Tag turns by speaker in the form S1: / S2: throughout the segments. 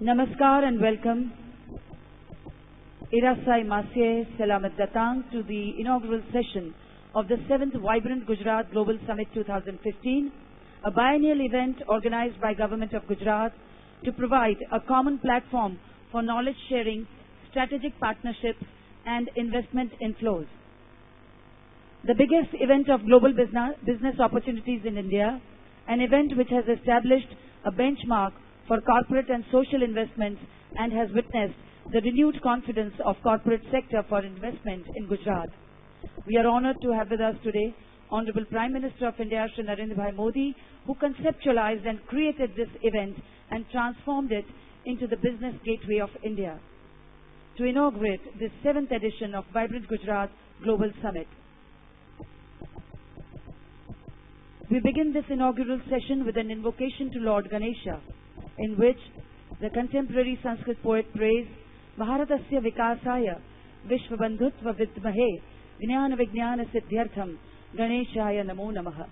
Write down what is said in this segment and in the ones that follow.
S1: Namaskar and welcome. Irasai Masye Selamat Datang to the inaugural session of the 7th Vibrant Gujarat Global Summit 2015, a biennial event organized by Government of Gujarat to provide a common platform for knowledge sharing, strategic partnerships and investment inflows. The biggest event of global business opportunities in India, an event which has established a benchmark for corporate and social investments and has witnessed the renewed confidence of corporate sector for investment in Gujarat. We are honored to have with us today Honorable Prime Minister of India, Shri Narendra Modi, who conceptualized and created this event and transformed it into the business gateway of India. To inaugurate this 7th edition of Vibrant Gujarat Global Summit, we begin this inaugural session with an invocation to Lord Ganesha, in which the contemporary Sanskrit poet prays, Bharatasya Vikasaya Vishwabandhutva Vidmahe Jnana Vijnana Siddhyartham Ganeshaya Namo Namaha.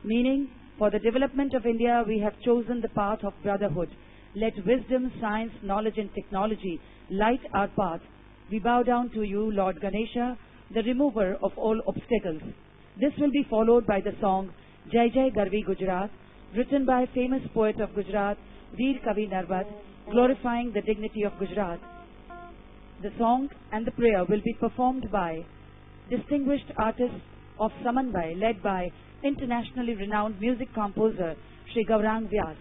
S1: Meaning, for the development of India, we have chosen the path of brotherhood. Let wisdom, science, knowledge and technology light our path. We bow down to you, Lord Ganesha, the remover of all obstacles. This will be followed by the song Jai Jai Garvi Gujarat, written by famous poet of Gujarat, Veer Kavi Narwat, glorifying the dignity of Gujarat. The song and the prayer will be performed by distinguished artists of Samanvay, led by internationally renowned music composer Shri Gaurang Vyas.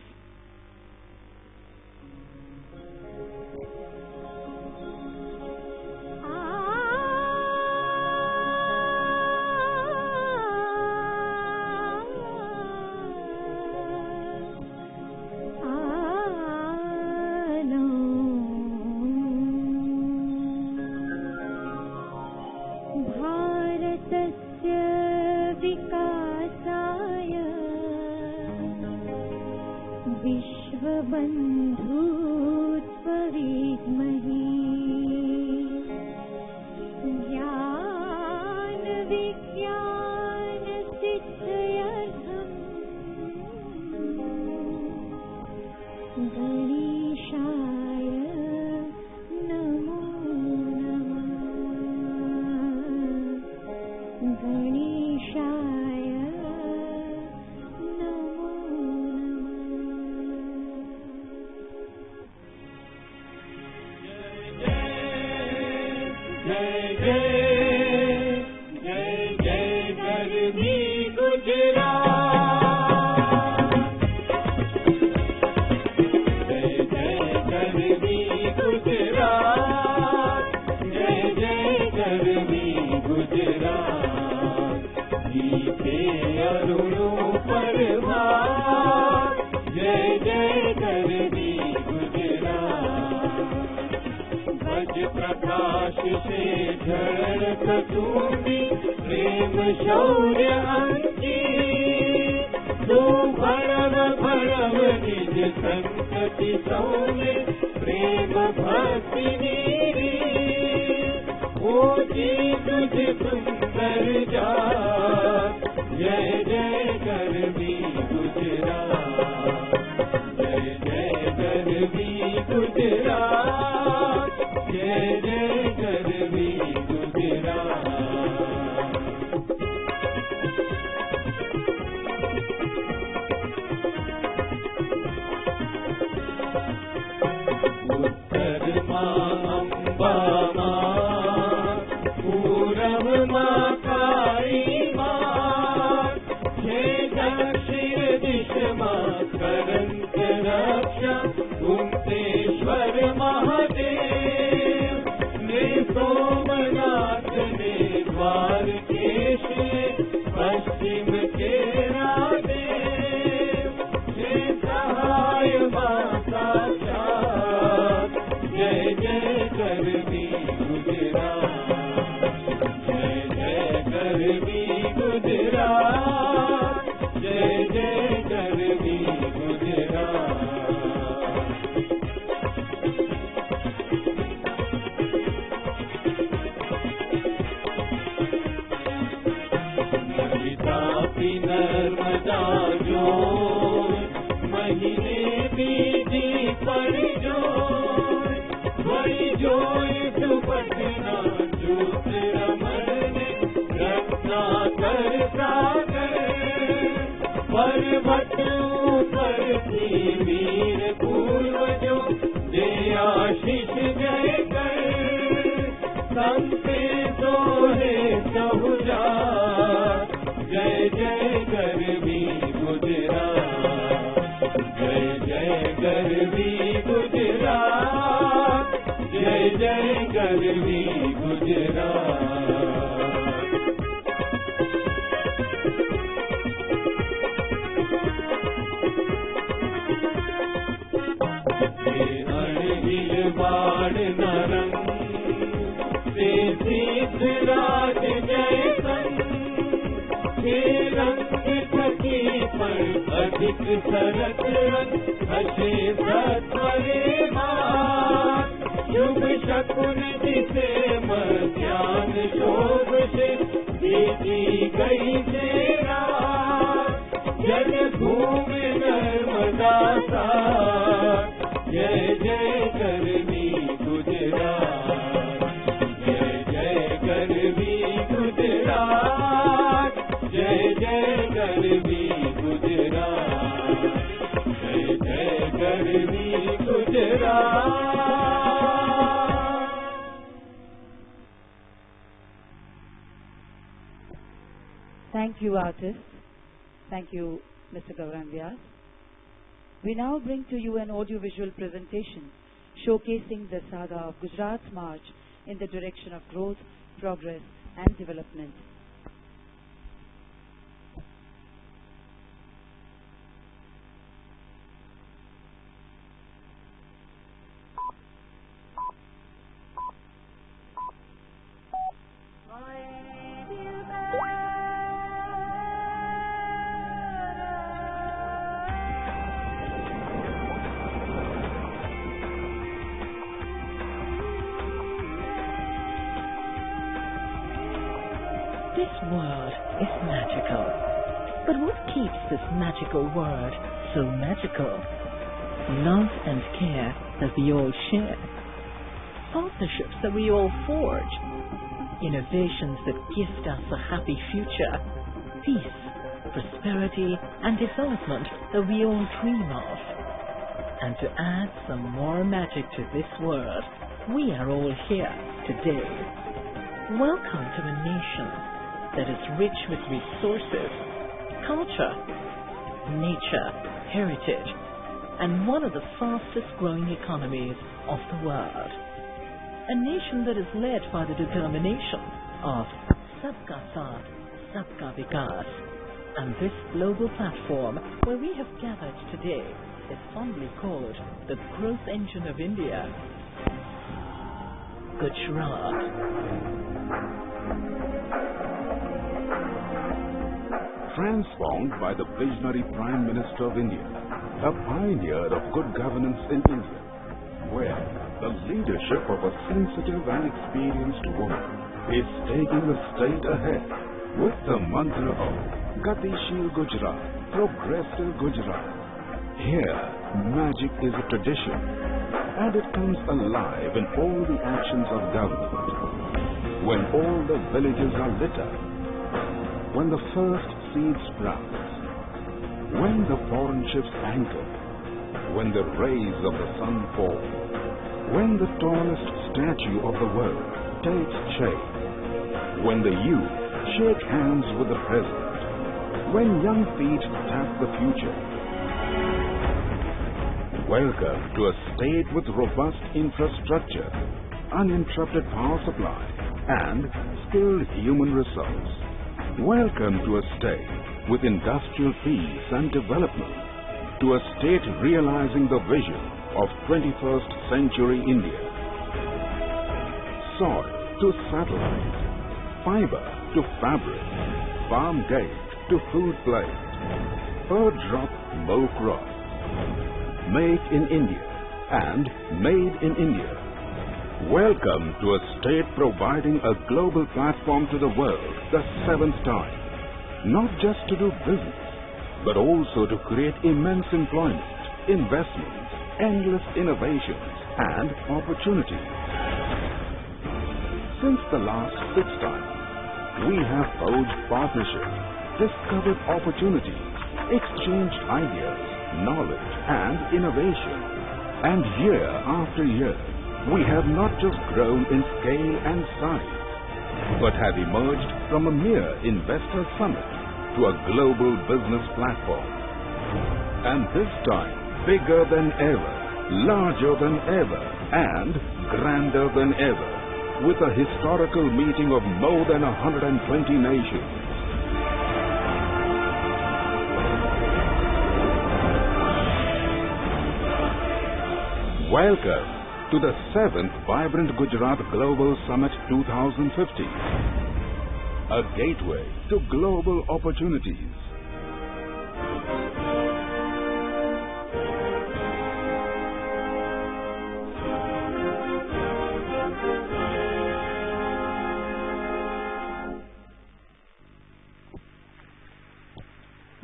S2: सखी वीर पूर्वजों दे आशीष जय कर संते सोहे सहुजात जय जय गरवी गुजरात जय जय गरवी गुजरात जय जय गरवी गुजरात बाण नरंग से सीत राज जय संग हे रंग सखी पर अधिक सरत रंग हसे सत्वरे मान शुभ शकुन जिसे मध्यान शोभ से बीती गई से रात जल भूमि नर्मदा सार जय जय गरवी गुजरात जय जय गरवी गुजरात जय जय गरवी गुजरात जय जय Garvi Gujarat
S1: Thank you, artists. Thank you, Mr. Gaurang Vyas. We now bring to you an audiovisual presentation showcasing the saga of Gujarat's march in the direction of growth, progress and development.
S3: This word is magical. But what keeps this magical word so magical? Love and care that we all share. Partnerships that we all forge. Innovations that gift us a happy future. Peace, prosperity and development that we all dream of. And to add some more magic to this word, we are all here today. Welcome to a nation that is rich with resources, culture, nature, heritage, and one of the fastest growing economies of the world. A nation that is led by the determination of Sabka Saath, Sabka Vikas. And this global platform where we have gathered today is fondly called the growth engine of India, Gujarat.
S4: Transformed by the visionary Prime Minister of India, a pioneer of good governance in India, where the leadership of a sensitive and experienced woman is taking the state ahead with the mantra of Gatishil Gujarat, Progressive Gujarat. Here, magic is a tradition, and it comes alive in all the actions of government. When all the villages are lit up, when the first seed sprouts, when the foreign ships anchor, when the rays of the sun fall, when the tallest statue of the world takes shape, when the youth shake hands with the present, when young feet tap the future. Welcome to a state with robust infrastructure, uninterrupted power supply, and skilled human resource. Welcome to a state with industrial peace and development, to a state realizing the vision of 21st century India. Soil to satellite, fiber to fabric, farm gate to food plate, per drop milk crop. Made in India and made in India. Welcome to a state providing a global platform to the world the seventh time. Not just to do business, but also to create immense employment, investments, endless innovations, and opportunities. Since the last 6 times, we have forged partnerships, discovered opportunities, exchanged ideas, knowledge and innovation. And year after year, we have not just grown in scale and size, but have emerged from a mere investor summit to a global business platform. And this time, bigger than ever, larger than ever, and grander than ever, with a historical meeting of more than 120 nations. Welcome to the 7th Vibrant Gujarat Global Summit 2015, a gateway to global opportunities.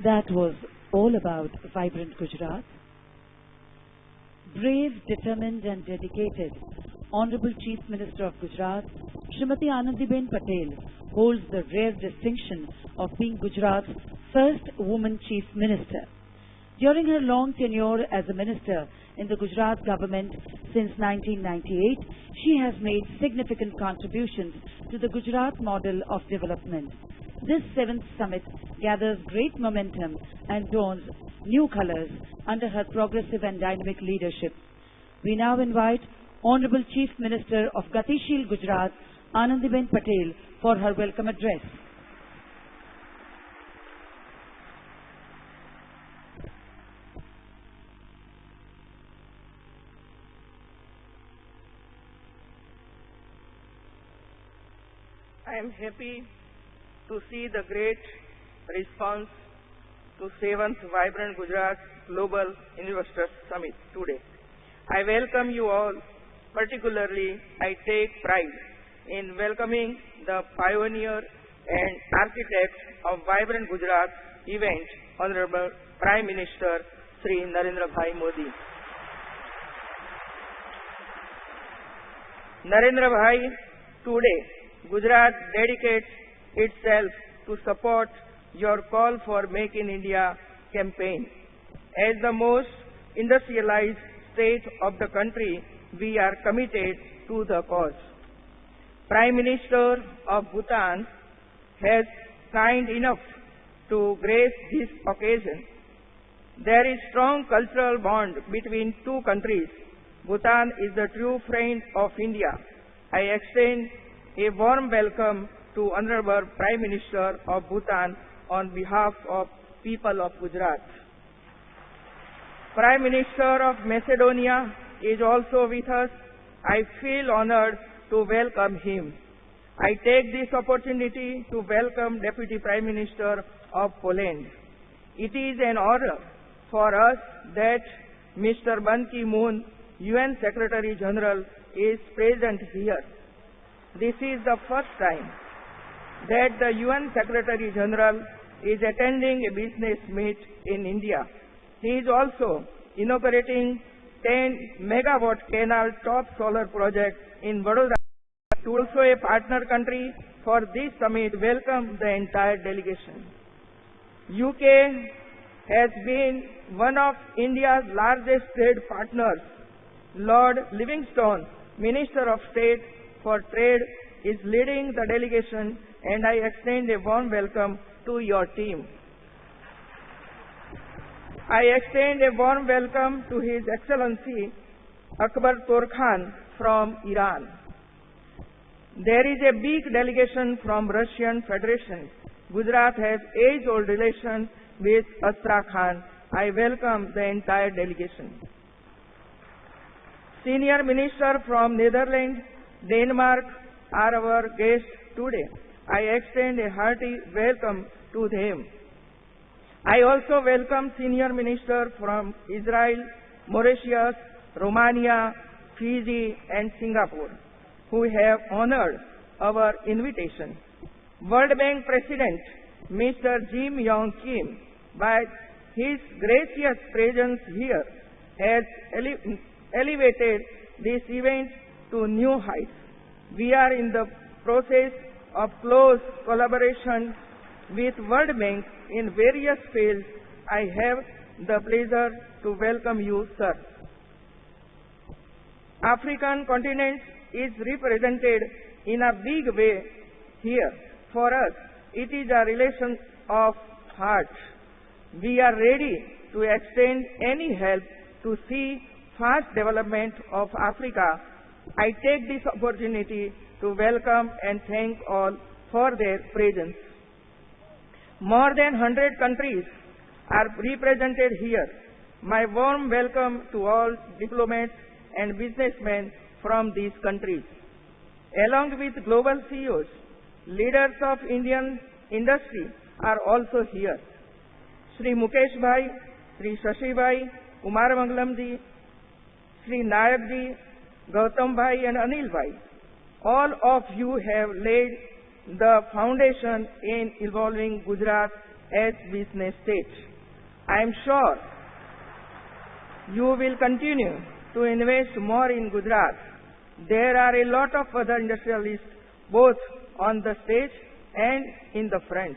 S1: That was all about Vibrant Gujarat. Brave, determined and dedicated Honorable Chief Minister of Gujarat, Srimati Anandiben Patel, holds the rare distinction of being Gujarat's first woman Chief Minister. During her long tenure as a minister in the Gujarat government since 1998, she has made significant contributions to the Gujarat model of development. This 7th summit gathers great momentum and dons new colors under her progressive and dynamic leadership. We now invite Honorable Chief Minister of Gatishil Gujarat, Anandiben Patel, for her welcome address.
S5: I am happy to see the great response to 7th Vibrant Gujarat Global Investors Summit today. I welcome you all. Particularly, I take pride in welcoming the pioneer and architect of Vibrant Gujarat event, Honorable Prime Minister Shri Narendra Modi. Narendra Bhai, today Gujarat dedicates itself to support your call for Make in India campaign. As the most industrialized state of the country, we are committed to the cause. Prime Minister of Bhutan has kind enough to grace this occasion. There is strong cultural bond between two countries. Bhutan is the true friend of India. I extend a warm welcome to Honorable Prime Minister of Bhutan on behalf of people of Gujarat. Prime Minister of Macedonia is also with us. I feel honored to welcome him. I take this opportunity to welcome Deputy Prime Minister of Poland. It is an honor for us that Mr. Ban Ki-moon, UN Secretary General, is present here. This is the first time that the UN Secretary General is attending a business meet in India. He is also inaugurating 10 megawatt canal top solar project in Vadodara. Also a partner country for this summit, welcome the entire delegation. UK has been one of India's largest trade partners. Lord Livingstone, Minister of State for Trade, is leading the delegation, and I extend a warm welcome to your team. I extend a warm welcome to His Excellency Akbar Torkhan from Iran. There is a big delegation from Russian Federation. Gujarat has age-old relations with Astrakhan. I welcome the entire delegation. Senior Minister from Netherlands, Denmark are our guests today. I extend a hearty welcome to them. I also welcome Senior Minister from Israel, Mauritius, Romania, Fiji and Singapore, who have honored our invitation. World Bank President Mr. Jim Yong Kim, by his gracious presence here, has elevated this event to new heights. We are in the process of close collaboration with World Bank in various fields. I have the pleasure to welcome you, sir. African continent is represented in a big way here. For us, it is a relation of heart. We are ready to extend any help to see fast development of Africa. I take this opportunity to welcome and thank all for their presence. More than 100 countries are represented here. My warm welcome to all diplomats and businessmen from these countries. Along with global CEOs, leaders of Indian industry are also here. Shri Mukesh Bhai, Shri Shashi Bhai, Kumar Mangalam ji, Shri Nayak ji, Gautam Bhai and Anil Bhai. All of you have laid the foundation in evolving Gujarat as business state. I am sure you will continue to invest more in Gujarat. There are a lot of other industrialists both on the stage and in the front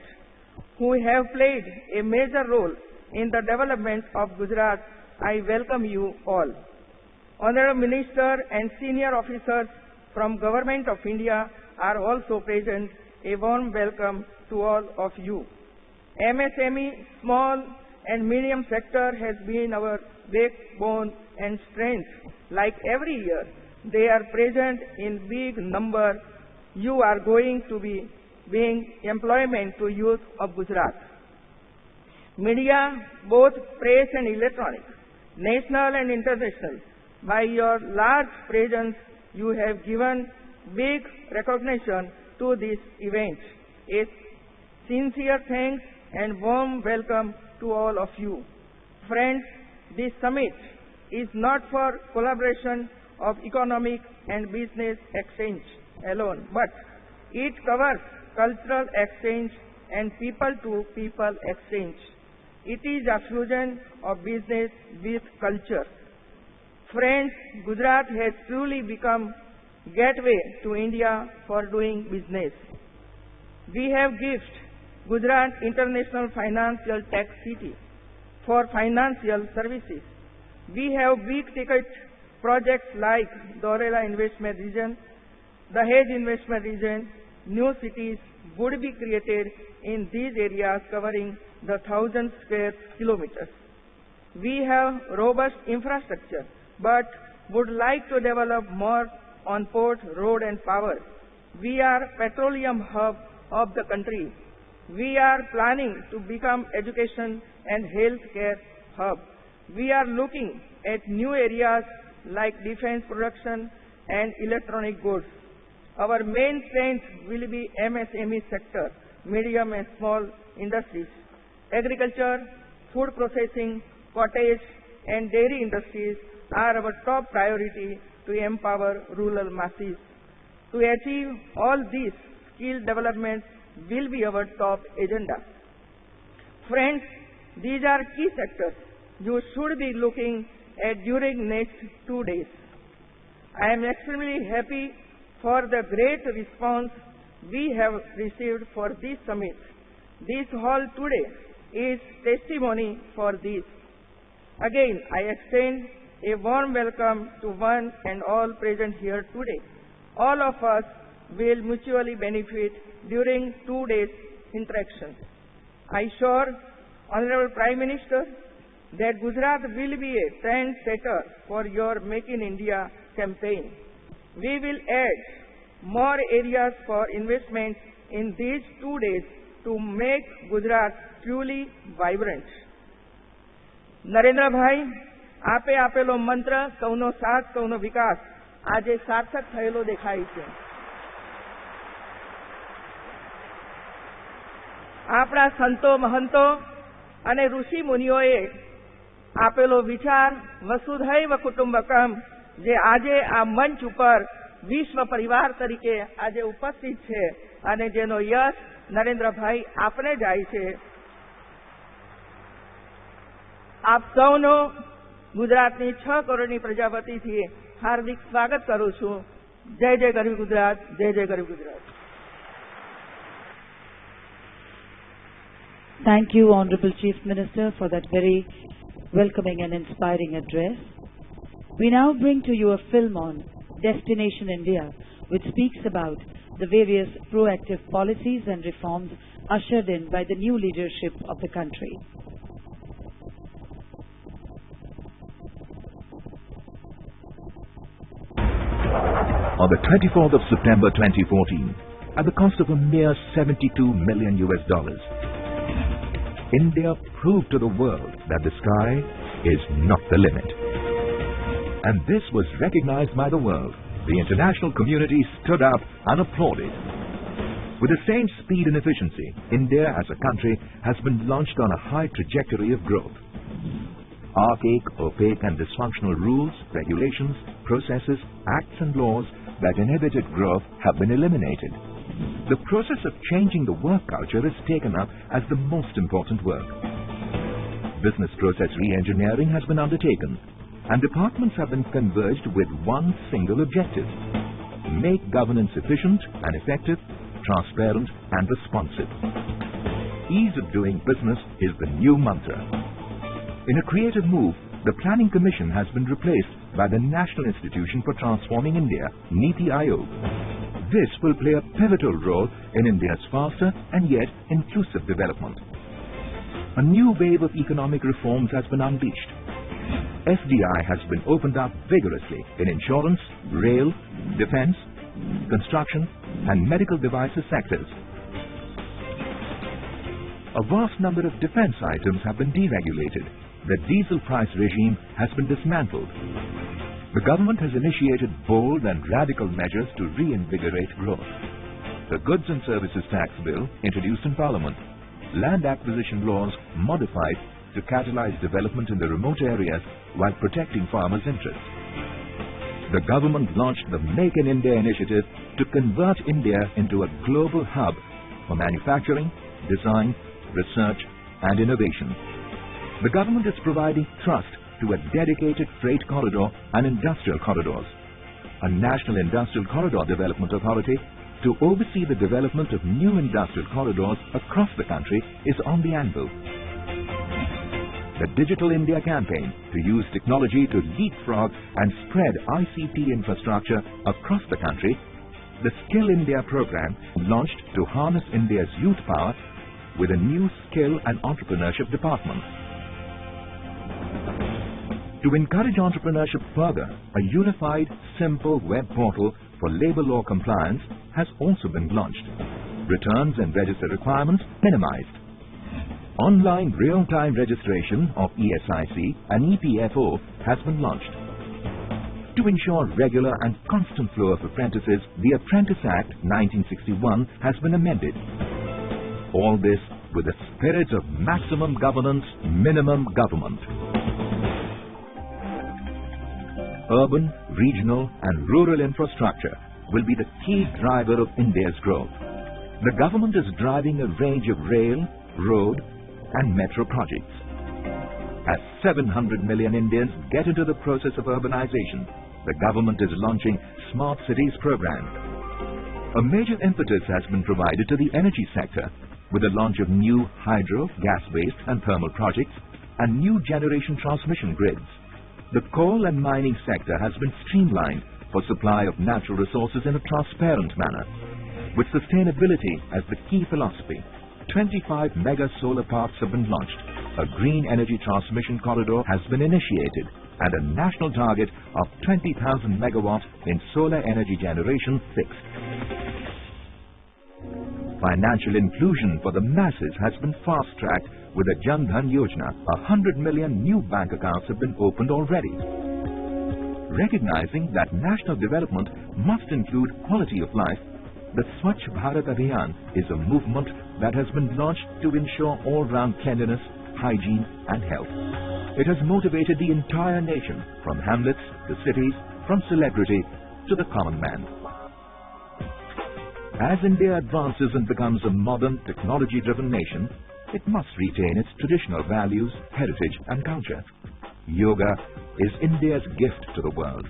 S5: who have played a major role in the development of Gujarat. I welcome you all. Honorable Minister and senior officers from Government of India are also present. A warm welcome to all of you. MSME, small and medium sector has been our backbone and strength. Like every year, they are present in big number. You are going to be bringing employment to youth of Gujarat. Media, both press and electronic, national and international, by your large presence, you have given big recognition to this event. A sincere thanks and warm welcome to all of you. Friends, this summit is not for collaboration of economic and business exchange alone, but it covers cultural exchange and people-to-people exchange. It is a fusion of business with culture. Friends, Gujarat has truly become gateway to India for doing business. We have gifted Gujarat International Financial Tech City for financial services. We have big ticket projects like Dorela Investment Region, Dahej Investment Region. New cities would be created in these areas covering the 1,000 square kilometers. We have robust infrastructure but would like to develop more on port, road and power. We are petroleum hub of the country. We are planning to become education and healthcare hub. We are looking at new areas like defense production and electronic goods. Our main strength will be MSME sector, medium and small industries. Agriculture, food processing, cottage and dairy industries are our top priority to empower rural masses. To achieve all these, skill development will be our top agenda. Friends, these are key sectors you should be looking at during next 2 days. I am extremely happy for the great response we have received for this summit. This hall today is testimony for this. Again, I extend a warm welcome to one and all present here today. All of us will mutually benefit during 2 days interaction. I assure Honorable Prime Minister that Gujarat will be a trendsetter for your Make in India campaign. We will add more areas for investment in these 2 days to make Gujarat truly vibrant. Narendra Bhai, આપે આપેલો મંત્ર સૌનો સાથ સૌનો વિકાસ આજે સાર્થક થયેલો દેખાય છે. આપણા સંતો મહંતો અને ઋષિ મુનિઓએ આપેલો વિચાર વસુધૈવ કુટુંબકમ જે આજે આ મંચ ઉપર વિશ્વ પરિવાર તરીકે આજે ઉપસ્થિત છે અને જેનો યશ નરેન્દ્રભાઈ આપને જાય છે. આપ સૌનો ગુજરાતની 6 કરોડની પ્રજા વતીથી હાર્દિક સ્વાગત કરું છું. જય જય ગરીબ ગુજરાત, જય જય ગરીબ Gujarat.
S1: Thank you, Honorable Chief Minister, for that very welcoming and inspiring address. We now bring to you a film on Destination India, which speaks about the various proactive policies and reforms ushered in by the new leadership of the country.
S6: On the 24th of September 2014, at the cost of a mere $72 million, India proved to the world that the sky is not the limit. And this was recognized by the world. The international community stood up and applauded. With the same speed and efficiency, India as a country has been launched on a high trajectory of growth. Archaic, opaque and dysfunctional rules, regulations, processes, acts and laws that inhibited growth have been eliminated. The process of changing the work culture is taken up as the most important work. Business process re-engineering has been undertaken, and departments have been converged with one single objective: make governance efficient and effective, transparent and responsive. Ease of doing business is the new mantra. In a creative move, the Planning Commission has been replaced by the National Institution for Transforming India, Niti Aayog. This will play a pivotal role in India's faster and yet inclusive development. A new wave of economic reforms has been unleashed. FDI has been opened up vigorously in insurance, rail, defense, construction and medical devices sectors. A vast number of defense items have been deregulated. The diesel price regime has been dismantled. The government has initiated bold and radical measures to reinvigorate growth. The Goods and Services Tax Bill introduced in Parliament, land acquisition laws modified to catalyze development in the remote areas while protecting farmers' interests. The government launched the Make in India initiative to convert India into a global hub for manufacturing, design, research and innovation. The government is providing trust to a dedicated freight corridor and industrial corridors. A National Industrial Corridor Development Authority to oversee the development of new industrial corridors across the country is on the anvil. The Digital India campaign to use technology to leapfrog and spread ICT infrastructure across the country, the Skill India program launched to harness India's youth power with a new skill and entrepreneurship department. To encourage entrepreneurship further, a unified, simple web portal for labor law compliance has also been launched. Returns and register requirements minimized. Online real-time registration of ESIC and EPFO has been launched. To ensure regular and constant flow of apprentices, the Apprentice Act 1961 has been amended. All this with the spirit of maximum governance, minimum government. Urban, regional and rural infrastructure will be the key driver of India's growth. The government is driving a range of rail, road and metro projects. As 700 million Indians get into the process of urbanization, the government is launching Smart Cities program. A major impetus has been provided to the energy sector with the launch of new hydro, gas-based and thermal projects and new generation transmission grids. The coal and mining sector has been streamlined for supply of natural resources in a transparent manner. With sustainability as the key philosophy, 25 mega solar parks have been launched. A green energy transmission corridor has been initiated and a national target of 20,000 megawatts in solar energy generation fixed. Financial inclusion for the masses has been fast-tracked with the Jan Dhan Yojana. 100 million new bank accounts have been opened already. Recognizing that national development must include quality of life, the Swachh Bharat Abhiyan is a movement that has been launched to ensure all-round cleanliness, hygiene and health. It has motivated the entire nation, from hamlets to cities, from celebrity to the common man. As India advances and becomes a modern, technology-driven nation, it must retain its traditional values, heritage and culture. Yoga is India's gift to the world.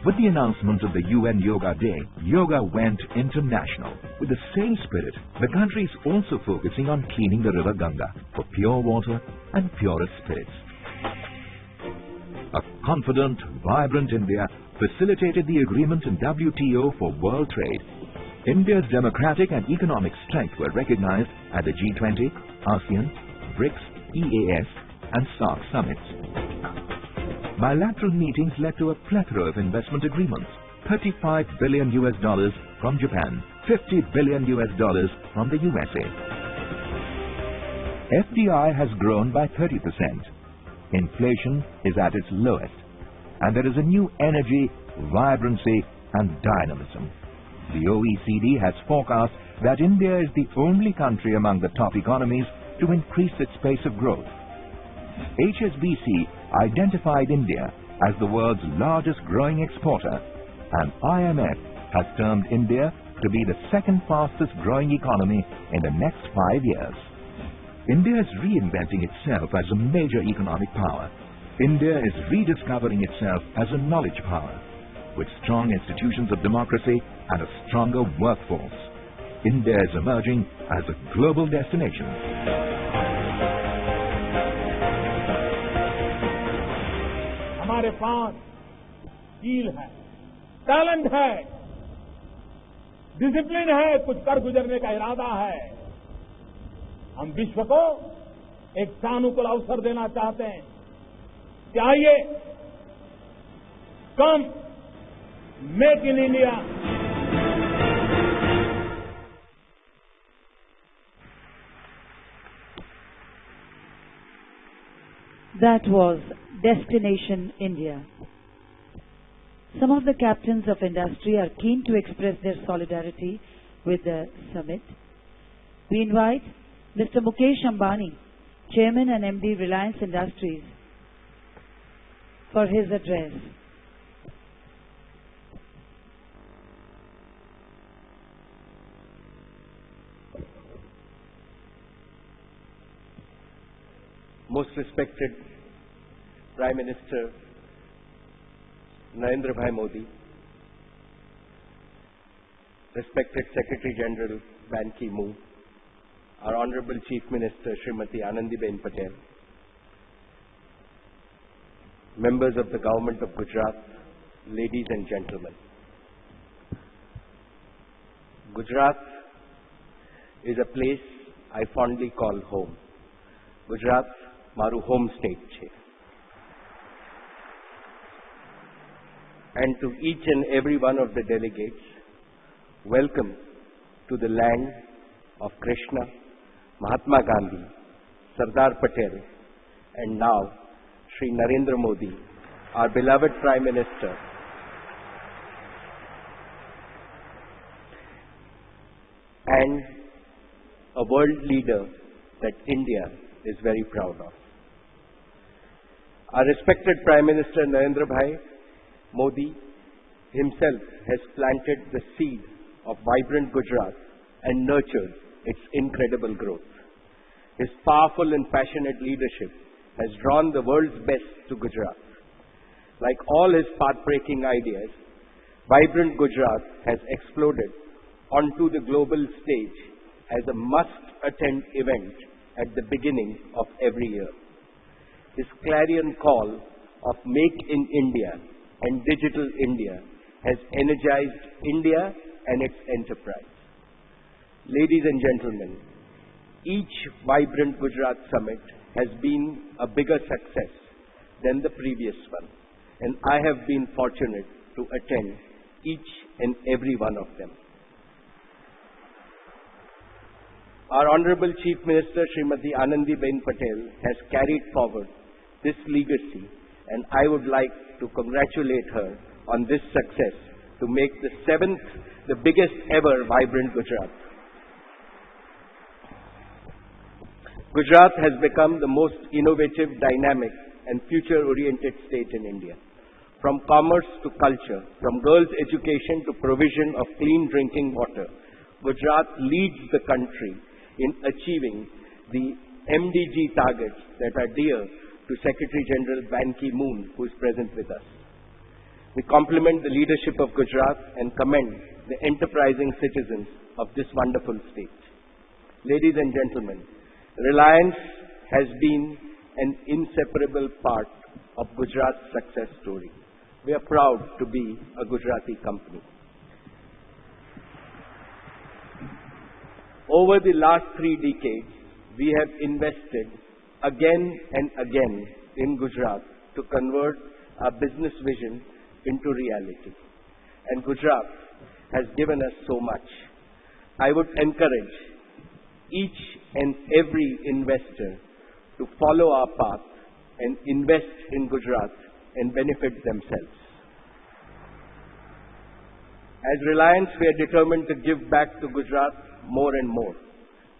S6: With the announcement of the UN Yoga Day, yoga went international. With the same spirit, the country is also focusing on cleaning the river Ganga for pure water and purest spirits. A confident, vibrant India facilitated the agreement in WTO for world trade. India's democratic and economic strength were recognized at the G20, ASEAN, BRICS, EAS and SAARC summits. Bilateral meetings led to a plethora of investment agreements. $35 billion from Japan, $50 billion from the USA. FDI has grown by 30%. Inflation is at its lowest, and there is a new energy, vibrancy and dynamism. The OECD has forecast that India is the only country among the top economies to increase its pace of growth. HSBC identified India as the world's largest growing exporter, and IMF has termed India to be the second fastest growing economy in the next 5 years. India is reinventing itself as a major economic power. India is rediscovering itself as a knowledge power, with strong institutions of democracy and a stronger workforce. India is emerging as a global destination.
S2: हमारे पास skill है, talent है, discipline है, कुछ कर गुजरने का इरादा है। हम विश्व को एक सानुकूल अवसर देना चाहते हैं। चाहिए कम make in India.
S1: That was Destination India. Some of the captains of industry are keen to express their solidarity with the summit. We invite Mr. Mukesh Ambani, Chairman and MD Reliance Industries, for his address.
S7: Most respected Prime Minister Narendra Modi, respected Secretary General Ban Ki-moon, our Honorable Chief Minister Srimati Anandiben Patel, members of the Government of Gujarat, ladies and gentlemen. Gujarat is a place I fondly call home. Gujarat મારું home state છે. And to each and every one of the delegates, welcome to the land of Krishna, Mahatma Gandhi, Sardar Patel, and now Shri Narendra Modi, our beloved Prime Minister. And a world leader that India is very proud of. Our respected Prime Minister Narendra Modi himself has planted the seed of Vibrant Gujarat and nurtured its incredible growth. His powerful and passionate leadership has drawn the world's best to Gujarat. Like all his path-breaking ideas, Vibrant Gujarat has exploded onto the global stage as a must-attend event at the beginning of every year. His clarion call of Make in India and Digital India has energized India and its enterprise. Ladies and gentlemen, each Vibrant Gujarat Summit has been a bigger success than the previous one, and I have been fortunate to attend each and every one of them. Our Honorable Chief Minister Srimati Anandiben Patel has carried forward this legacy, and I would like to congratulate her on this success to make the 7th the biggest ever Vibrant Gujarat. Gujarat has become the most innovative, dynamic and future-oriented state in India. From commerce to culture, from girls' education to provision of clean drinking water, Gujarat leads the country in achieving the MDG targets that are dear to Secretary General Ban Ki-moon, who is present with us. We compliment the leadership of Gujarat and commend the enterprising citizens of this wonderful state. Ladies and gentlemen, Reliance has been an inseparable part of Gujarat's success story. We are proud to be a Gujarati company. Over the last 3 decades, we have invested again and again in Gujarat to convert our business vision into reality. And Gujarat has given us so much. I would encourage each and every investor to follow our path and invest in Gujarat and benefit themselves. As Reliance, we are determined to give back to Gujarat more and more.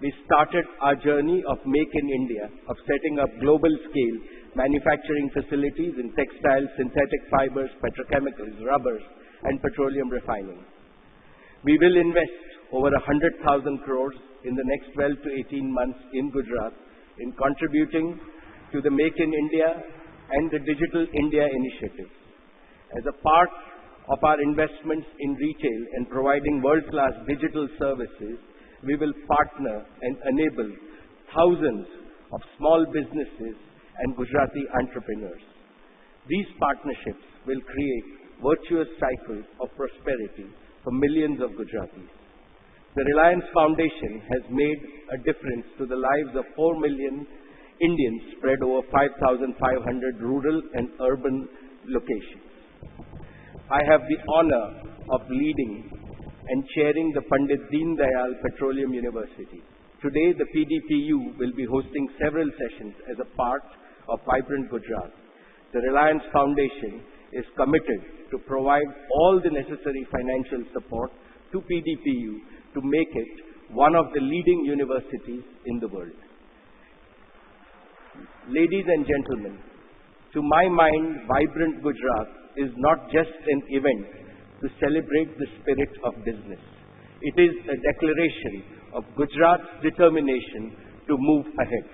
S7: We started our journey of Make in India, of setting up global scale manufacturing facilities in textiles, synthetic fibers, petrochemicals, rubbers, and petroleum refining. We will invest over 100,000 crores in the next 12 to 18 months in Gujarat in contributing to the Make in India and the Digital India initiative. As a part of our investments in retail and providing world-class digital services, we will partner and enable thousands of small businesses and Gujarati entrepreneurs. These partnerships will create virtuous cycles of prosperity for millions of Gujaratis. The Reliance Foundation has made a difference to the lives of 4 million Indians spread over 5,500 rural and urban locations. I have the honor of leading and chairing the Pandit Deen Dayal Petroleum University. Today, the PDPU will be hosting several sessions as a part of Vibrant Gujarat. The Reliance Foundation is committed to provide all the necessary financial support to PDPU to make it one of the leading universities in the world. Ladies and gentlemen, to my mind, Vibrant Gujarat is not just an event to celebrate the spirit of business. It is a declaration of Gujarat's determination to move ahead.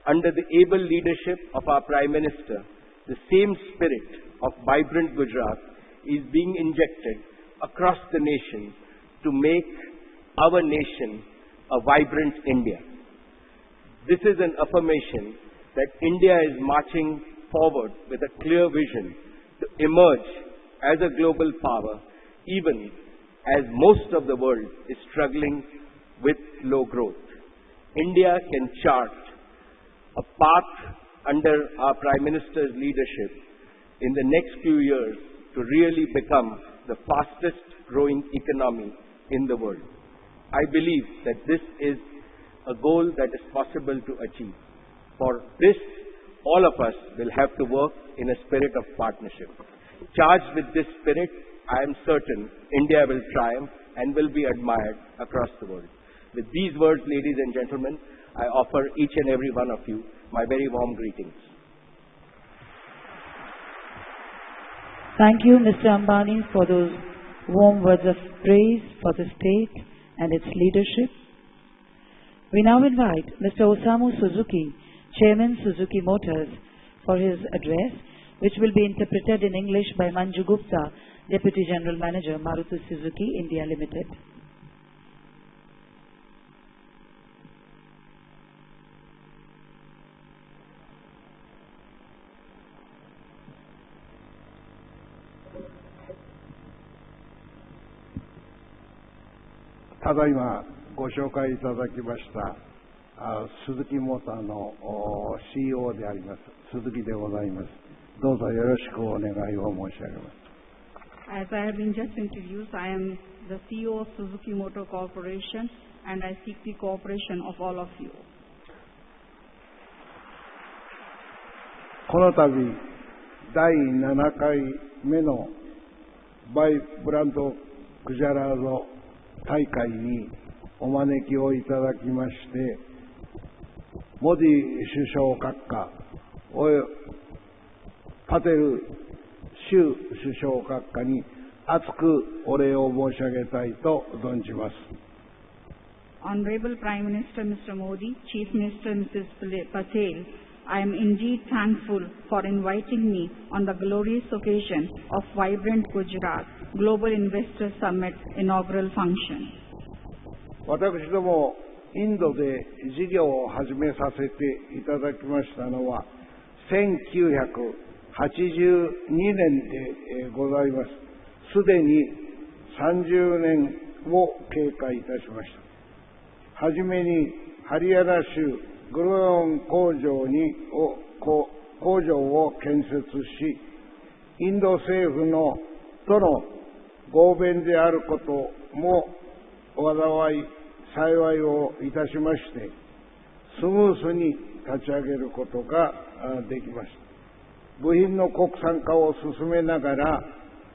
S7: Under the able leadership of our Prime Minister, the same spirit of Vibrant Gujarat is being injected across the nation to make our nation a vibrant India. This is an affirmation that India is marching forward with a clear vision to emerge as a global power, even as most of the world is struggling with low growth. India can chart a path under our Prime Minister's leadership in the next few years to really become the fastest growing economy in the world. I believe that this is a goal that is possible to achieve. For this, all of us will have to work in a spirit of partnership. Charged with this spirit, I am certain India will triumph and will be admired across the world. With these words, ladies and gentlemen, I offer each and every one of you my very warm greetings.
S1: Thank you, Mr. Ambani, for those warm words of praise for the state and its leadership. We now invite Mr. Osamu Suzuki, Chairman Suzuki Motors, for his address, which will be interpreted in English by Manju Gupta, Deputy General Manager, Maruti Suzuki India Limited.
S8: Tadaima ご紹介いただきました鈴木モーターの CEO であります鈴木でございます。どうぞよろしくお願いを申し上げます。
S9: As I have been just introduced, I am the CEO of Suzuki Motor Corporation and I seek the cooperation of all of you.
S8: この度第7回目のバイブランドグジャラード大会にお招きをいただきまして、モディ首相閣下パテル州首相閣下に厚くお礼を申し上げたいと存じます。
S9: Honorable Prime Minister Mr. Modi, Chief Minister Mrs. Patel, I am indeed thankful for inviting me on the glorious occasion of Vibrant Gujarat Global Investor Summit inaugural function.
S8: 私どもインドで事業を始めさせていただきましたのは1982年でございます。すでに30年を経過いたしました。はじめにハリヤナ州グルオン工場を建設し、インド政府との合弁であることも災いをいたしまして、スムースに立ち上げることができました。部品の国産化を進めながら、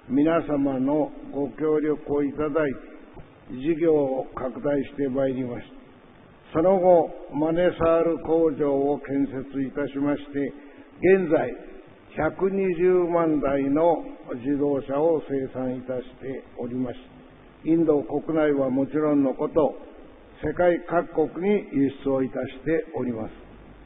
S8: 皆様のご協力をいただいて、事業を拡大してまいりました。その後、マネサール工場を建設いたしまして、現在、120万台の自動車を生産いたしております。インド国内はもちろんのこと、世界各国に輸出をいたしております。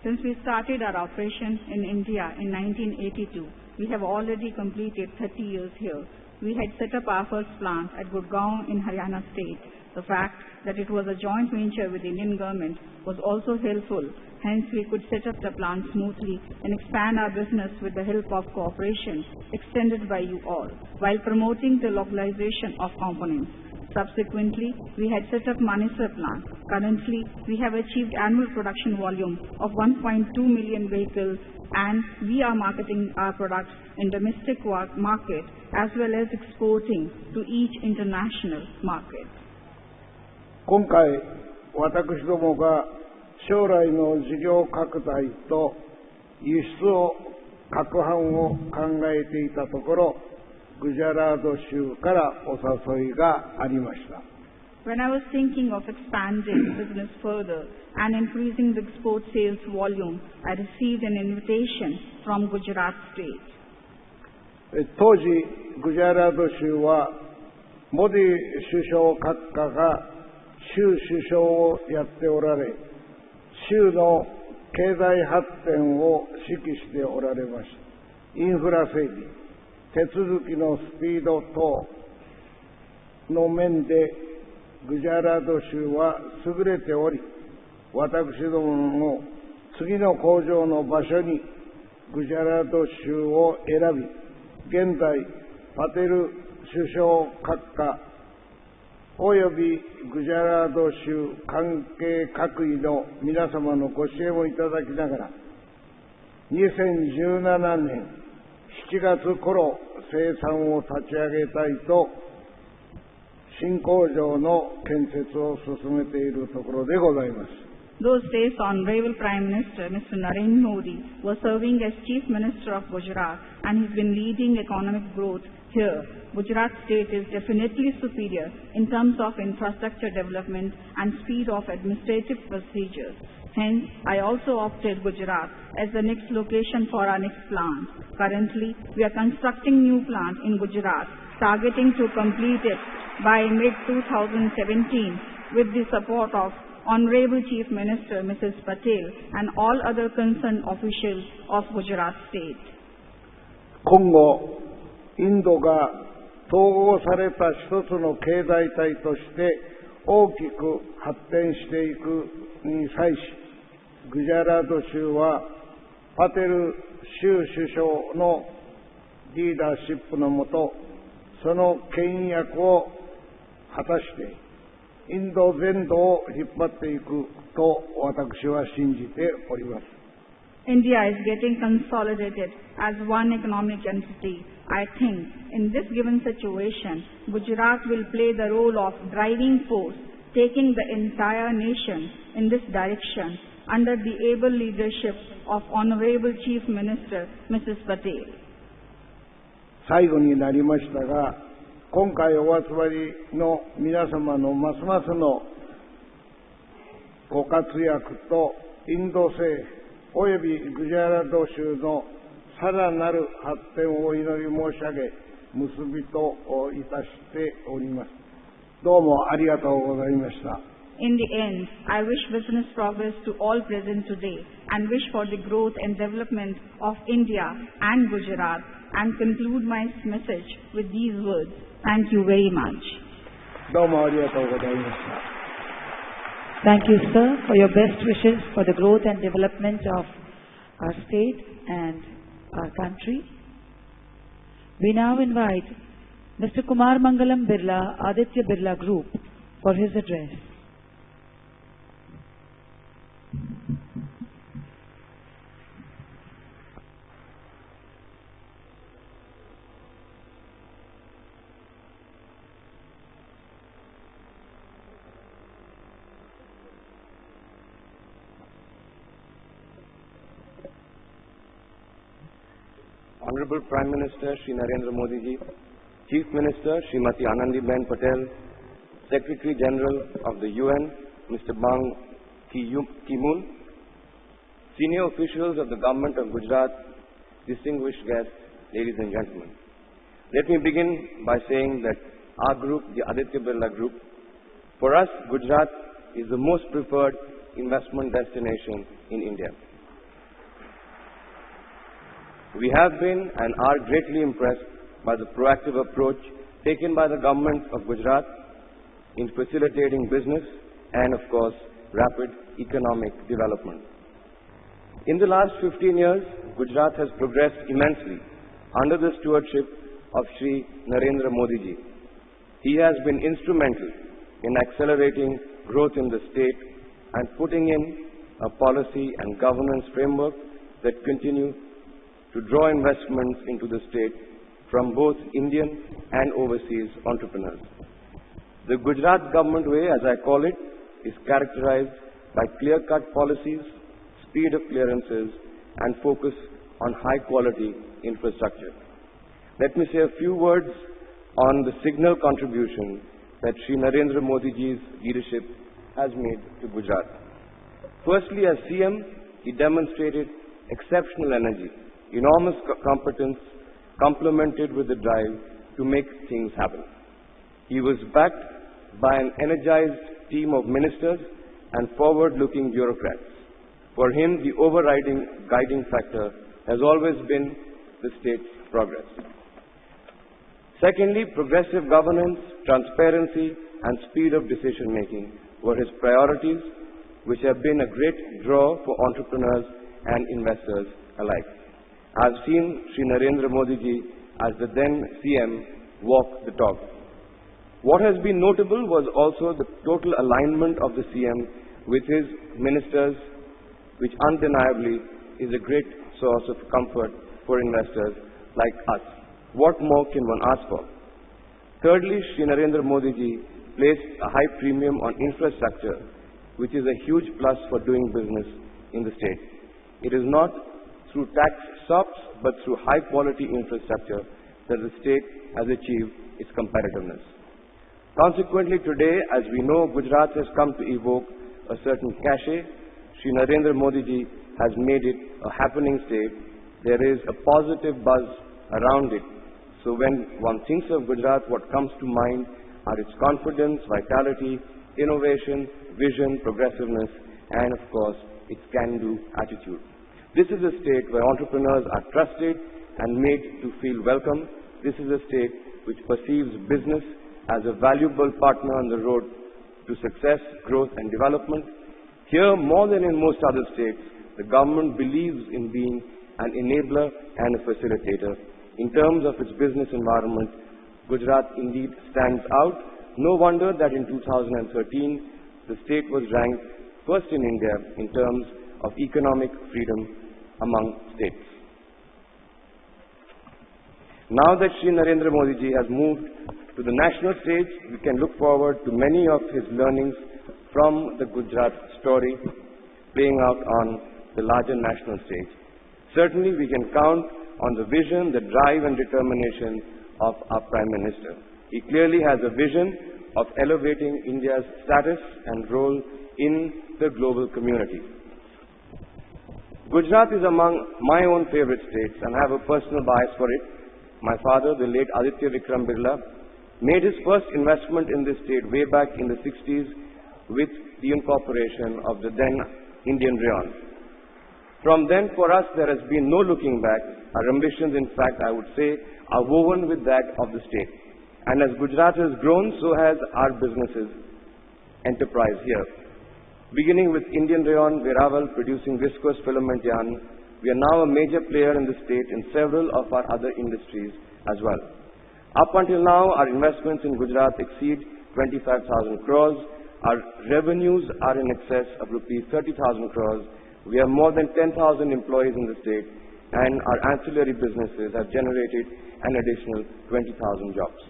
S9: Since we started our operation in India in 1982, we have already completed 30 years here. We had set up our first plant at Gurgaon in Haryana state. The fact that it was a joint venture with the Indian government was also helpful. Hence, we could set up the plant smoothly and expand our business with the help of cooperation extended by you all, while promoting the localization of components. Subsequently, we had set up Manesar plant. Currently, we have achieved annual production volume of 1.2 million vehicles, and we are marketing our products in domestic market as well as exporting to each international market.
S8: 今回、私どもが将来の事業拡大と輸出を拡販を考えていたところ、グジャラード州からお誘いがありました。
S9: When I was thinking of expanding business further and increasing the export sales volume, I received an invitation from Gujarat state.
S8: 当時、グジャラード州はモディ首相閣下が州首相をやっておられ、州の経済発展を指揮しておられました。インフラ整備、手続きのスピード等の面でグジャラード州は優れており、私どもも次の工場の場所にグジャラード州を選び、現在パテル首相閣下およびグジャラード州関係各位の皆様のご支援をいただきながら、2017年7月頃生産を立ち上げたいと新工場の建設を進めているところでございます。
S9: Those days, Honorable Prime Minister Mr. Narendra Modi was serving as Chief Minister of Gujarat, and he's been leading economic growth here. Gujarat state is definitely superior in terms of infrastructure development and speed of administrative procedures. Hence, I also opted Gujarat as the next location for our next plant. Currently, we are constructing new plant in Gujarat, targeting to complete it by mid-2017 with the support of Honorable Chief Minister Mrs. Patel and all other concerned officials of Gujarat state.
S8: 今後、インドが統合された一つの経済体として大きく発展していくに際し、グジャラード州はパテル州首相のリーダーシップのもと、その牽引役を果たしてインド全土を引っ張っていくと私は信じております。
S9: India is getting consolidated as one economic entity. I think in this given situation, Gujarat will play the role of driving force, taking the entire nation in this direction under the able leadership of Honorable Chief Minister Mrs. Patel.
S8: 最後になりましたが、今回お集まりの皆様のますますのご活躍とインド政府およびグジャラード州のさらなる発展をお祈り申し上げ、結びといたしております。どうもありがとうございました。
S9: In the end, I wish business progress to all present today and wish for the growth and development of India and Gujarat, and conclude my message with these words. Thank you very much.
S8: どうもありがとうございました。
S1: Thank you, sir, for your best wishes for the growth and development of our state and our country. We now invite Mr. Kumar Mangalam Birla, Aditya Birla Group, for his address.
S10: Honorable Prime Minister Shri Narendra Modi ji, Chief Minister Srimati Anandiben Patel, Secretary General of the UN Mr. Bang Ki-moon, senior officials of the Government of Gujarat, distinguished guests, ladies and gentlemen. Let me begin by saying that our group, the Aditya Birla Group, for us, Gujarat is the most preferred investment destination in India. We have been and are greatly impressed by the proactive approach taken by the Government of Gujarat in facilitating business and, of course, rapid economic development. In the last 15 years, Gujarat has progressed immensely under the stewardship of Shri Narendra Modi ji. He has been instrumental in accelerating growth in the state and putting in a policy and governance framework that continue to draw investments into the state from both Indian and overseas entrepreneurs. The Gujarat government way, as I call it, is characterized by clear-cut policies, speed of clearances, and focus on high-quality infrastructure. Let me say a few words on the signal contribution that Shri Narendra Modi ji's leadership has made to Gujarat. Firstly, as CM, he demonstrated exceptional energy, enormous competence, complemented with the drive to make things happen. He was backed by an energized team of ministers and forward-looking bureaucrats. For him, the overriding guiding factor has always been the state's progress. Secondly, progressive governance, transparency, and speed of decision-making were his priorities, which have been a great draw for entrepreneurs and investors alike. I've seen Shri Narendra Modi ji as the then CM walk the talk. What has been notable was also the total alignment of the CM with his ministers, which undeniably is a great source of comfort for investors like us. What more can one ask for? Thirdly, Shri Narendra Modi ji placed a high premium on infrastructure, which is a huge plus for doing business in the state. It is not through tax sops, but through high-quality infrastructure that the state has achieved its competitiveness. Consequently, today, as we know, Gujarat has come to evoke a certain cachet. Shri Narendra Modi ji has made it a happening state. There is a positive buzz around it. So when one thinks of Gujarat, what comes to mind are its confidence, vitality, innovation, vision, progressiveness, and of course, its can-do attitude. This is a state where entrepreneurs are trusted and made to feel welcome. This is a state which perceives business as a valuable partner on the road to success, growth, and development. Here, more than in most other states, the government believes in being an enabler and a facilitator. In terms of its business environment, Gujarat indeed stands out. No wonder that in 2013, the state was ranked first in India in terms of economic freedom among states. Now that Shri Narendra Modi ji has moved to the national stage, we can look forward to many of his learnings from the Gujarat story playing out on the larger national stage. Certainly, we can count on the vision, the drive and determination of our Prime Minister. He clearly has a vision of elevating India's status and role in the global community. Gujarat is among my own favorite states and I have a personal bias for it. My father, the late Aditya Vikram Birla, made his first investment in this state way back in the 60s with the incorporation of the then Indian Rayon. From then, for us, there has been no looking back. Our ambitions, in fact, I would say, are woven with that of the state. And as Gujarat has grown, so has our businesses enterprise here. Beginning with Indian rayon Veeraval producing viscose filament yarn, we are now a major player in the state in several of our other industries as well. Up until now, our investments in Gujarat exceed 25,000 crores. Our revenues are in excess of rupees 30,000 crores. We have more than 10,000 employees in the state, and our ancillary businesses have generated an additional 20,000 jobs.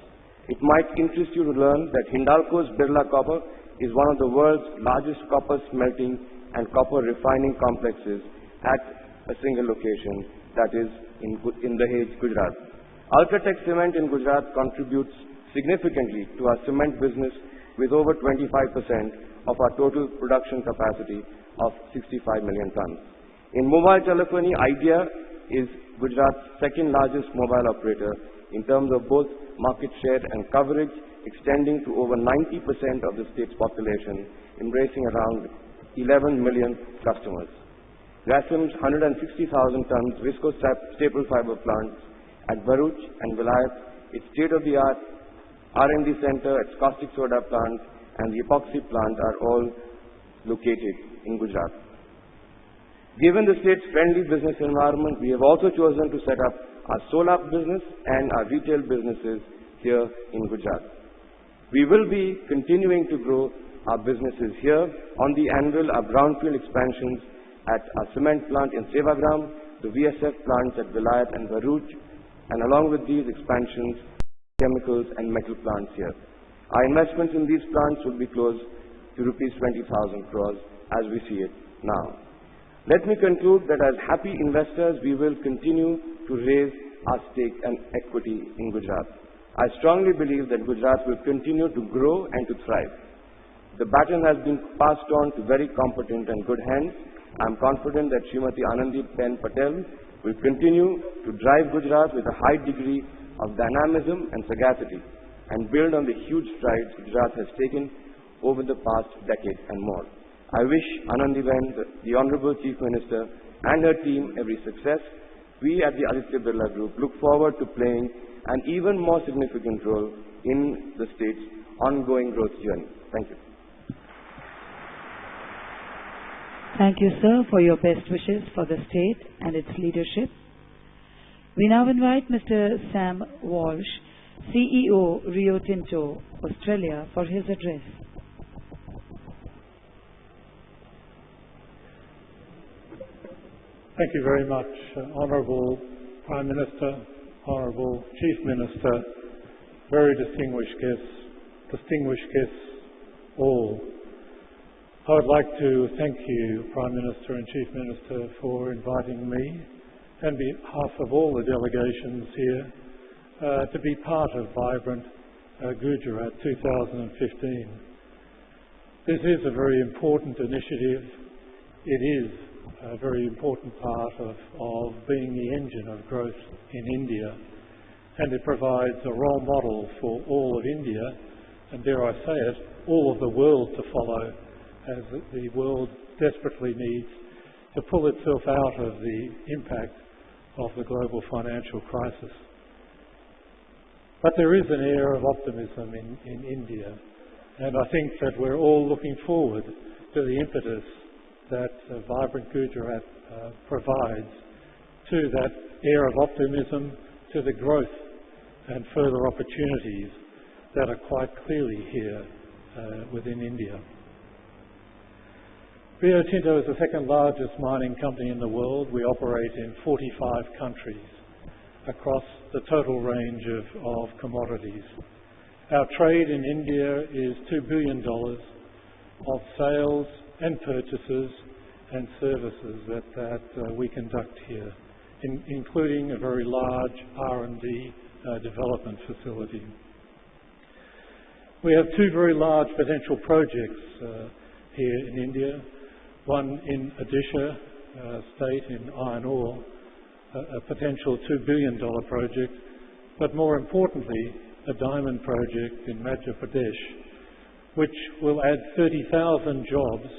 S10: It might interest you to learn that Hindalco's Birla Copper is one of the world's largest copper smelting and copper refining complexes at a single location, that is in Dahej, Gujarat. Ultratech Cement in Gujarat contributes significantly to our cement business with over 25% of our total production capacity of 65 million tons. In mobile telephony, Idea is Gujarat's second largest mobile operator in terms of both market share and coverage, extending to over 90% of the state's population, embracing around 11 million customers. Grasim's 160,000 tons viscose staple fiber plants at Bharuch and Vilayat, its state-of-the-art R&D center, its caustic soda plant, and the epoxy plant are all located in Gujarat. Given the state's friendly business environment, we have also chosen to set up our solar business and our retail businesses here in Gujarat. We will be continuing to grow our businesses here. On the anvil, our brownfield expansions at our cement plant in Sevagram, the VSF plants at Vilayat and Bharuch, and along with these expansions, chemicals and metal plants here. Our investments in these plants will be close to rupees 20,000 crores as we see it now. Let me conclude that as happy investors, we will continue to raise our stake and equity in Gujarat. I strongly believe that Gujarat will continue to grow and to thrive. The baton has been passed on to very competent and good hands. I am confident that Srimati Anandiben Patel will continue to drive Gujarat with a high degree of dynamism and sagacity and build on the huge strides Gujarat has taken over the past decade and more. I wish Anandiben, the Honorable Chief Minister, and her team every success. We at the Aditya Birla Group look forward to playing an even more significant role in the state's ongoing growth journey. Thank you.
S1: Thank you, sir, for your best wishes for the state and its leadership. We now invite Mr. Sam Walsh, CEO, Rio Tinto, Australia, for his address.
S11: Thank you very much, Honourable Prime Minister, Honourable Chief Minister, very distinguished guests all. I would like to thank you, Prime Minister and Chief Minister, for inviting me, on behalf of all the delegations here, to be part of Vibrant Gujarat 2015. This is a very important initiative. It is a very important part of being the engine of growth in India, and it provides a role model for all of India, and dare I say it, all of the world to follow, as the world desperately needs to pull itself out of the impact of the global financial crisis. But there is an air of optimism in India, and I think that we're all looking forward to the impetus that Vibrant Gujarat provides to that air of optimism, to the growth and further opportunities that are quite clearly here within India. Rio Tinto is the second largest mining company in the world. We operate in 45 countries across the total range of commodities. Our trade in India is $2 billion of sales and purchases and services that we conduct here, including a very large R&D development facility. We have two very large potential projects here in India, one in Odisha state in iron ore, a potential $2 billion project, but more importantly, a diamond project in Madhya Pradesh, which will add 30,000 jobs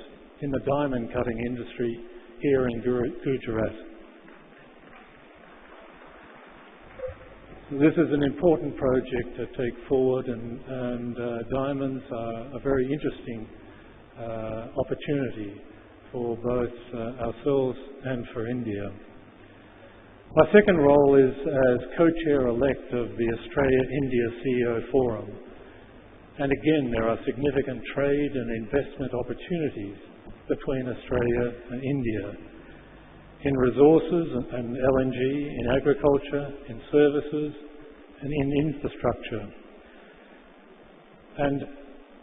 S11: in the diamond cutting industry here in Gujarat. This is an important project to take forward, and diamonds are a very interesting opportunity for both ourselves and for India. My second role is as co-chair-elect of the Australia-India CEO Forum. And again, there are significant trade and investment opportunities between Australia and India in resources and LNG, in agriculture, in services, and in infrastructure. And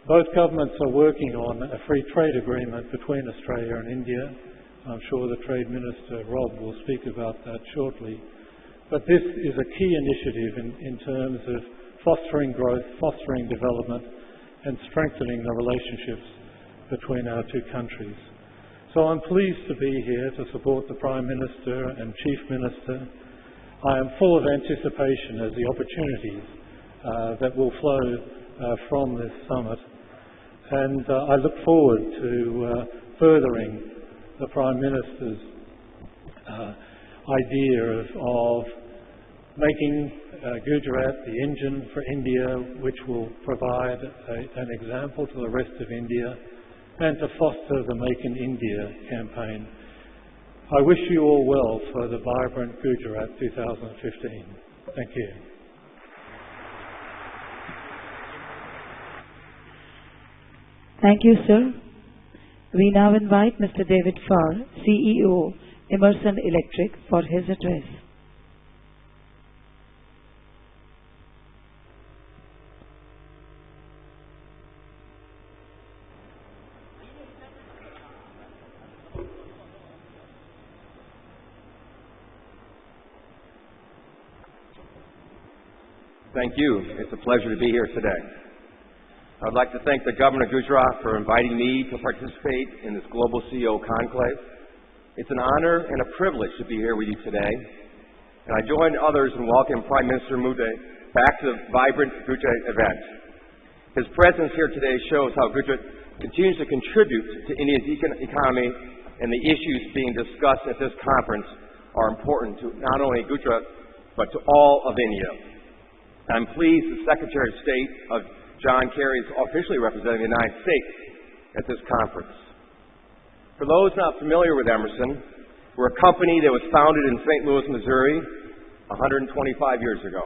S11: both governments are working on a free trade agreement between Australia and India. I'm sure the Trade Minister, Rob, will speak about that shortly. But this is a key initiative in terms of fostering growth, fostering development, and strengthening the relationships between our two countries. So I'm pleased to be here to support the Prime Minister and Chief Minister. I am full of anticipation as the opportunities that will flow from this summit. And I look forward to furthering the Prime Minister's idea of making Gujarat the engine for India, which will provide an example to the rest of India, and to foster the Make in India campaign. I wish you all well for the Vibrant Gujarat 2015. Thank you.
S1: Thank you, sir. We now invite Mr. David Farr, CEO, Emerson Electric, for his address.
S12: Thank you. It's a pleasure to be here today. I'd like to thank the Governor of Gujarat for inviting me to participate in this Global CEO Conclave. It's an honor and a privilege to be here with you today. And I join others in welcoming Prime Minister Modi back to the Vibrant Gujarat event. His presence here today shows how Gujarat continues to contribute to India's economy, and the issues being discussed at this conference are important to not only Gujarat, but to all of India. I'm pleased the Secretary of State of John Kerry is officially representing the United States at this conference. For those not familiar with Emerson, we're a company that was founded in St. Louis, Missouri 125 years ago.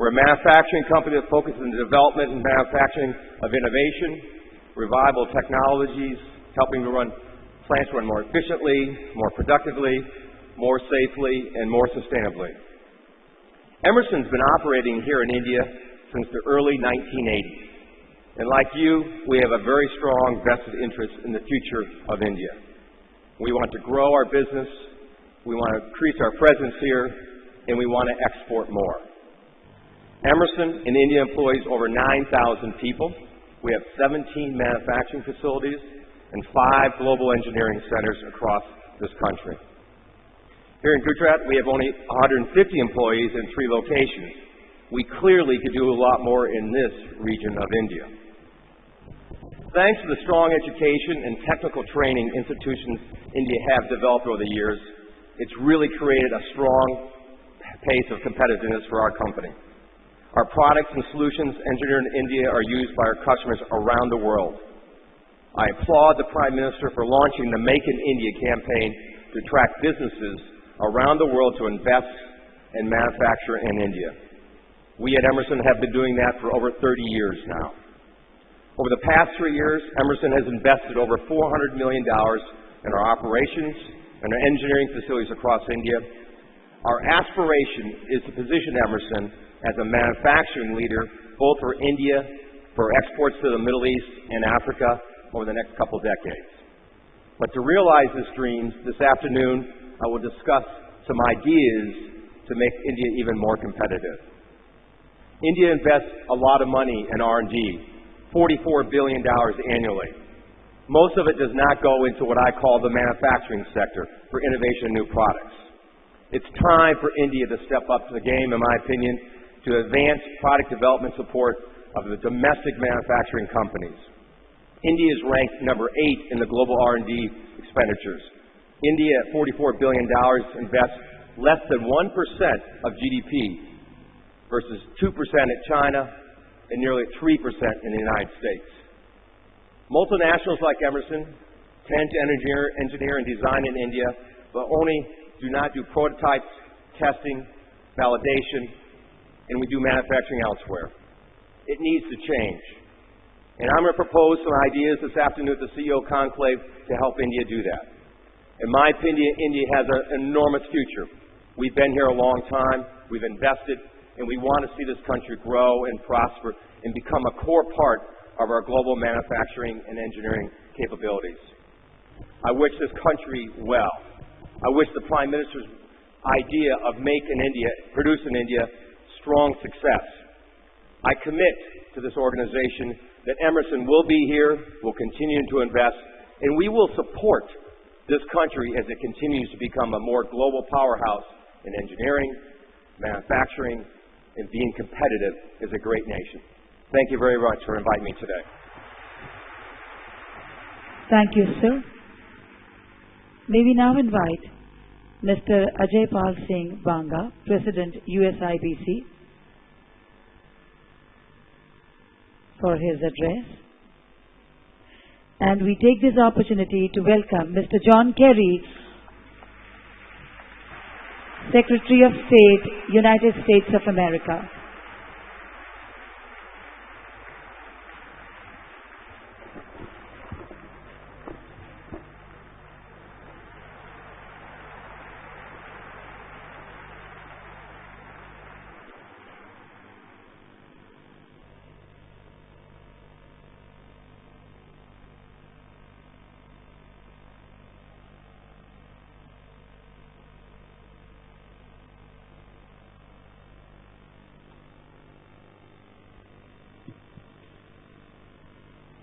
S12: We're a manufacturing company that focuses on the development and manufacturing of innovation, reliable technologies, helping plants run more efficiently, more productively, more safely, and more sustainably. Emerson's been operating here in India since the early 1980s. And like you, we have a very strong vested interest in the future of India. We want to grow our business, we want to increase our presence here, and we want to export more. Emerson in India employs over 9,000 people. We have 17 manufacturing facilities and 5 global engineering centers across this country. Here in Gujarat, we have only 150 employees in 3 locations. We clearly could do a lot more in this region of India. Thanks to the strong education and technical training institutions India have developed over the years, it's really created a strong pace of competitiveness for our company. Our products and solutions engineered in India are used by our customers around the world. I applaud the Prime Minister for launching the Make in India campaign to attract businesses around the world to invest and manufacture in India. We at Emerson have been doing that for over 30 years now. Over the past 3 years, Emerson has invested over $400 million in our operations and our engineering facilities across India. Our aspiration is to position Emerson as a manufacturing leader both for India, for exports to the Middle East and Africa over the next couple decades. But to realize this dream, this afternoon, I will discuss some ideas to make India even more competitive. India invests a lot of money in R&D, $44 billion annually. Most of it does not go into what I call the manufacturing sector for innovation and new products. It's time for India to step up to the game, in my opinion, to advance product development support of the domestic manufacturing companies. India is ranked number 8 in the global R&D expenditures. India, at $44 billion, invests less than 1% of GDP versus 2% at China and nearly 3% in the United States. Multinationals like Emerson tend to engineer and design in India, but only do not do prototypes, testing, validation, and we do manufacturing elsewhere. It needs to change. And I'm going to propose some ideas this afternoon at the CEO Conclave to help India do that. In my opinion, India has an enormous future. We've been here a long time, we've invested, and we want to see this country grow and prosper and become a core part of our global manufacturing and engineering capabilities. I wish this country well. I wish the Prime Minister's idea of make in India, produce in India, strong success. I commit to this organization that Emerson will be here, will continue to invest, and we will support this country as it continues to become a more global powerhouse in engineering, manufacturing, and being competitive as a great nation. Thank you very much for inviting me today.
S1: Thank you, sir. May we now invite Mr. Ajay Pal Singh Banga, President, USIBC, for his address. And we take this opportunity to welcome Mr. John Kerry, Secretary of State, United States of America.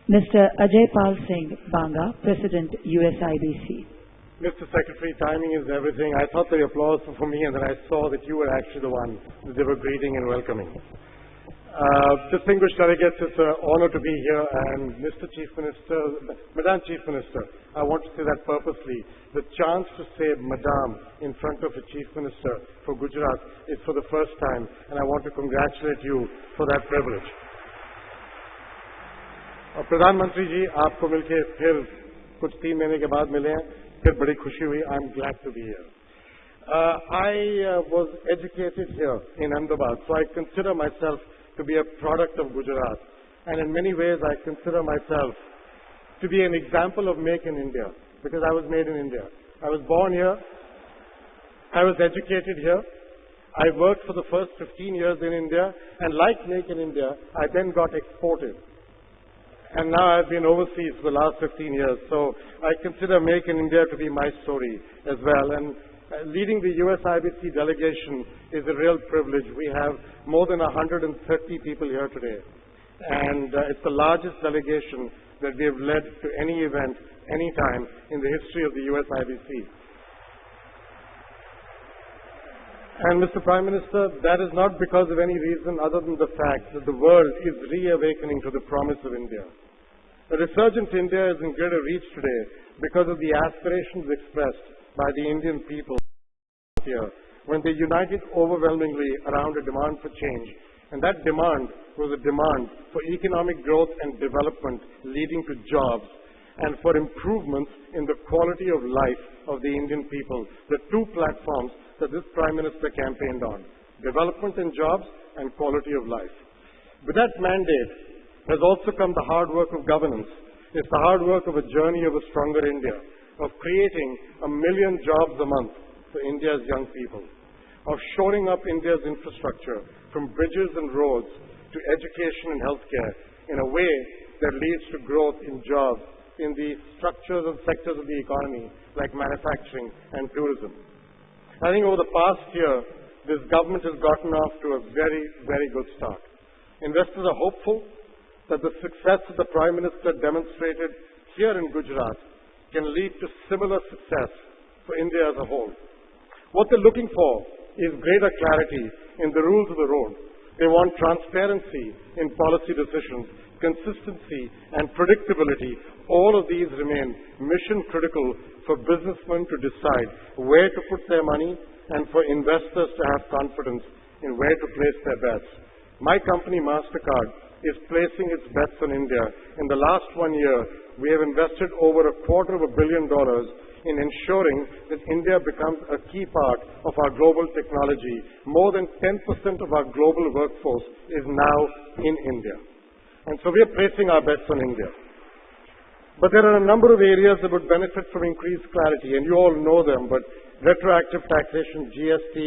S1: Mr. Ajay Pal Singh Banga, President, USIBC.
S11: Mr. Secretary, timing is everything. I thought the applause was for me, and then I saw that you were actually the one that they were greeting and welcoming. Distinguished delegates, it's an honor to be here, and Mr. Chief Minister, Madam Chief Minister, I want to say that purposely. The chance to say Madam in front of a Chief Minister for Gujarat is for the first time, and I want to congratulate you for that privilege. प्रधानमंत्री जी आपको मिलके फिर कुछ 3 महीने के बाद मिले हैं फिर बड़ी खुशी हुई I am glad to be here I was educated here in Ahmedabad, so I consider myself to be a product of Gujarat, and in many ways I consider myself to be an example of Make in India, because I was made in India. I was born here, I was educated here, I worked for the first 15 years in India, and like Make in India, I then got exported. And now I've been overseas for the last 15 years, so I consider Make in India to be my story as well. And leading the USIBC delegation is a real privilege. We have more than 130 people here today, and it's the largest delegation that we have led to any event, any time in the history of the USIBC. And Mr. Prime Minister, that is not because of any reason other than the fact that the world is reawakening to the promise of India. A resurgent India is in greater reach today because of the aspirations expressed by the Indian people here when they united overwhelmingly around a demand for change. And that demand was a demand for economic growth and development leading to jobs and for improvements in the quality of life of the Indian people. The two platforms that this Prime Minister campaigned on, development and jobs and quality of life. With that mandate has also come the hard work of governance. It's the hard work of a journey of a stronger India, of creating 1 million jobs a month for India's young people, of shoring up India's infrastructure from bridges and roads to education and healthcare in a way that leads to growth in jobs in the structures and sectors of the economy like manufacturing and tourism. I think over the past year, this government has gotten off to a very, very good start. Investors are hopeful that the success that the Prime Minister demonstrated here in Gujarat can lead to similar success for India as a whole. What they're looking for is greater clarity in the rules of the road. They want transparency in policy decisions, consistency and predictability. All of these remain mission critical for businessmen to decide where to put their money and for investors to have confidence in where to place their bets. My company, MasterCard,
S13: is placing its bets on India. In the last 1 year, we have invested over $250 million in ensuring that India becomes a key part of our global technology. More than 10% of our global workforce is now in India. And so we are placing our bets on India. But there are a number of areas that would benefit from increased clarity, and you all know them, but retroactive taxation, GST,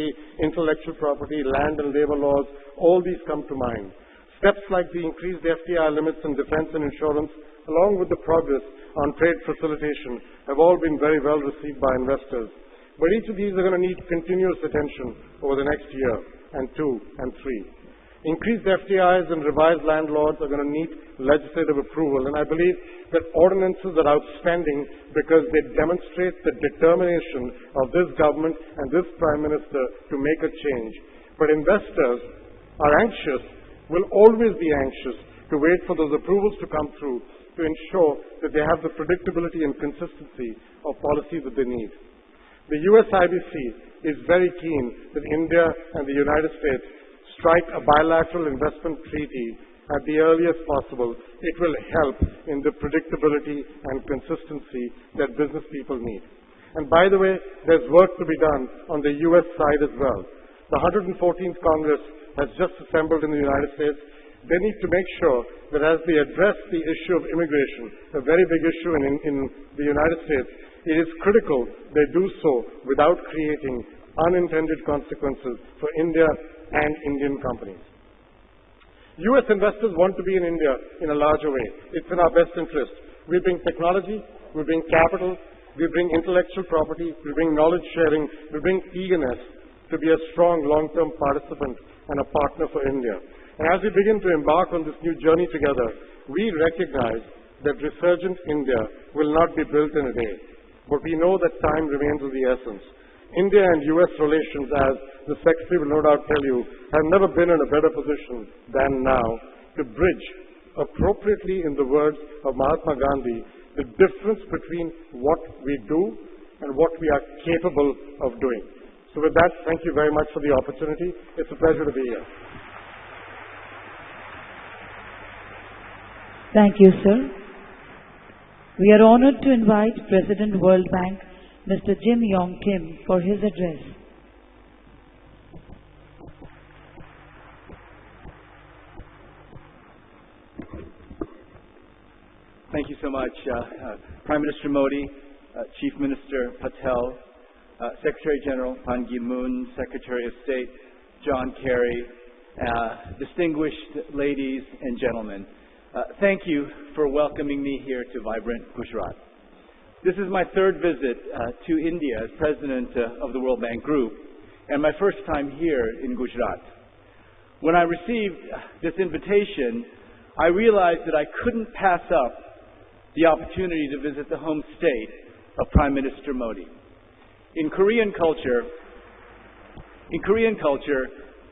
S13: intellectual property, land and labor laws, all these come to mind. Steps like the increased FDI limits in defense and insurance, along with the progress on trade facilitation, have all been very well received by investors. But each of these are going to need continuous attention over the next year, and 2 and 3. Increased FDIs and revised land laws are going to need legislative approval, and I believe that ordinances are outstanding because they demonstrate the determination of this government and this Prime Minister to make a change. But investors are anxious, will always be anxious, to wait for those approvals to come through to ensure that they have the predictability and consistency of policy that they need. The US IBC is very keen that India and the United States strike a bilateral investment treaty at the earliest possible. It will help in the predictability and consistency that business people need. And by the way, there's work to be done on the US side as well. The 114th Congress has just assembled in the United States. They need to make sure that as they address the issue of immigration, a very big issue in the United States, it is critical they do so without creating unintended consequences for India and Indian companies. US investors want to be in India in a larger way. It's in our best interest. We bring technology, we bring capital, we bring intellectual property, we bring knowledge sharing, we bring eagerness to be a strong long-term participant and a partner for India. And as we begin to embark on this new journey together, we recognize that resurgent India will not be built in a day. But we know that time remains of the essence. India and US relations, as the Secretary will no doubt tell you, have never been in a better position than now to bridge, appropriately in the words of Mahatma Gandhi, the difference between what we do and what we are capable of doing. So with that, thank you very much for the opportunity. It's a pleasure to be here.
S1: Thank you, sir. We are honored to invite President World Bank, Mr. Jim Yong Kim, for his address.
S14: Thank you so much, Prime Minister Modi, Chief Minister Patel, Secretary General Ban Ki-moon, Secretary of State John Kerry, distinguished ladies and gentlemen. Thank you for welcoming me here to Vibrant Gujarat. This is my third visit to India as President of the World Bank Group, and my first time here in Gujarat. When I received this invitation, I realized that I couldn't pass up the opportunity to visit the home state of Prime Minister Modi. In Korean culture,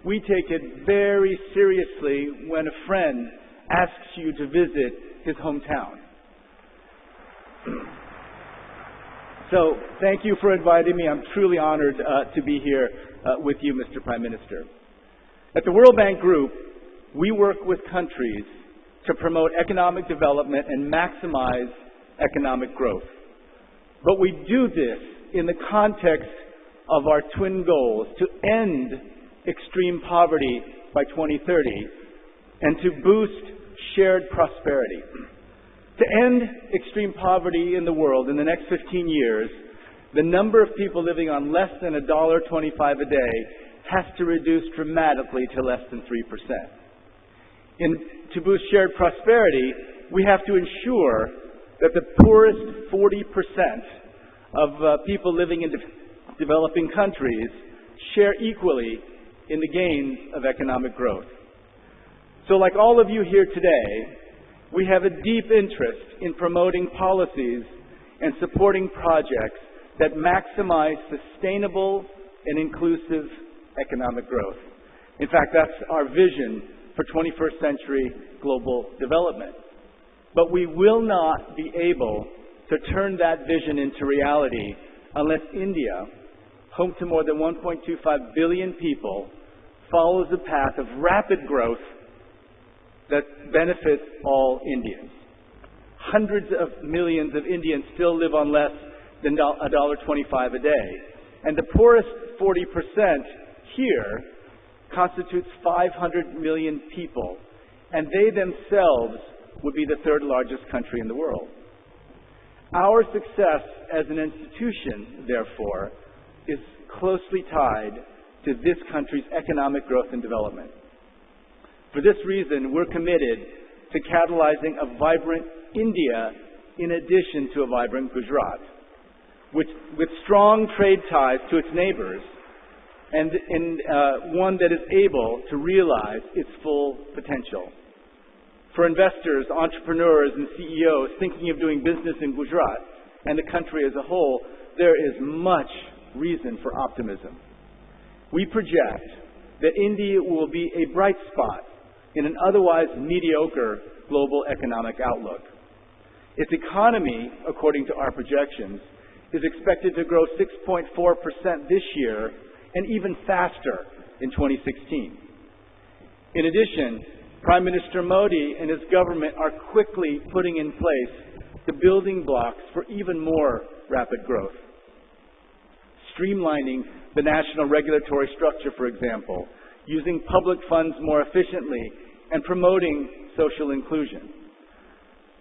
S14: we take it very seriously when a friend asks you to visit his hometown. So, thank you for inviting me. I'm truly honored to be here with you, Mr. Prime Minister. At the World Bank Group, we work with countries to promote economic development and maximize economic growth. But we do this in the context of our twin goals to end extreme poverty by 2030 and to boost shared prosperity. To end extreme poverty in the world in the next 15 years, the number of people living on less than $1.25 a day has to reduce dramatically to less than 3%. To boost shared prosperity, we have to ensure that the poorest 40% of people living in developing countries share equally in the gains of economic growth. So like all of you here today, we have a deep interest in promoting policies and supporting projects that maximize sustainable and inclusive economic growth. In fact, that's our vision for 21st century global development. But we will not be able to turn that vision into reality unless India, home to more than 1.25 billion people, follows a path of rapid growth that benefits all Indians. Hundreds of millions of Indians still live on less than $1.25 a day. And the poorest 40% here constitutes 500 million people. And they themselves would be the third largest country in the world. Our success as an institution, therefore, is closely tied to this country's economic growth and development. For this reason, we're committed to catalyzing a vibrant India in addition to a vibrant Gujarat, with strong trade ties to its neighbors and one that is able to realize its full potential. For investors, entrepreneurs, and CEOs thinking of doing business in Gujarat and the country as a whole, there is much reason for optimism. We project that India will be a bright spot in an otherwise mediocre global economic outlook. Its economy, according to our projections, is expected to grow 6.4% this year and even faster in 2016. In addition, Prime Minister Modi and his government are quickly putting in place the building blocks for even more rapid growth. Streamlining the national regulatory structure, for example, using public funds more efficiently, and promoting social inclusion.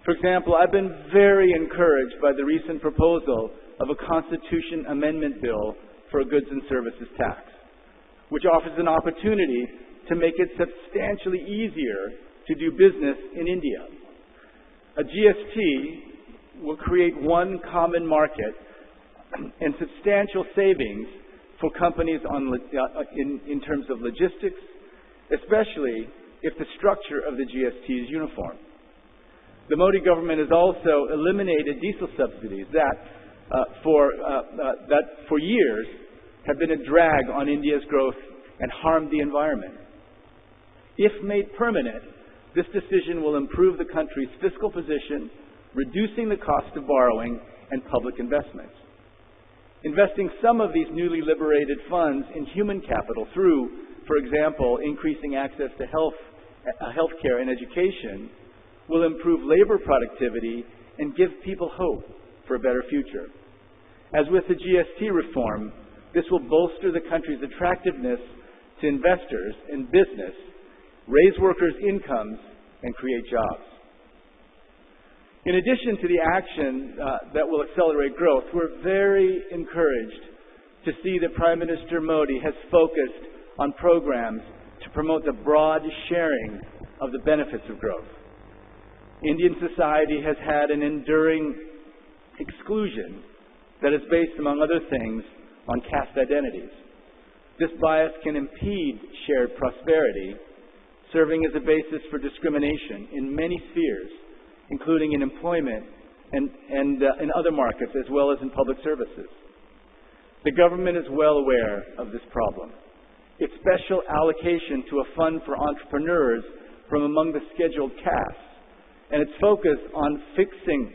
S14: For example, I've been very encouraged by the recent proposal of a Constitution Amendment Bill for a goods and services tax, which offers an opportunity to make it substantially easier to do business in India. A GST will create one common market and substantial savings for companies in terms of logistics, especially if the structure of the GST is uniform. The Modi government has also eliminated diesel subsidies that for years have been a drag on India's growth and harmed the environment. If made permanent, this decision will improve the country's fiscal position, reducing the cost of borrowing and public investments. Investing some of these newly liberated funds in human capital through, for example, increasing access to health care and education, will improve labor productivity and give people hope for a better future. As with the GST reform, this will bolster the country's attractiveness to investors in business, raise workers' incomes, and create jobs. In addition to the action that will accelerate growth, we're very encouraged to see that Prime Minister Modi has focused on programs to promote the broad sharing of the benefits of growth. Indian society has had an enduring exclusion that is based, among other things, on caste identities. This bias can impede shared prosperity, serving as a basis for discrimination in many spheres, including in employment and in other markets, as well as in public services. The government is well aware of this problem. Its special allocation to a fund for entrepreneurs from among the scheduled castes and its focus on fixing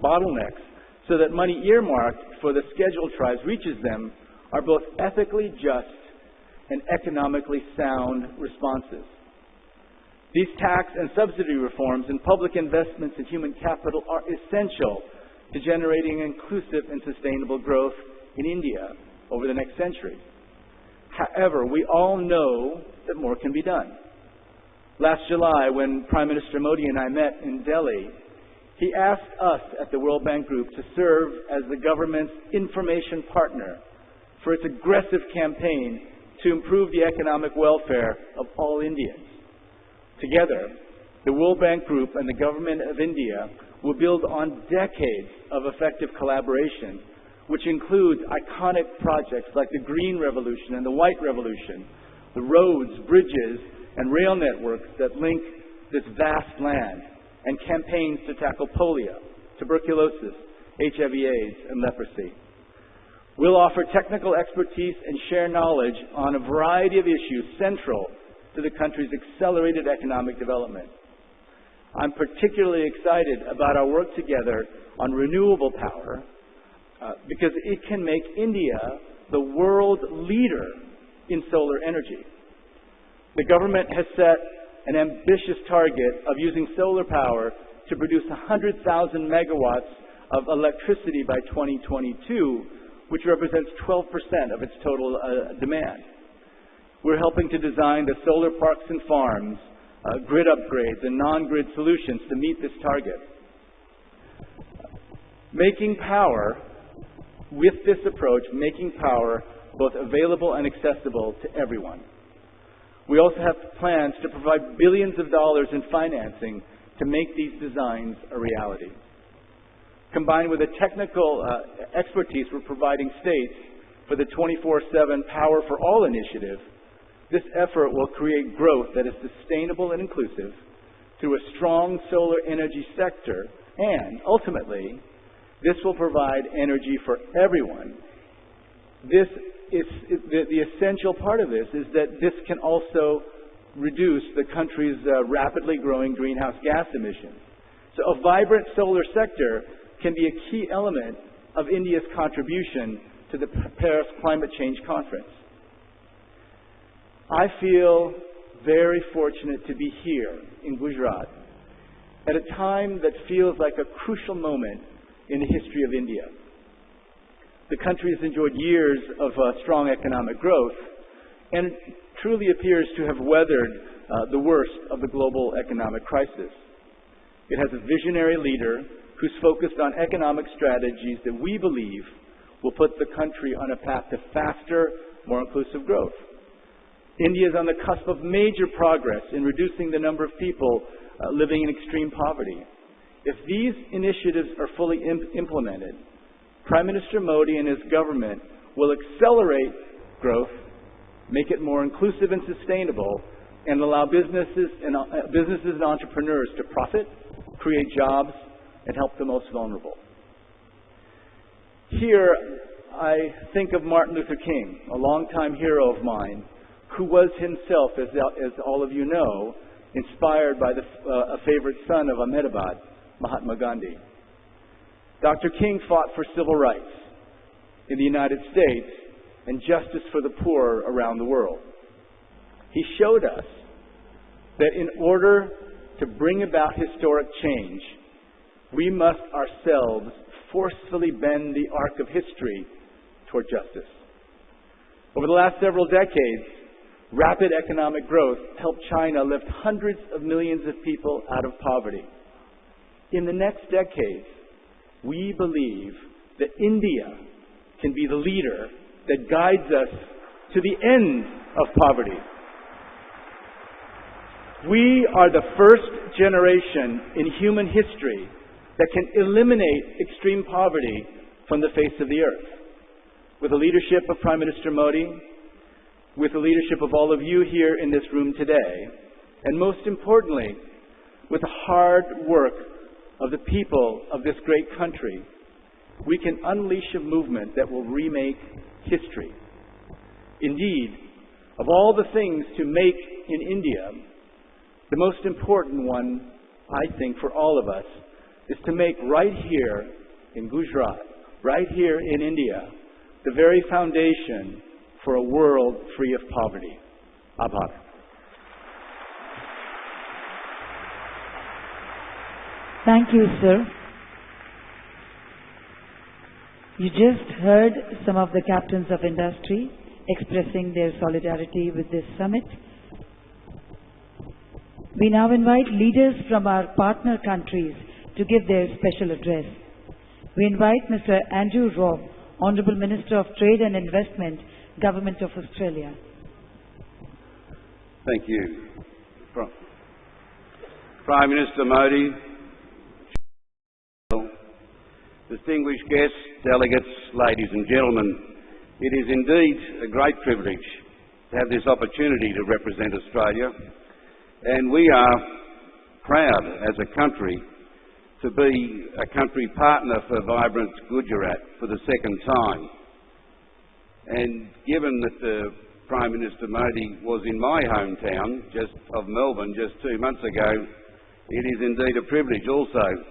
S14: bottlenecks so that money earmarked for the scheduled tribes reaches them are both ethically just and economically sound responses. These tax and subsidy reforms and public investments in human capital are essential to generating inclusive and sustainable growth in India over the next century. However, we all know that more can be done. Last July, when Prime Minister Modi and I met in Delhi, he asked us at the World Bank Group to serve as the government's information partner for its aggressive campaign to improve the economic welfare of all Indians. Together, the World Bank Group and the Government of India will build on decades of effective collaboration, which includes iconic projects like the Green Revolution and the White Revolution, the roads, bridges, and rail networks that link this vast land, and campaigns to tackle polio, tuberculosis, HIV/AIDS, and leprosy. We'll offer technical expertise and share knowledge on a variety of issues central to the country's accelerated economic development. I'm particularly excited about our work together on renewable power because it can make India the world leader in solar energy. The government has set an ambitious target of using solar power to produce 100,000 megawatts of electricity by 2022, which represents 12% of its total demand. We're helping to design the solar parks and farms, grid upgrades, and non-grid solutions to meet this target. Making power, with this approach, making power both available and accessible to everyone. We also have plans to provide billions of dollars in financing to make these designs a reality. Combined with the technical expertise we're providing states for the 24/7 Power for All initiative, this effort will create growth that is sustainable and inclusive through a strong solar energy sector, and ultimately, this will provide energy for everyone. This is the essential part of this is that this can also reduce the country's rapidly growing greenhouse gas emissions. So a vibrant solar sector can be a key element of India's contribution to the Paris Climate Change Conference. I feel very fortunate to be here in Gujarat at a time that feels like a crucial moment in the history of India. The country has enjoyed years of strong economic growth and it truly appears to have weathered the worst of the global economic crisis. It has a visionary leader who's focused on economic strategies that we believe will put the country on a path to faster, more inclusive growth. India is on the cusp of major progress in reducing the number of people living in extreme poverty. If these initiatives are fully implemented, Prime Minister Modi and his government will accelerate growth, make it more inclusive and sustainable, and allow businesses and entrepreneurs to profit, create jobs, and help the most vulnerable. Here, I think of Martin Luther King, a longtime hero of mine, who was himself, as all of you know, inspired by a favorite son of Ahmedabad, Mahatma Gandhi. Dr. King fought for civil rights in the United States and justice for the poor around the world. He showed us that in order to bring about historic change, we must ourselves forcefully bend the arc of history toward justice. Over the last several decades, rapid economic growth helped China lift hundreds of millions of people out of poverty. In the next decade, we believe that India can be the leader that guides us to the end of poverty. We are the first generation in human history that can eliminate extreme poverty from the face of the earth. With the leadership of Prime Minister Modi, with the leadership of all of you here in this room today, and most importantly, with the hard work of the people of this great country, we can unleash a movement that will remake history. Indeed, of all the things to make in India, the most important one, I think, for all of us, is to make right here in Gujarat, right here in India, the very foundation for a world free of poverty. Abhar.
S1: Thank you, sir. You just heard some of the captains of industry expressing their solidarity with this summit. We now invite leaders from our partner countries to give their special address. We invite Mr. Andrew Robb, Honourable Minister of Trade and Investment, Government of Australia.
S15: Thank you. Prime Minister Modi, distinguished guests, delegates, ladies and gentlemen, it is indeed a great privilege to have this opportunity to represent Australia, and we are proud as a country to be a country partner for Vibrant Gujarat for the second time. And given that Prime Minister Modi was in my hometown of Melbourne just 2 months ago, it is indeed a privilege also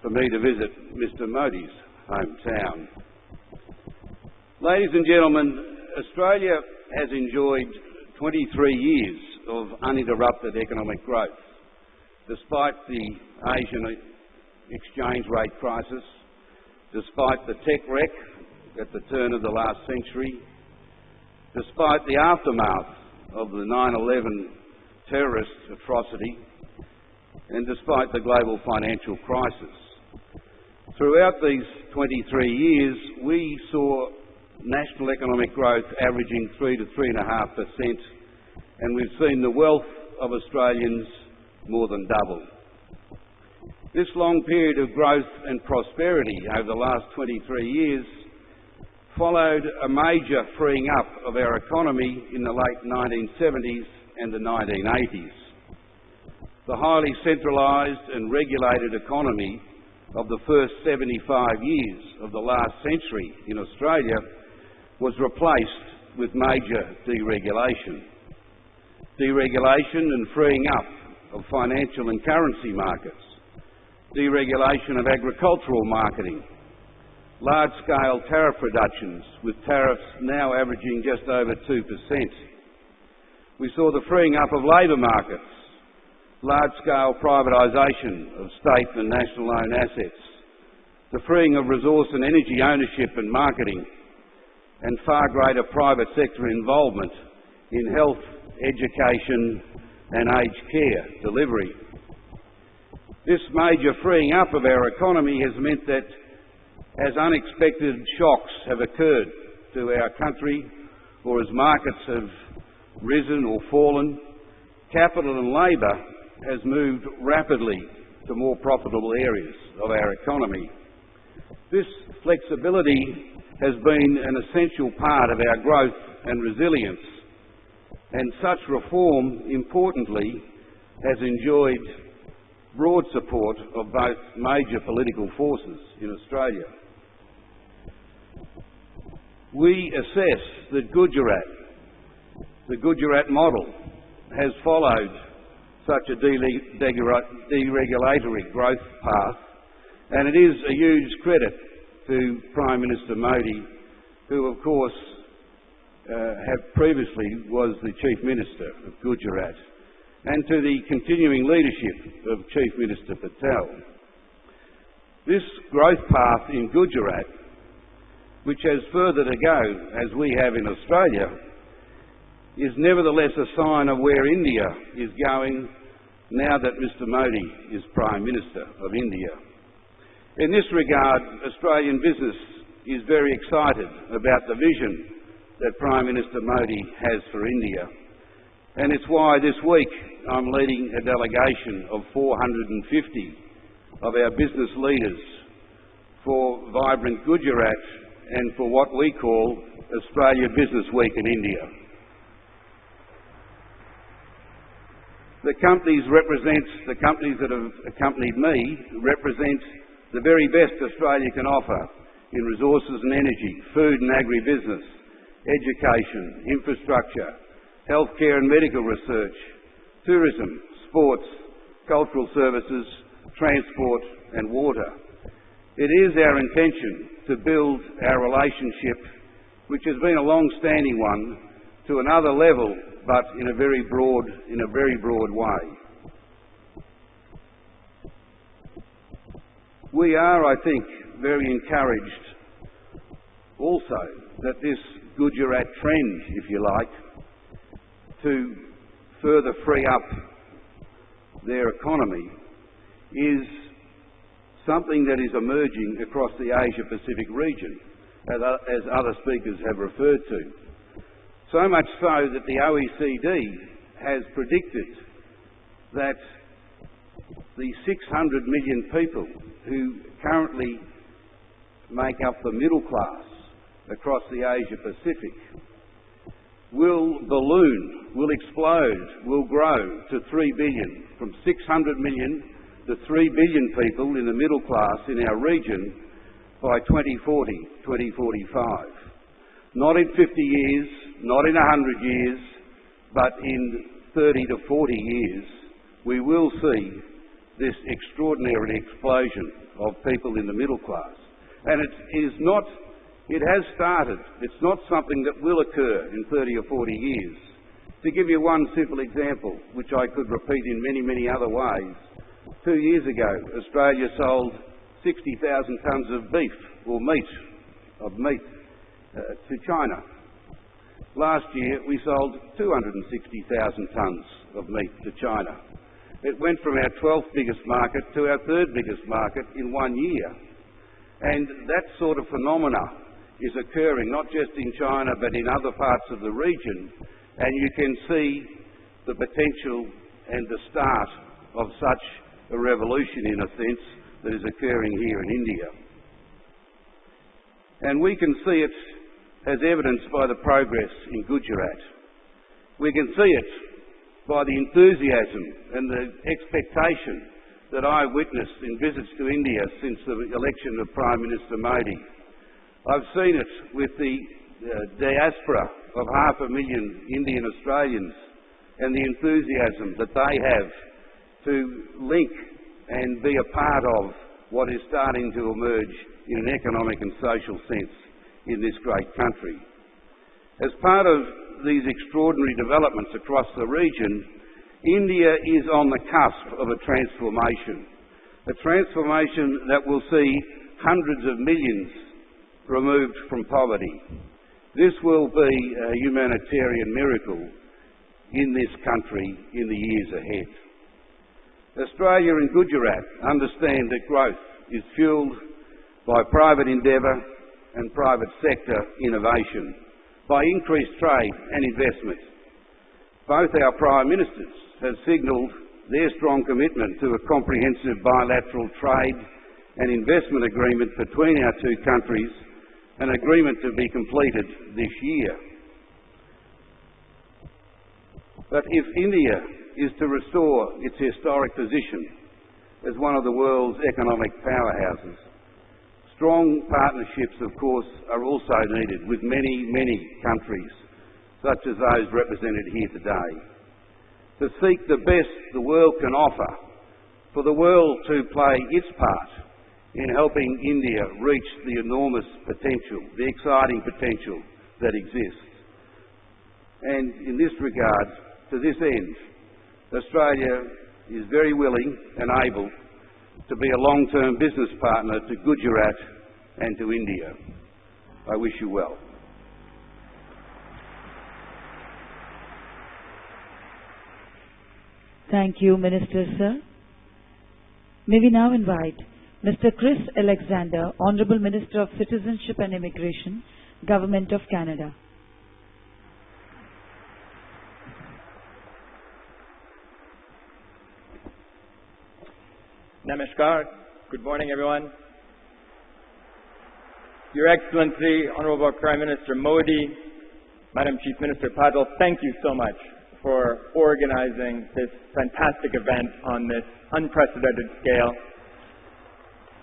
S15: for me to visit Mr. Modi's hometown. Ladies and gentlemen, Australia has enjoyed 23 years of uninterrupted economic growth. Despite the Asian exchange rate crisis, despite the tech wreck at the turn of the last century, despite the aftermath of the 9/11 terrorist atrocity, and despite the global financial crisis. Throughout these 23 years, we saw national economic growth averaging 3 to 3.5%, and we've seen the wealth of Australians more than double. This long period of growth and prosperity over the last 23 years followed a major freeing up of our economy in the late 1970s and the 1980s. The highly centralised and regulated economy of the first 75 years of the last century in Australia was replaced with major deregulation. Deregulation and freeing up of financial and currency markets, deregulation of agricultural marketing, large-scale tariff reductions with tariffs now averaging just over 2%. We saw the freeing up of labour markets, large-scale privatisation of state and national-owned assets, the freeing of resource and energy ownership and marketing, and far greater private sector involvement in health, education and aged care delivery. This major freeing up of our economy has meant that as unexpected shocks have occurred to our country, or as markets have risen or fallen, capital and labour has moved rapidly to more profitable areas of our economy. This flexibility has been an essential part of our growth and resilience, and such reform, importantly, has enjoyed broad support of both major political forces in Australia. We assess that the Gujarat model, has followed such a deregulatory growth path, and it is a huge credit to Prime Minister Modi, who of course previously was the Chief Minister of Gujarat, and to the continuing leadership of Chief Minister Patel. This growth path in Gujarat, which has further to go as we have in Australia, is nevertheless a sign of where India is going now that Mr Modi is Prime Minister of India. In this regard, Australian business is very excited about the vision that Prime Minister Modi has for India, and it's why this week I'm leading a delegation of 450 of our business leaders for Vibrant Gujarat and for what we call Australia Business Week in India. The companies that have accompanied me represent the very best Australia can offer in resources and energy, food and agribusiness, education, infrastructure, healthcare and medical research, tourism, sports, cultural services, transport and water. It is our intention to build our relationship, which has been a long-standing one, to another level, but in a very broad way. We are, I think, very encouraged also that this Gujarat trend, if you like, to further free up their economy is something that is emerging across the Asia-Pacific region, as other speakers have referred to. So much so that the OECD has predicted that the 600 million people who currently make up the middle class across the Asia-Pacific will balloon, will explode, will grow to 3 billion, from 600 million to 3 billion people in the middle class in our region by 2040, 2045. Not in 50 years, not in 100 years, but in 30 to 40 years, we will see this extraordinary explosion of people in the middle class. And it has started. It's not something that will occur in 30 or 40 years. To give you one simple example, which I could repeat in many, many other ways, 2 years ago, Australia sold 60,000 tonnes of beef, or meat, to China. Last year, we sold 260,000 tonnes of meat to China. It went from our 12th biggest market to our 3rd biggest market in 1 year. And that sort of phenomena is occurring not just in China but in other parts of the region, and you can see the potential and the start of such a revolution, in a sense, that is occurring here in India. And we can see it as evidenced by the progress in Gujarat. We can see it by the enthusiasm and the expectation that I witnessed in visits to India since the election of Prime Minister Modi. I've seen it with the diaspora of 500,000 Indian Australians and the enthusiasm that they have to link and be a part of what is starting to emerge in an economic and social sense in this great country. As part of these extraordinary developments across the region, India is on the cusp of a transformation that will see hundreds of millions removed from poverty. This will be a humanitarian miracle in this country in the years ahead. Australia and Gujarat understand that growth is fuelled by private endeavour and private sector innovation, by increased trade and investment. Both our Prime Ministers have signalled their strong commitment to a comprehensive bilateral trade and investment agreement between our two countries, an agreement to be completed this year. But if India is to restore its historic position as one of the world's economic powerhouses, strong partnerships, of course, are also needed with many, many countries, such as those represented here today, to seek the best the world can offer, for the world to play its part in helping India reach the enormous potential, the exciting potential that exists. And in this regard, to this end, Australia is very willing and able to be a long-term business partner to Gujarat and to India. I wish you well.
S1: Thank you, Minister, sir. May we now invite Mr. Chris Alexander, Honourable Minister of Citizenship and Immigration, Government of Canada.
S16: Namaskar. Good morning, everyone. Your Excellency, Honourable Prime Minister Modi, Madam Chief Minister Patel, thank you so much for organizing this fantastic event on this unprecedented scale,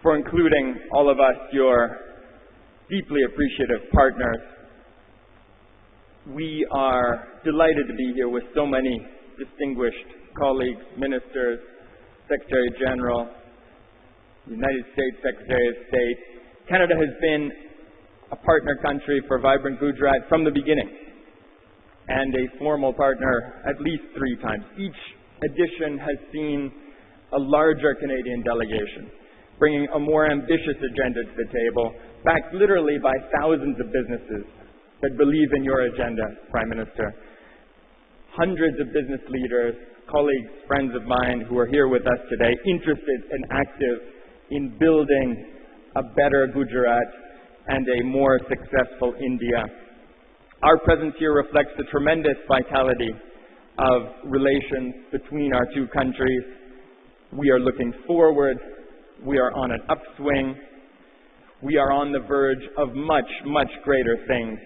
S16: for including all of us, your deeply appreciative partners. We are delighted to be here with so many distinguished colleagues, ministers, Secretary General, United States Secretary of State. Canada has been a partner country for Vibrant Gujarat from the beginning, and a formal partner at least 3 times. Each edition has seen a larger Canadian delegation, bringing a more ambitious agenda to the table, backed literally by thousands of businesses that believe in your agenda, Prime Minister. Hundreds of business leaders, colleagues, friends of mine who are here with us today, interested and active in building a better Gujarat and a more successful India. Our presence here reflects the tremendous vitality of relations between our two countries. We are looking forward. We are on an upswing. We are on the verge of much, much greater things,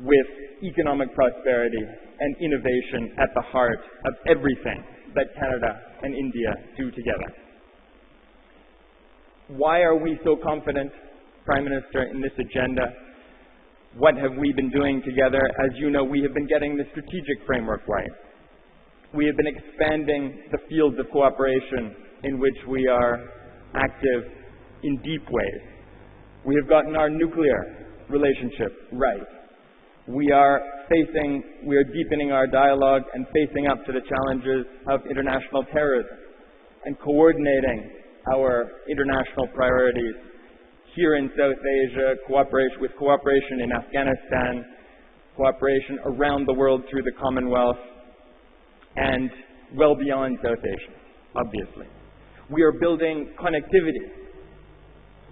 S16: with economic prosperity and innovation at the heart of everything that Canada and India do together. Why are we so confident, Prime Minister, in this agenda? What have we been doing together? As you know, we have been getting the strategic framework right. We have been expanding the fields of cooperation in which we are active in deep ways. We have gotten our nuclear relationship right. We are we are deepening our dialogue and facing up to the challenges of international terrorism and coordinating our international priorities here in South Asia, cooperation in Afghanistan, cooperation around the world through the Commonwealth, and well beyond South Asia, obviously. We are building connectivity.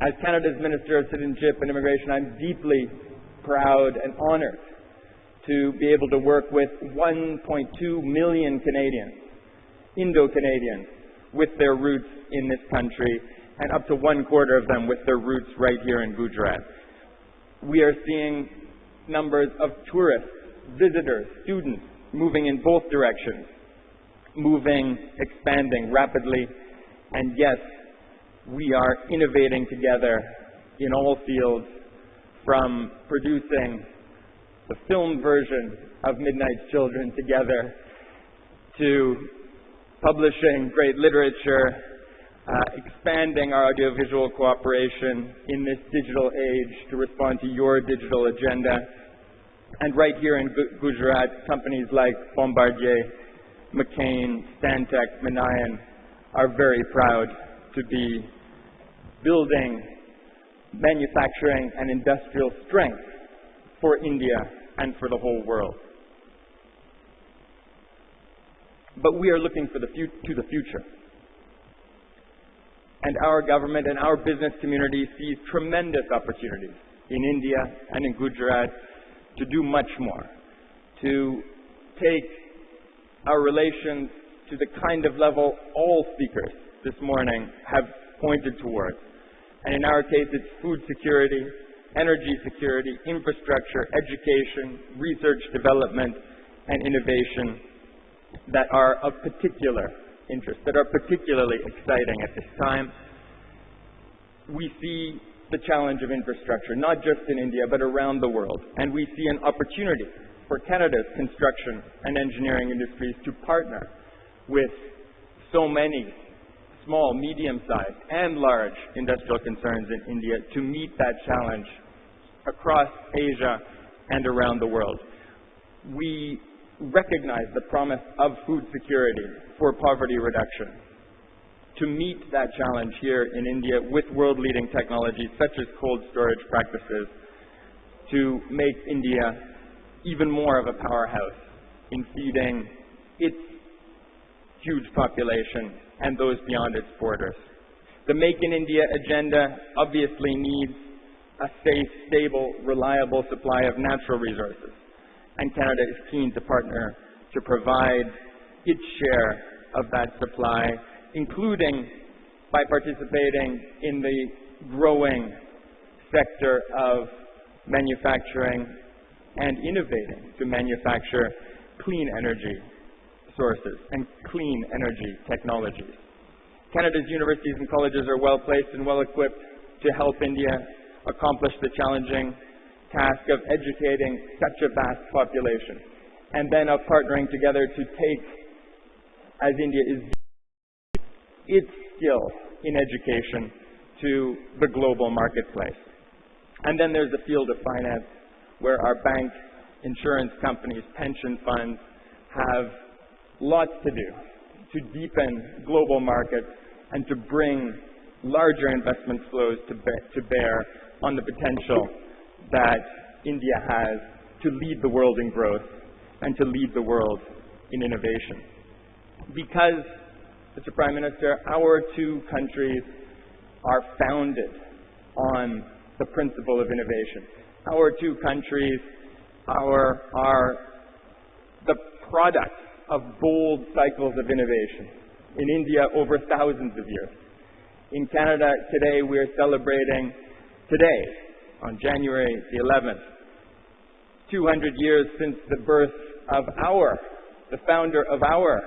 S16: As Canada's Minister of Citizenship and Immigration, I'm deeply proud and honored to be able to work with 1.2 million Canadians, Indo-Canadians, with their roots in this country, and up to 1/4 of them with their roots right here in Gujarat. We are seeing numbers of tourists, visitors, students moving in both directions, expanding rapidly, and yes, we are innovating together in all fields, from producing the film version of Midnight's Children together to publishing great literature, expanding our audiovisual cooperation in this digital age to respond to your digital agenda. And right here in Gujarat, companies like Bombardier, McCain, Stantec, Minayan are very proud to be building manufacturing and industrial strength for India and for the whole world. But we are looking to the future. And our government and our business community sees tremendous opportunities in India and in Gujarat to do much more, to take our relations to the kind of level all speakers this morning have pointed towards. And in our case, it's food security, energy security, infrastructure, education, research development, and innovation that are of particular interest, that are particularly exciting at this time. We see the challenge of infrastructure, not just in India, but around the world. And we see an opportunity for Canada's construction and engineering industries to partner with so many small, medium-sized, and large industrial concerns in India to meet that challenge across Asia and around the world. We recognize the promise of food security for poverty reduction. To meet that challenge here in India with world-leading technologies such as cold storage practices, to make India even more of a powerhouse in feeding its huge population and those beyond its borders. The Make in India agenda obviously needs a safe, stable, reliable supply of natural resources. And Canada is keen to partner to provide its share of that supply, including by participating in the growing sector of manufacturing and innovating to manufacture clean energy sources and clean energy technologies. Canada's universities and colleges are well placed and well equipped to help India accomplish the challenging task of educating such a vast population, and then of partnering together to take, as India is, its skill in education to the global marketplace. And then there's the field of finance, where our banks, insurance companies, pension funds have lots to do to deepen global markets and to bring larger investment flows to bear on the potential that India has to lead the world in growth and to lead the world in innovation. Because, Mr. Prime Minister, our two countries are founded on the principle of innovation. Our two countries are the product of bold cycles of innovation. In India, over thousands of years. In Canada, today, we are celebrating, on January the 11th, 200 years since the birth of the founder of our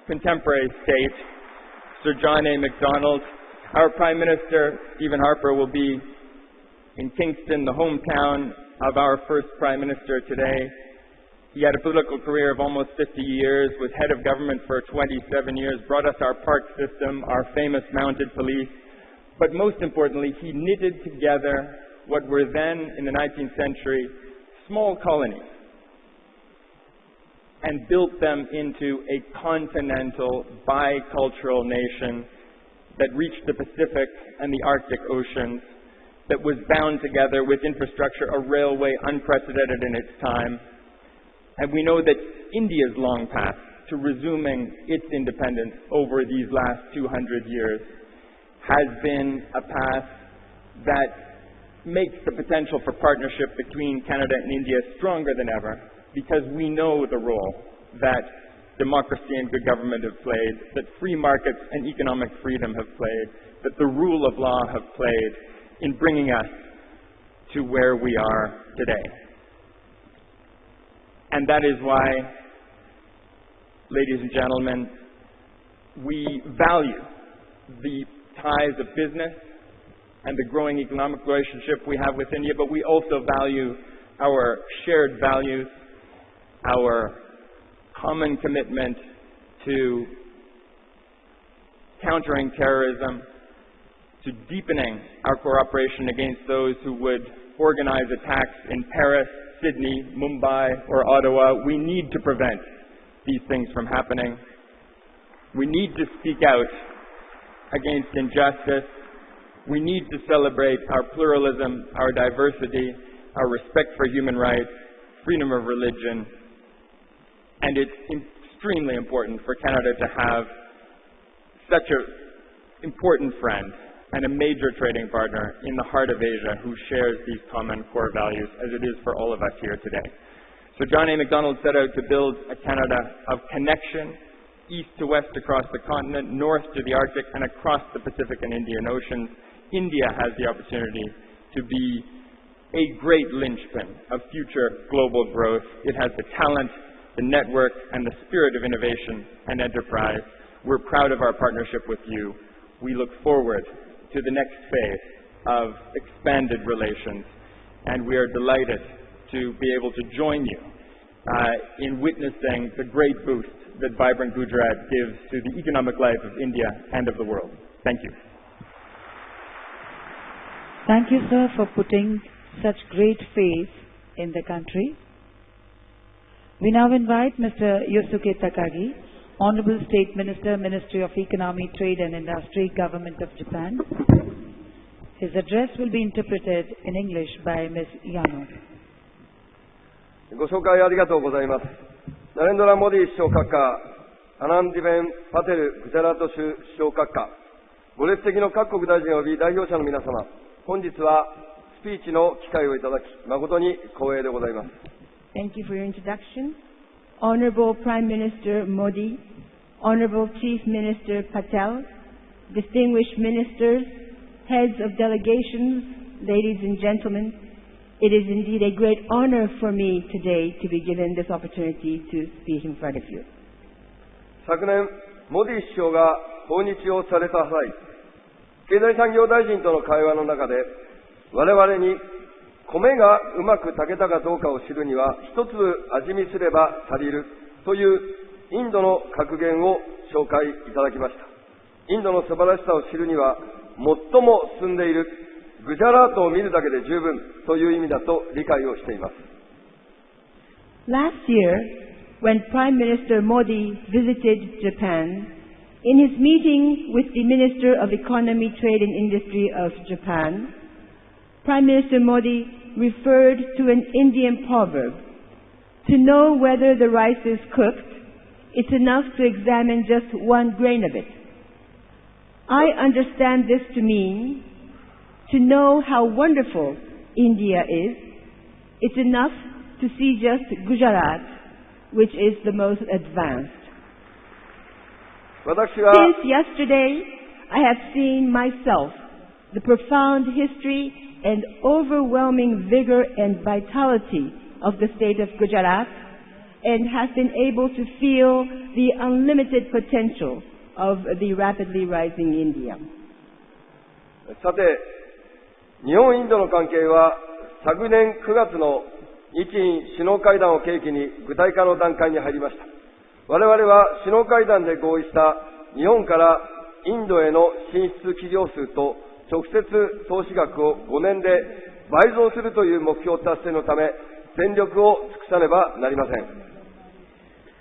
S16: contemporary state, Sir John A. Macdonald. Our Prime Minister, Stephen Harper, will be in Kingston, the hometown of our first Prime Minister today. He had a political career of almost 50 years, was head of government for 27 years, brought us our park system, our famous mounted police. But most importantly, he knitted together what were then, in the 19th century, small colonies and built them into a continental, bicultural nation that reached the Pacific and the Arctic Oceans, that was bound together with infrastructure, a railway unprecedented in its time. And we know that India's long path to resuming its independence over these last 200 years has been a path that makes the potential for partnership between Canada and India stronger than ever, because we know the role that democracy and good government have played, that free markets and economic freedom have played, that the rule of law have played in bringing us to where we are today. And that is why, ladies and gentlemen, we value the ties of business and the growing economic relationship we have with India, but we also value our shared values, our common commitment to countering terrorism, to deepening our cooperation against those who would organize attacks in Paris, Sydney, Mumbai, or Ottawa. We need to prevent these things from happening. We need to speak out against injustice. We need to celebrate our pluralism, our diversity, our respect for human rights, freedom of religion. And it's extremely important for Canada to have such an important friend and a major trading partner in the heart of Asia who shares these common core values, as it is for all of us here today. So John A. Macdonald set out to build a Canada of connection, east to west across the continent, north to the Arctic, and across the Pacific and Indian Oceans. India has the opportunity to be a great linchpin of future global growth. It has the talent, the network, and the spirit of innovation and enterprise. We're proud of our partnership with you. We look forward to the next phase of expanded relations, and we are delighted to be able to join you in witnessing the great boost that Vibrant Gujarat gives to the economic life of India and of the world. Thank you.
S1: Thank you, sir, for putting such great faith in the country. We now invite Mr. Yosuke Takagi, Honorable State Minister, Ministry of Economy, Trade and Industry, Government of Japan. His address will be interpreted in English by Ms. Yano.
S17: ご紹介ありがとうございます。ナレンドラ・モディ首相閣下、アナンディベン・パテル・グジャラート州首相閣下、ご列席の各国大臣及び代表者の皆様、本日はスピーチの機会をいただき、誠に光栄でございます。
S18: Thank you for your introduction. Honorable Prime Minister Modi, Honorable Chief Minister Patel, distinguished ministers, heads of delegations, ladies and gentlemen, it is indeed a great honor for me today to be given this opportunity to speak in front of you.
S17: 昨年、モディ首相が訪日をされた際、経済産業大臣との会話の中で、我々に米がうまく炊けたかどうかを知るには、一つ味見すれば足りるというインドの格言を紹介いただきました。インドの素晴らしさを知るには、最も進んでいるグジャラートを見るだけで十分という意味だと理解をしています。
S18: Last year, when Prime Minister Modi visited Japan, in his meeting with the Minister of Economy, Trade and Industry of Japan, Prime Minister Modi referred to an Indian proverb, to know whether the rice is cooked, it's enough to examine just one grain of it. I understand this to mean, to know how wonderful India is, it's enough to see just Gujarat, which is the most advanced. Since yesterday, I have seen myself the profound history and overwhelming vigor and vitality of the state of Gujarat, and have been able to feel the unlimited potential of the rapidly rising India.
S17: さて、日本インドの関係は昨年9月の日印首脳会談を契機に具体化の段階に入りました。我々は首脳会談で合意した日本からインドへの進出企業数と直接投資額を5年で倍増するという目標達成のため全力を尽くさねばなりません。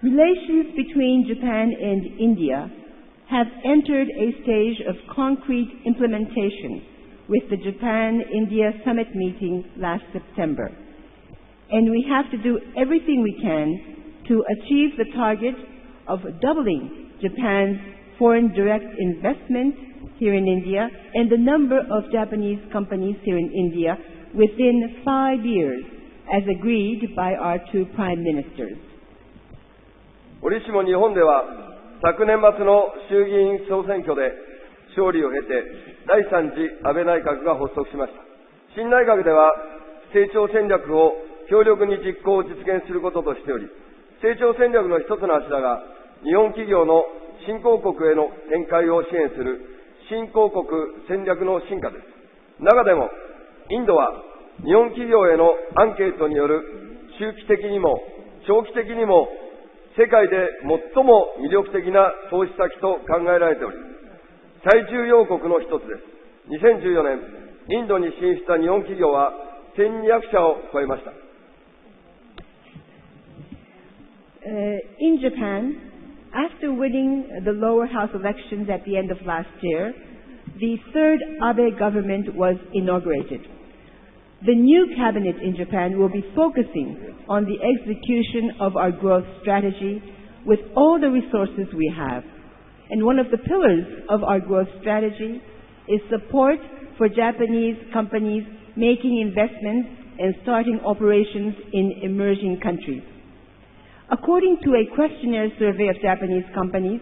S18: Relations between Japan and India have entered a stage of concrete implementation with the Japan-India summit meeting last September. And we have to do everything we can to achieve the target of doubling Japan's foreign direct investment here in India and the number of Japanese companies here in India within 5 years, as agreed by our two prime ministers.
S17: 折しも日本では昨年末の衆議院総選挙で勝利を経て第3次安倍内閣が発足しました。新内閣では成長戦略を強力に実行実現することとしており、成長戦略の一つの柱が日本企業の新興国への展開を支援する新興国戦略の進化です。中でもインドは日本企業へのアンケートによる中期的にも長期的にも世界で最も魅力的な投資先と考えられており、最重要国の一つです。2014年、インドに進出した日本企業は1200社を超えました。
S18: In Japan, after winning the lower house elections at the end of last year, the third Abe government was inaugurated. The new cabinet in Japan will be focusing on the execution of our growth strategy with all the resources we have. And one of the pillars of our growth strategy is support for Japanese companies making investments and starting operations in emerging countries. According to a questionnaire survey of Japanese companies,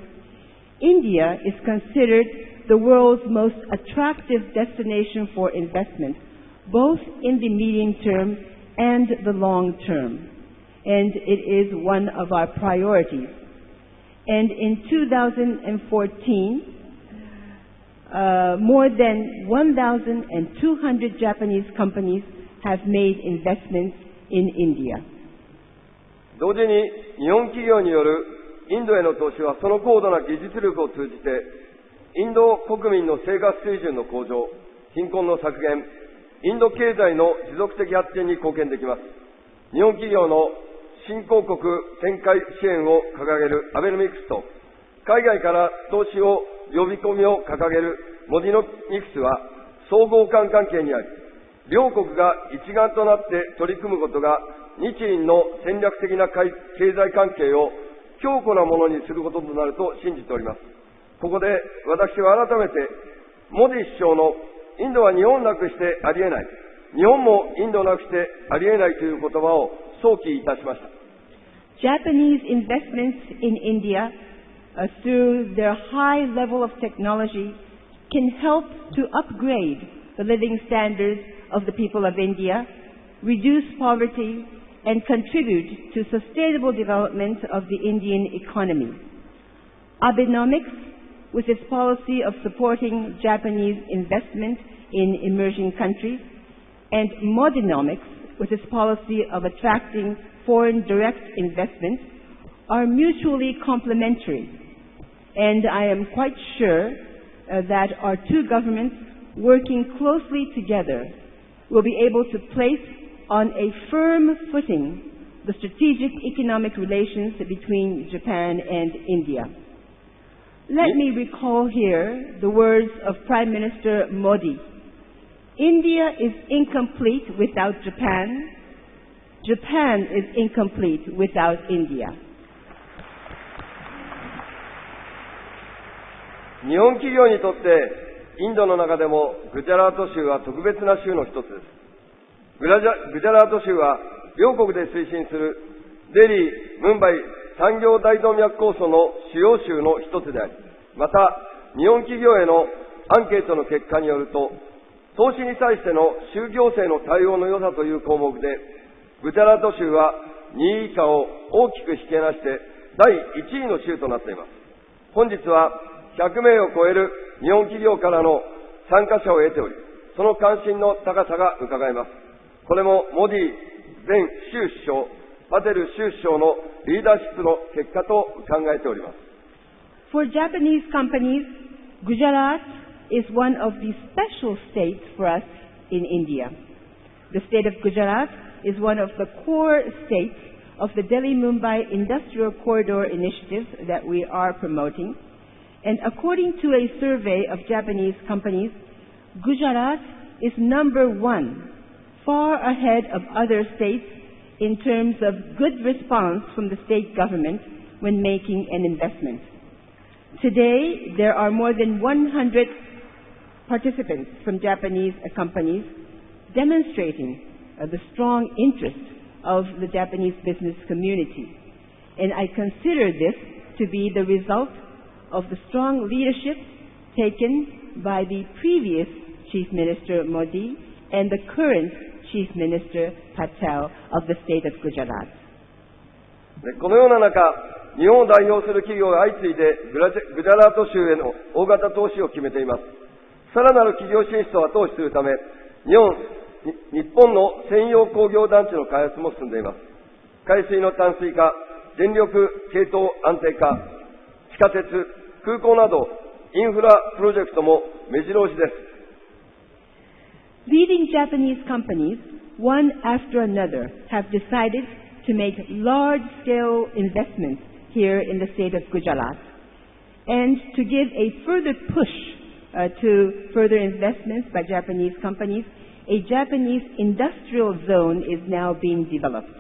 S18: India is considered the world's most attractive destination for investment, both in the medium term and the long term. And it is one of our priorities. And in 2014, more than 1,200 Japanese companies have made investments in India.
S17: 同時に日本企業によるインドへの投資はその高度な技術力を通じてインド国民の生活水準の向上、貧困の削減、インド経済の持続的発展に貢献できます。日本企業の新興国展開支援を掲げるアベノミクスと海外から投資を呼び込みを掲げるモディノミクスは相互間関係にあり、両国が一丸となって取り組むことが日印の戦略的な経済関係を強固なものにすることとなると信じております。ここで私は改めてモディ首相のインドは日本なくしてありえない、日本もインドなくしてありえないという言葉を想起いたしました。
S18: Japanese investments in India through their high level of technology can help to upgrade the living standards of the people of India, reduce poverty, and contribute to sustainable development of the Indian economy. Abenomics, with its policy of supporting Japanese investment in emerging countries, and Modinomics, with its policy of attracting foreign direct investment, are mutually complementary. And I am quite sure that our two governments, working closely together, will be able to place on a firm footing the strategic economic relations between Japan and India. Let me recall here the words of Prime Minister Modi. India is incomplete without Japan. Japan is incomplete without India.
S17: 日本企業にとってインドの中でもグジャラート州は特別な州の一つです。グジャラート州は両国で推進するデリー・ムンバイ産業大動脈構想の主要州の一つであり、また日本企業へのアンケートの結果によると、投資に対しての州行政の対応の良さという項目で、グジャラート州は2位以下を大きく引き離して第1位の州となっています。本日は100名を超える日本企業からの参加者を得ており、その関心の高さが伺えます。これもモディ前州首相、パテル州首相のリーダーシップの結果と考えております。
S18: For Japanese companies, Gujarat is one of the special states for us in India. The state of Gujarat is one of the core states of the Delhi-Mumbai Industrial Corridor Initiative that we are promoting. And according to a survey of Japanese companies, Gujarat is number one, far ahead of other states in terms of good response from the state government when making an investment. Today, there are more than 100 participants from Japanese companies demonstrating the strong interest of the Japanese business community. And I consider this to be the result of the strong leadership taken by the previous Chief Minister Modi and the current Chief Minister Patel of the state of Gujarat.
S17: このような中、日本を代表する企業が相次いでグジャラート州への大型投資を決めています。さらなる企業進出を後押しするため、日本の専用工業団地の開発も進んでいます。海水の淡水化、電力系統安定化、地下鉄、空港などインフラプロジェクトも目白押しです。
S18: Leading Japanese companies, one after another, have decided to make large-scale investments here in the state of Gujarat. And to give a further push to further investments by Japanese companies, a Japanese industrial zone is now being developed.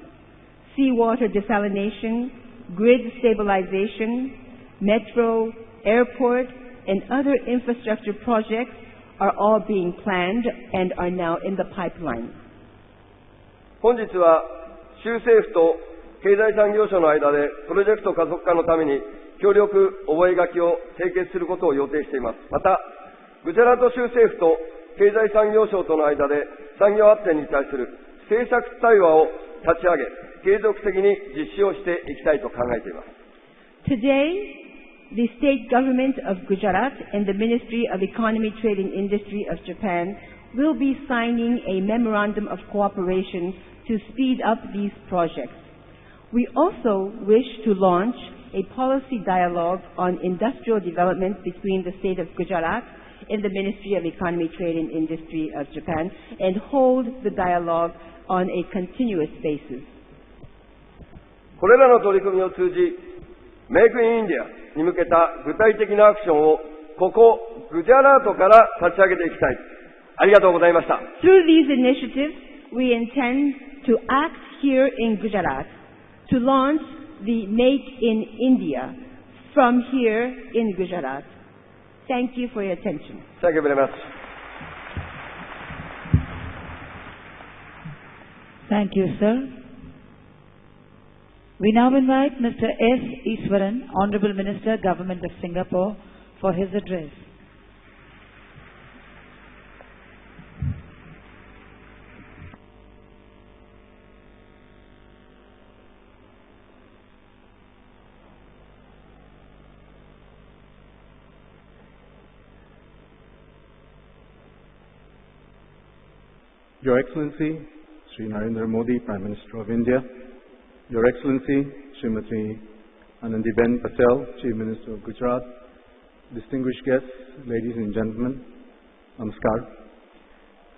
S18: Seawater desalination, grid stabilization, metro, airport, and other infrastructure projects are all being planned and are now in the pipeline.
S17: 本日は州政府と経済産業省の間でプロジェクト加速化のために協力覚書を締結することを予定しています。また、グジャラート州政府と経済産業省との間で産業発展に対する政策対話を立ち上げ、継続的に実施をしていきたいと考えています。
S18: Today, the state government of Gujarat and the Ministry of Economy, Trade and Industry of Japan will be signing a memorandum of cooperation to speed up these projects. We also wish to launch a policy dialogue on industrial development between the state of Gujarat and the Ministry of Economy, Trade and Industry of Japan and hold the dialogue on a continuous basis.
S17: これらの取り組みを通じ、メイクインインディアに向けた具体的なアクションをここグジャラートから立ち上げていきたい。ありがとうございました。
S18: Through these initiatives, we intend to act here in Gujarat to launch the Make in India from here in Gujarat. Thank you for your attention.
S17: Thank you very much.
S1: Thank you, sir. We now invite Mr. S. Iswaran, Honorable Minister, Government of Singapore, for his address.
S19: Your Excellency, Shri Narendra Modi, Prime Minister of India, Your Excellency, Srimati Anandiben Patel, Chief Minister of Gujarat, distinguished guests, ladies and gentlemen, namaskar.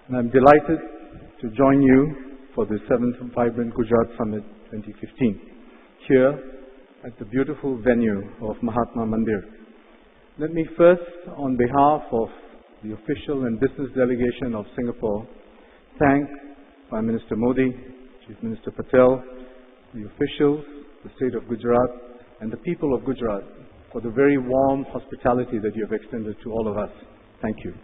S19: And I'm delighted to join you for the 7th Vibrant Gujarat Summit 2015, here at the beautiful venue of Mahatma Mandir. Let me first, on behalf of the official and business delegation of Singapore, thank Prime Minister Modi, Chief Minister Patel, the officials, the state of Gujarat, and the people of Gujarat for the very warm hospitality that you have extended to all of us. Thank you.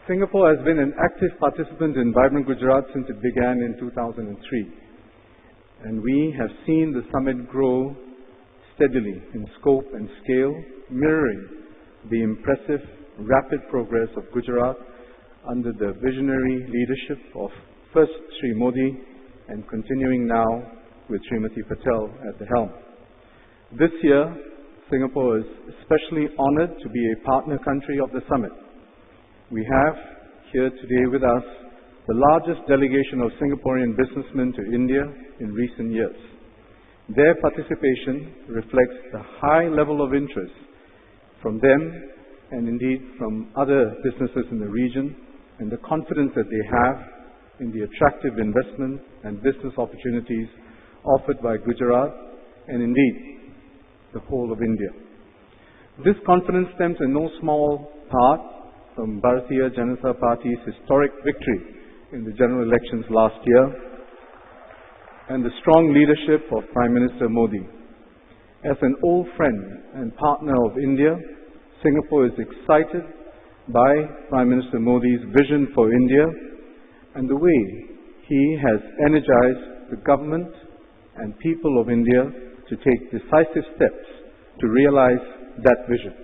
S19: Singapore has been an active participant in Vibrant Gujarat since it began in 2003. And we have seen the summit grow steadily in scope and scale, mirroring the impressive, rapid progress of Gujarat under the visionary leadership of first Shri Modi and continuing now with Srimati Patel at the helm. This year, Singapore is especially honored to be a partner country of the summit. We have here today with us the largest delegation of Singaporean businessmen to India in recent years. Their participation reflects the high level of interest from them and indeed from other businesses in the region and the confidence that they have in the attractive investment and business opportunities offered by Gujarat and indeed the whole of India. This confidence stems in no small part from Bharatiya Janata Party's historic victory in the general elections last year and the strong leadership of Prime Minister Modi. As an old friend and partner of India, Singapore is excited by Prime Minister Modi's vision for India and the way he has energized the government and people of India to take decisive steps to realize that vision.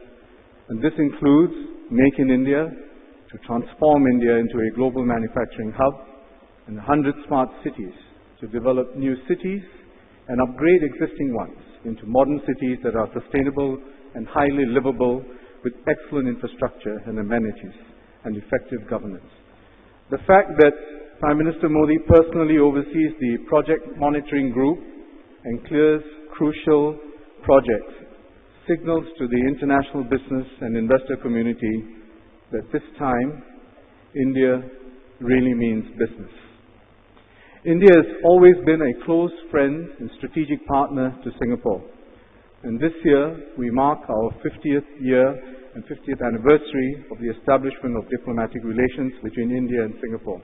S19: And this includes Make in India, to transform India into a global manufacturing hub, and 100 smart cities to develop new cities and upgrade existing ones into modern cities that are sustainable and highly livable with excellent infrastructure and amenities and effective governance. The fact that Prime Minister Modi personally oversees the project monitoring group and clears crucial projects signals to the international business and investor community that this time India really means business. India has always been a close friend and strategic partner to Singapore. And this year we mark our 50th year and 50th anniversary of the establishment of diplomatic relations between India and Singapore.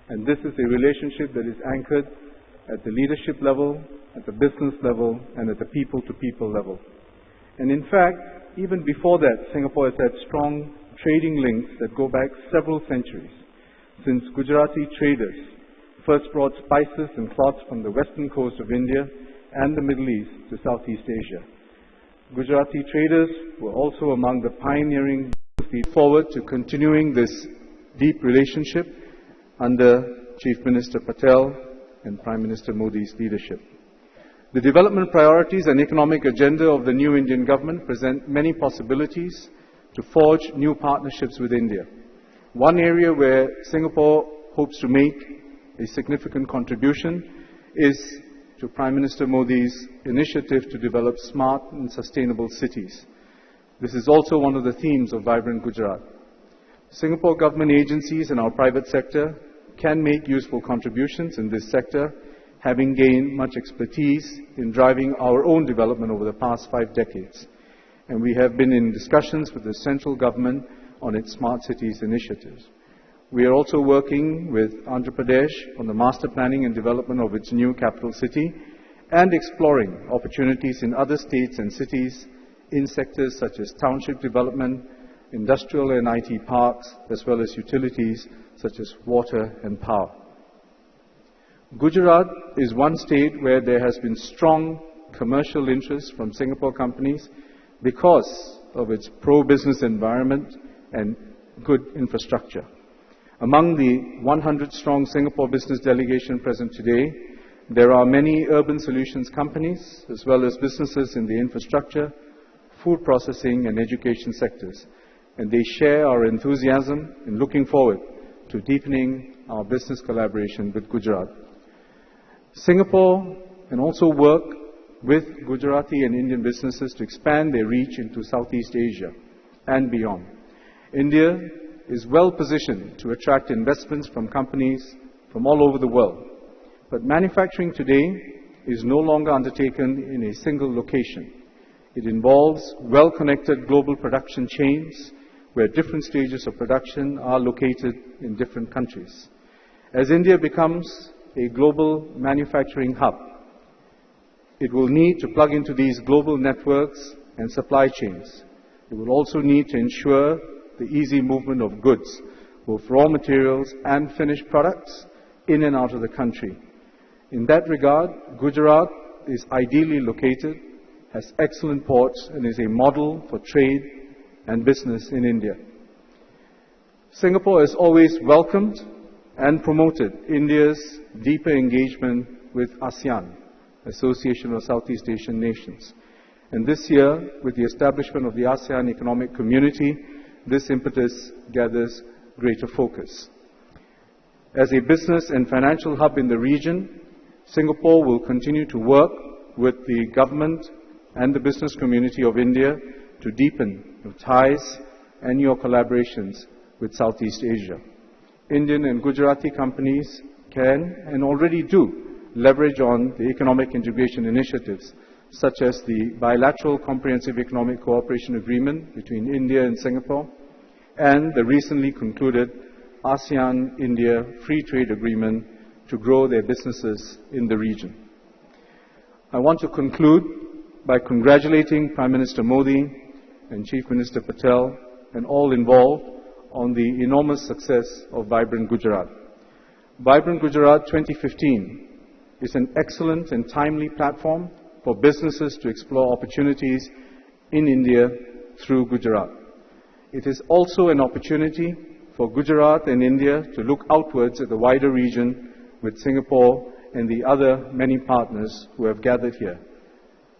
S19: And this is a relationship that is anchored at the leadership level, at the business level, and at the people-to-people level. And in fact, even before that, Singapore has had strong trading links that go back several centuries, since Gujarati traders first brought spices and cloths from the western coast of India and the Middle East to Southeast Asia. Gujarati traders were also among the pioneering. We look forward to continuing this deep relationship under Chief Minister Patel and Prime Minister Modi's leadership. The development priorities and economic agenda of the new Indian government present many possibilities to forge new partnerships with India. One area where Singapore hopes to make a significant contribution is to Prime Minister Modi's initiative to develop smart and sustainable cities. This is also one of the themes of Vibrant Gujarat. Singapore government agencies and our private sector can make useful contributions in this sector, having gained much expertise in driving our own development over the past 5 decades. And we have been in discussions with the central government on its smart cities initiatives. We are also working with Andhra Pradesh on the master planning and development of its new capital city and exploring opportunities in other states and cities in sectors such as township development, industrial and IT parks, as well as utilities such as water and power. Gujarat is one state where there has been strong commercial interest from Singapore companies because of its pro-business environment and good infrastructure. Among the 100-strong Singapore business delegation present today, there are many urban solutions companies as well as businesses in the infrastructure, food processing and education sectors. And they share our enthusiasm in looking forward to deepening our business collaboration with Gujarat. Singapore can also work with Gujarati and Indian businesses to expand their reach into Southeast Asia and beyond. India is well positioned to attract investments from companies from all over the world. But manufacturing today is no longer undertaken in a single location. It involves well-connected global production chains where different stages of production are located in different countries. As India becomes a global manufacturing hub, it will need to plug into these global networks and supply chains. It will also need to ensure the easy movement of goods, both raw materials and finished products, in and out of the country. In that regard, Gujarat is ideally located, has excellent ports, and is a model for trade and business in India. Singapore has always welcomed and promoted India's deeper engagement with ASEAN, Association of Southeast Asian Nations. And this year, with the establishment of the ASEAN Economic Community, this impetus gathers greater focus. As a business and financial hub in the region, Singapore will continue to work with the government and the business community of India to deepen your ties and your collaborations with Southeast Asia. Indian and Gujarati companies can and already do leverage on the economic integration initiatives, such as the bilateral comprehensive economic cooperation agreement between India and Singapore and the recently concluded ASEAN-India Free Trade Agreement to grow their businesses in the region. I want to conclude by congratulating Prime Minister Modi and Chief Minister Patel and all involved on the enormous success of Vibrant Gujarat. Vibrant Gujarat 2015 is an excellent and timely platform for businesses to explore opportunities in India through Gujarat. It is also an opportunity for Gujarat and India to look outwards at the wider region with Singapore and the other many partners who have gathered here.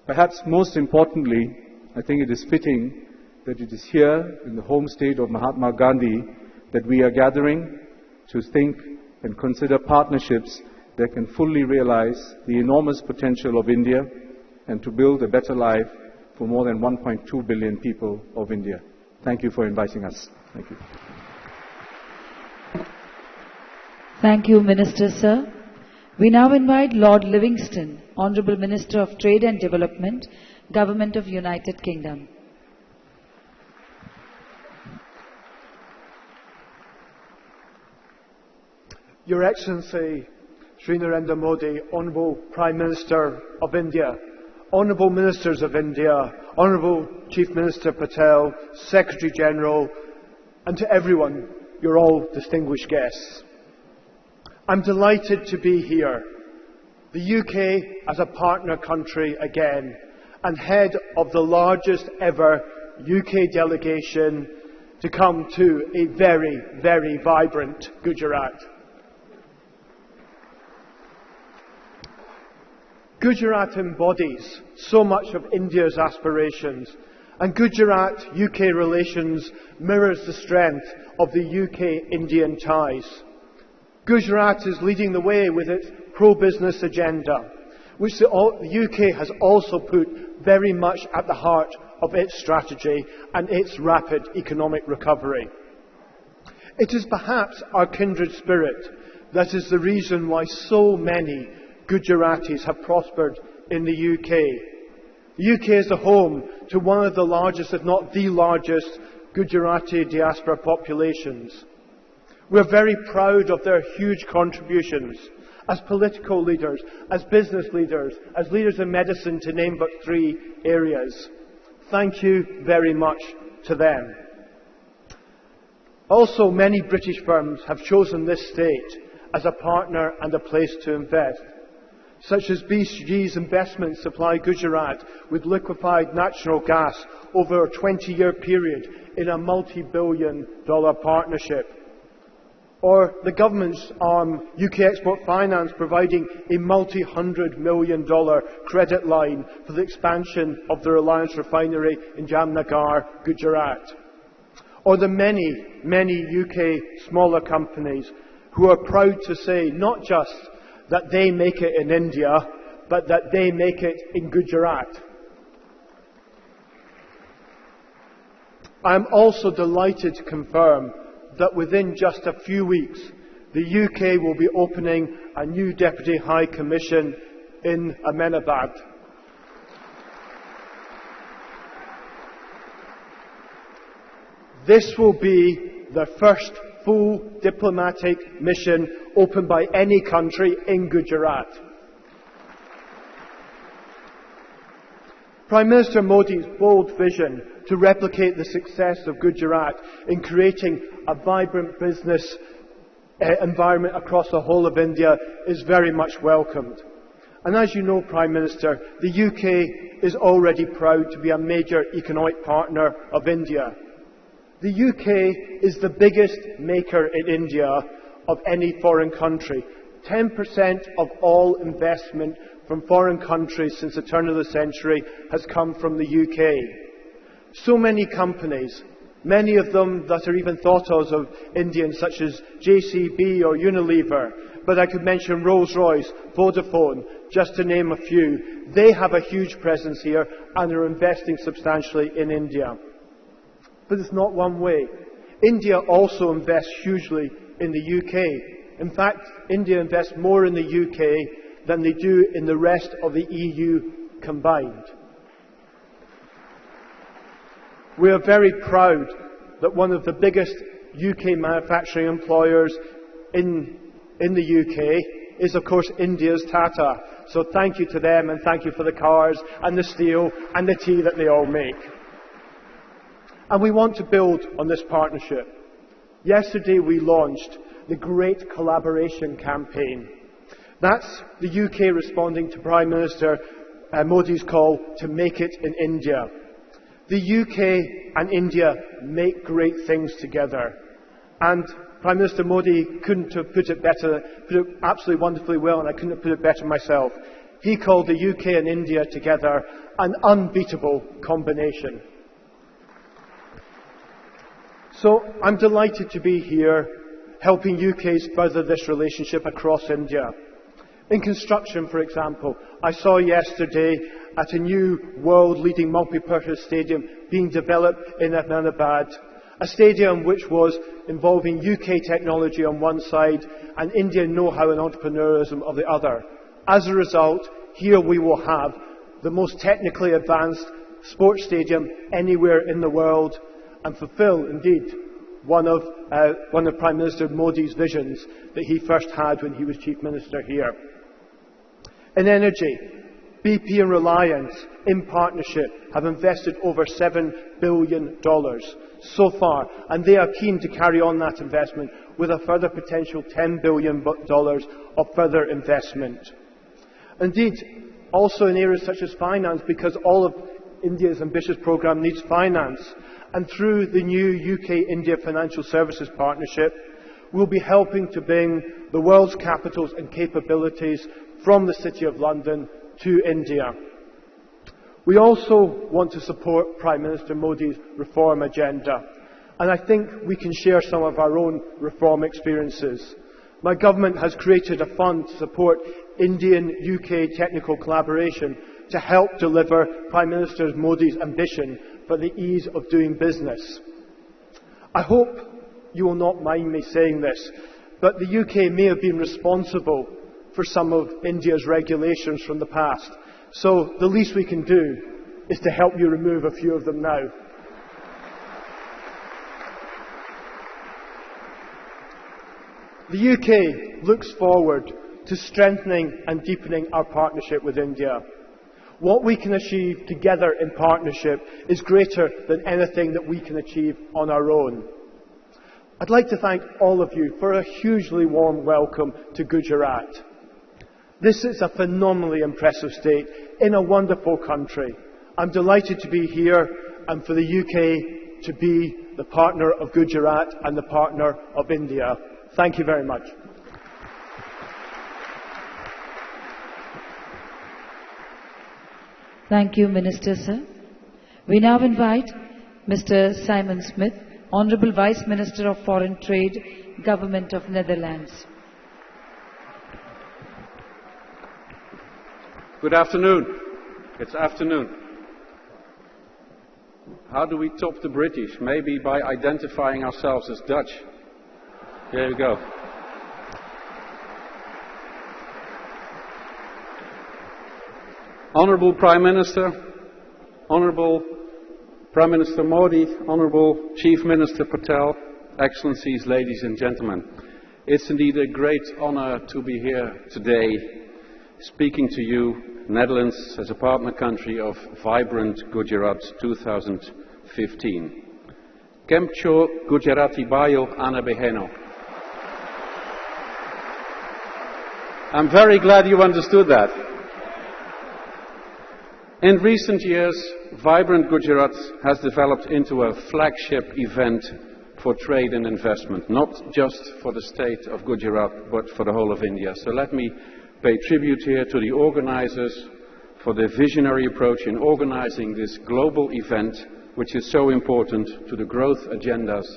S19: Perhaps most importantly, I think it is fitting that it is here in the home state of Mahatma Gandhi that we are gathering to think and consider partnerships that can fully realize the enormous potential of India and to build a better life for more than 1.2 billion people of India. Thank you for inviting us. Thank you.
S1: Thank you, Minister, sir. We now invite Lord Livingston, Honourable Minister of Trade and Development, Government of United Kingdom.
S20: Your Excellency, Shri Narendra Modi, Honourable Prime Minister of India, Honourable Ministers of India, Honourable Chief Minister Patel, Secretary General, and to everyone, you're all distinguished guests. I'm delighted to be here, the UK as a partner country again, and head of the largest ever UK delegation to come to a very, very vibrant Gujarat. Gujarat embodies so much of India's aspirations, and Gujarat-UK relations mirrors the strength of the UK-Indian ties. Gujarat is leading the way with its pro-business agenda, which the UK has also put very much at the heart of its strategy and its rapid economic recovery. It is perhaps our kindred spirit that is the reason why so many Gujaratis have prospered in the UK. The UK is the home to one of the largest, if not the largest, Gujarati diaspora populations. We are very proud of their huge contributions as political leaders, as business leaders, as leaders in medicine, to name but 3 areas. Thank you very much to them. Also, many British firms have chosen this state as a partner and a place to invest, such as BCG's investments supply Gujarat with liquefied natural gas over a 20-year period in a multi-billion-dollar partnership. Or the government's arm, UK Export Finance, providing a multi-hundred-million-dollar credit line for the expansion of the Reliance refinery in Jamnagar, Gujarat. Or the many, many UK smaller companies who are proud to say not just that they make it in India, but that they make it in Gujarat. I am also delighted to confirm that within just a few weeks, the UK will be opening a new Deputy High Commission in Ahmedabad. This will be the first full diplomatic mission opened by any country in Gujarat. Prime Minister Modi's bold vision to replicate the success of Gujarat in creating a vibrant business environment across the whole of India is very much welcomed. And as you know, Prime Minister, the UK is already proud to be a major economic partner of India. The UK is the biggest maker in India of any foreign country. 10% of all investment from foreign countries since the turn of the century has come from the UK. So many companies, many of them that are even thought of Indians, such as JCB or Unilever, but I could mention Rolls-Royce, Vodafone, just to name a few. They have a huge presence here and are investing substantially in India. But it's not one way. India also invests hugely in the UK. In fact, India invests more in the UK than they do in the rest of the EU combined. We are very proud that one of the biggest UK manufacturing employers in the UK is, of course, India's Tata. So thank you to them, and thank you for the cars and the steel and the tea that they all make. And we want to build on this partnership. Yesterday we launched the Great Collaboration Campaign. That's the UK responding to Prime Minister Modi's call to make it in India. The UK and India make great things together. And Prime Minister Modi couldn't have put it absolutely wonderfully well, and I couldn't have put it better myself. He called the UK and India together an unbeatable combination. So I'm delighted to be here helping UKs further this relationship across India. In construction, for example, I saw yesterday at a new world-leading multi-purpose stadium being developed in Ahmedabad, a stadium which was involving UK technology on one side and Indian know-how and entrepreneurism on the other. As a result, here we will have the most technically advanced sports stadium anywhere in the world, and fulfil, indeed, one of Prime Minister Modi's visions that he first had when he was Chief Minister here. In energy, BP and Reliance, in partnership, have invested over $7 billion so far, and they are keen to carry on that investment with a further potential $10 billion of further investment. Indeed, also in areas such as finance, because all of India's ambitious programme needs finance, and through the new UK-India Financial Services Partnership, we'll be helping to bring the world's capitals and capabilities from the City of London to India. We also want to support Prime Minister Modi's reform agenda, and I think we can share some of our own reform experiences. My government has created a fund to support Indian-UK technical collaboration to help deliver Prime Minister Modi's ambition for the ease of doing business. I hope you will not mind me saying this, but the UK may have been responsible for some of India's regulations from the past, so the least we can do is to help you remove a few of them now. The UK looks forward to strengthening and deepening our partnership with India. What we can achieve together in partnership is greater than anything that we can achieve on our own. I'd like to thank all of you for a hugely warm welcome to Gujarat. This is a phenomenally impressive state in a wonderful country. I'm delighted to be here and for the UK to be the partner of Gujarat and the partner of India. Thank you very much.
S1: Thank you, Minister, sir. We now invite Mr. Simon Smith, Honourable Vice Minister of Foreign Trade, Government of Netherlands.
S21: Good afternoon. It's afternoon. How do we top the British? Maybe by identifying ourselves as Dutch. There we go. Honourable Prime Minister, Honourable Prime Minister Modi, Honourable Chief Minister Patel, Excellencies, ladies and gentlemen. It's indeed a great honour to be here today speaking to you, Netherlands, as a partner country of Vibrant Gujarat 2015. Kem cho Gujarati bayo ana beheno. I'm very glad you understood that. In recent years, Vibrant Gujarat has developed into a flagship event for trade and investment, not just for the state of Gujarat, but for the whole of India. So let me pay tribute here to the organizers for their visionary approach in organizing this global event, which is so important to the growth agendas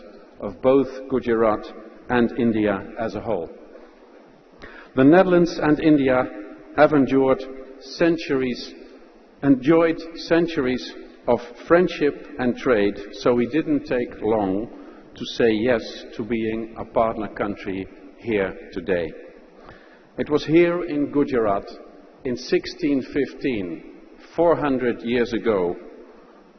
S21: of both Gujarat and India as a whole. The Netherlands and India have enjoyed centuries of friendship and trade, so it didn't take long to say yes to being a partner country here today. It was here in Gujarat in 1615, 400 years ago,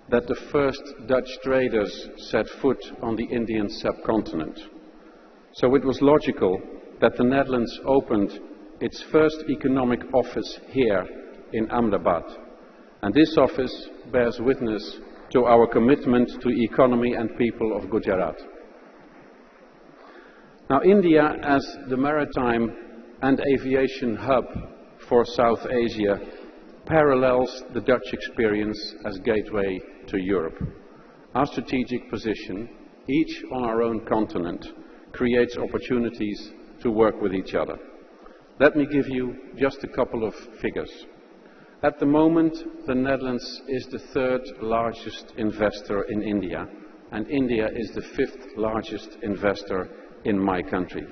S21: that the first Dutch traders set foot on the Indian subcontinent. So it was logical that the Netherlands opened its first economic office here in Ahmedabad. And this office bears witness to our commitment to the economy and people of Gujarat. Now, India, as the maritime and aviation hub for South Asia, parallels the Dutch experience as gateway to Europe. Our strategic position, each on our own continent, creates opportunities to work with each other. Let me give you just a couple of figures. At the moment, the Netherlands is the third largest investor in India, and India is the fifth largest investor in my country.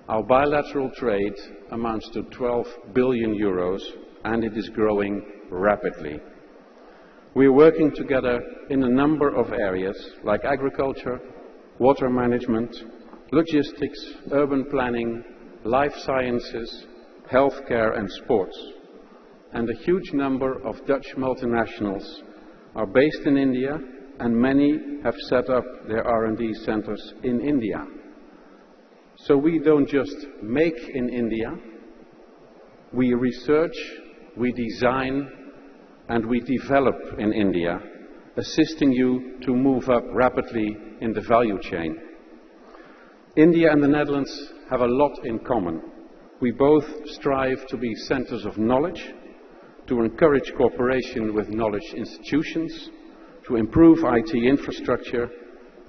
S21: Our bilateral trade amounts to 12 billion euros, and it is growing rapidly. We are working together in a number of areas like agriculture, water management, logistics, urban planning, life sciences, healthcare and sports. And a huge number of Dutch multinationals are based in India, and many have set up their R&D centers in India. So we don't just make in India, we research, we design, and we develop in India, assisting you to move up rapidly in the value chain. India and the Netherlands have a lot in common. We both strive to be centers of knowledge, to encourage cooperation with knowledge institutions, to improve IT infrastructure,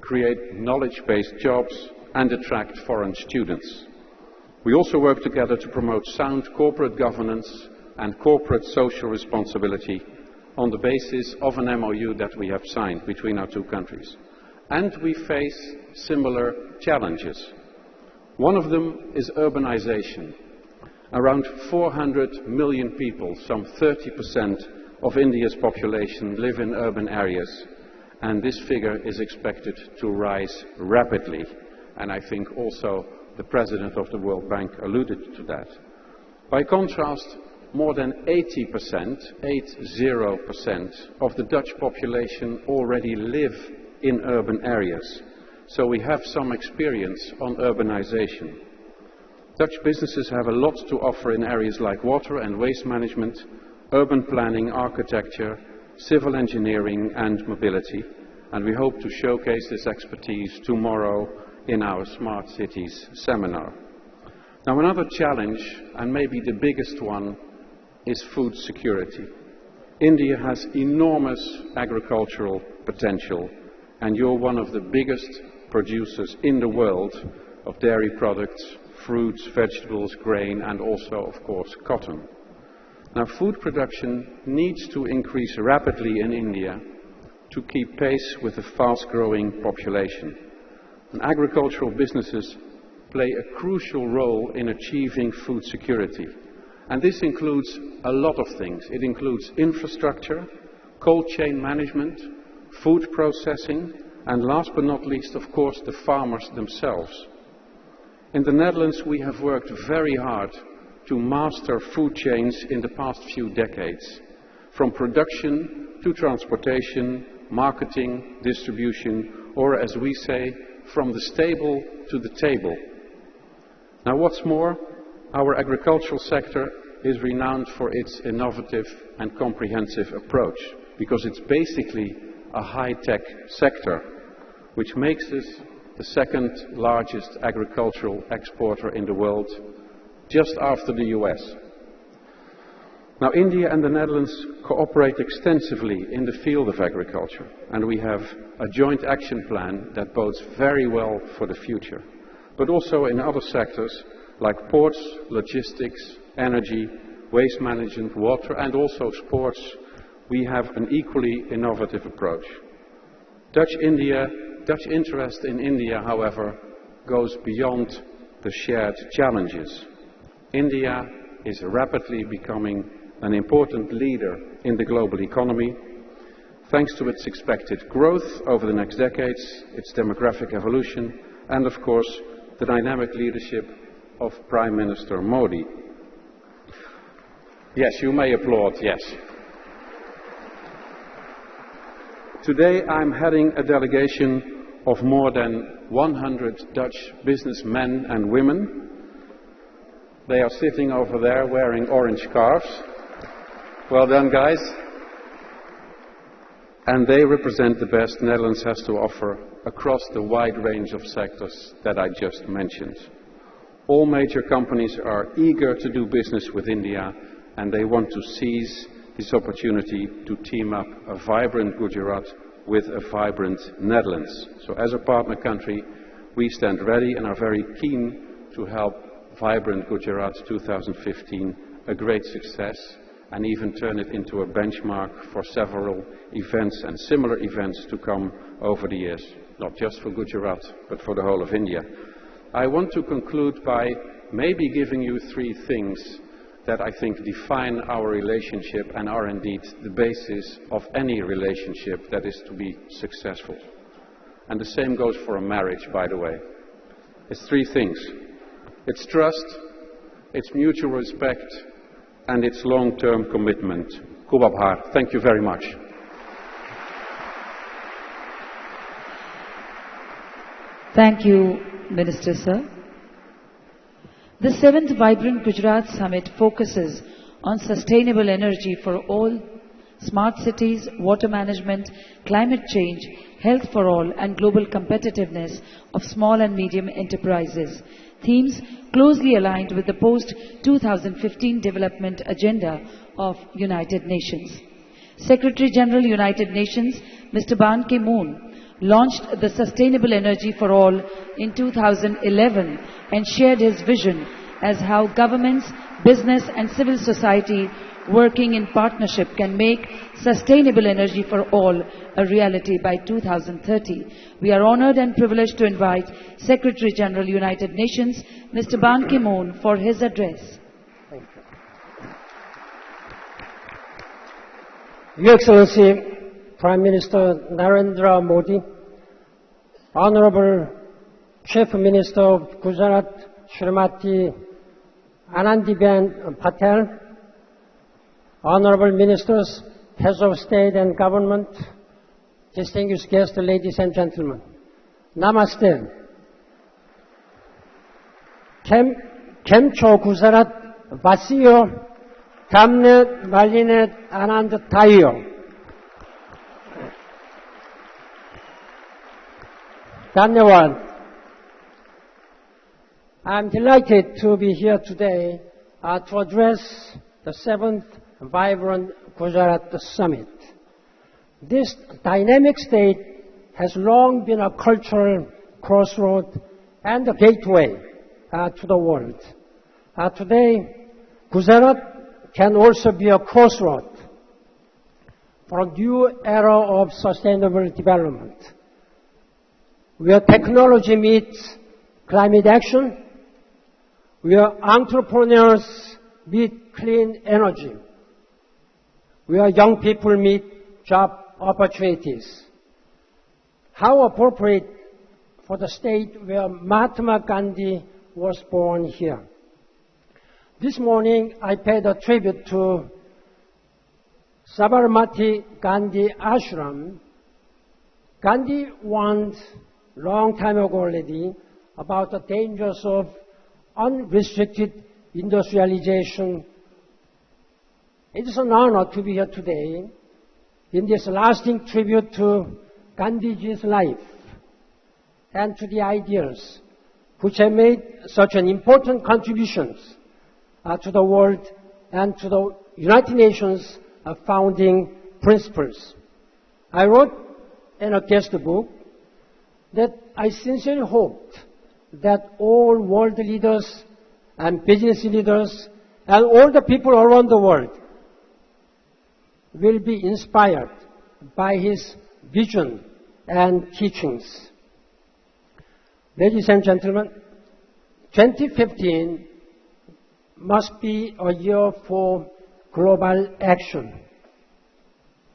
S21: create knowledge-based jobs, and attract foreign students. We also work together to promote sound corporate governance and corporate social responsibility on the basis of an MOU that we have signed between our two countries. And we face similar challenges. One of them is urbanization. Around 400 million people, some 30% of India's population, live in urban areas, and this figure is expected to rise rapidly. And I think also the President of the World Bank alluded to that. By contrast, more than 80% of the Dutch population already live in urban areas. So we have some experience on urbanization. Dutch businesses have a lot to offer in areas like water and waste management, urban planning, architecture, civil engineering and mobility. And we hope to showcase this expertise tomorrow in our Smart Cities seminar. Now, another challenge, and maybe the biggest one, is food security. India has enormous agricultural potential, and you're one of the biggest producers in the world of dairy products, fruits, vegetables, grain, and also, of course, cotton. Now, food production needs to increase rapidly in India to keep pace with the fast-growing population. And agricultural businesses play a crucial role in achieving food security. And this includes a lot of things. It includes infrastructure, cold chain management, food processing, and last but not least, of course, the farmers themselves. In the Netherlands, we have worked very hard to master food chains in the past few decades, from production to transportation, marketing, distribution, or as we say, from the stable to the table. Now, what's more, our agricultural sector is renowned for its innovative and comprehensive approach, because it's basically a high-tech sector, which makes us the second largest agricultural exporter in the world, just after the US. Now, India and the Netherlands cooperate extensively in the field of agriculture, and we have a joint action plan that bodes very well for the future. But also in other sectors like ports, logistics, energy, waste management, water, and also sports, we have an equally innovative approach. Dutch interest in India, however, goes beyond the shared challenges. India is rapidly becoming an important leader in the global economy. thanks to its expected growth over the next decades, its demographic evolution, and of course, the dynamic leadership of Prime Minister Modi. Yes, you may applaud, yes. Today I'm heading a delegation of more than 100 Dutch businessmen and women. They are sitting over there wearing orange scarves. Well done, guys. And they represent the best Netherlands has to offer across the wide range of sectors that I just mentioned. All major companies are eager to do business with India, and they want to seize this opportunity to team up a vibrant Gujarat with a vibrant Netherlands. So as a partner country, we stand ready and are very keen to help Vibrant Gujarat 2015 a great success, and even turn it into a benchmark for several events and similar events to come over the years, not just for Gujarat, but for the whole of India. I want to conclude by maybe giving you 3 things that I think define our relationship and are indeed the basis of any relationship that is to be successful. And the same goes for a marriage, by the way. It's 3 things. It's trust, it's mutual respect, and its long-term commitment. Khub Aabhar. Thank you very much.
S1: Thank you, Minister Sir. The 7th Vibrant Gujarat Summit focuses on sustainable energy for all, smart cities, water management, climate change, health for all, and global competitiveness of small and medium enterprises. Themes closely aligned with the post-2015 development agenda of United Nations. Secretary General United Nations, Mr. Ban Ki-moon, launched the Sustainable Energy for All in 2011 and shared his vision as how governments, business and civil society working in partnership can make sustainable energy for all a reality by 2030. We are honored and privileged to invite Secretary General United Nations, Mr. Ban Ki-moon, for his address.
S3: Thank you. Your Excellency, Prime Minister Narendra Modi, Honorable Chief Minister of Gujarat, Srimati Anandiben Patel, Honorable Ministers, Heads of State and Government, distinguished guests, ladies and gentlemen, Namaste. Kem cho Gujarat Vasio, Kamnet Malinet Anand Tayo. Dhanyawad. I am delighted to be here today to address the 7th Vibrant Gujarat Summit. This dynamic state has long been a cultural crossroad and a gateway to the world. Today, Gujarat can also be a crossroad for a new era of sustainable development, where technology meets climate action, where entrepreneurs meet clean energy, where young people meet job opportunities. How appropriate for the state where Mahatma Gandhi was born here. This morning I paid a tribute to Sabarmati Gandhi Ashram. Gandhi warned long time ago already about the dangers of unrestricted industrialization. It is an honor to be here today in this lasting tribute to Gandhiji's life and to the ideas which have made such an important contributions to the world and to the United Nations founding principles. I wrote in a guest book that I sincerely hoped that all world leaders and business leaders and all the people around the world will be inspired by his vision and teachings. Ladies and gentlemen, 2015 must be a year for global action.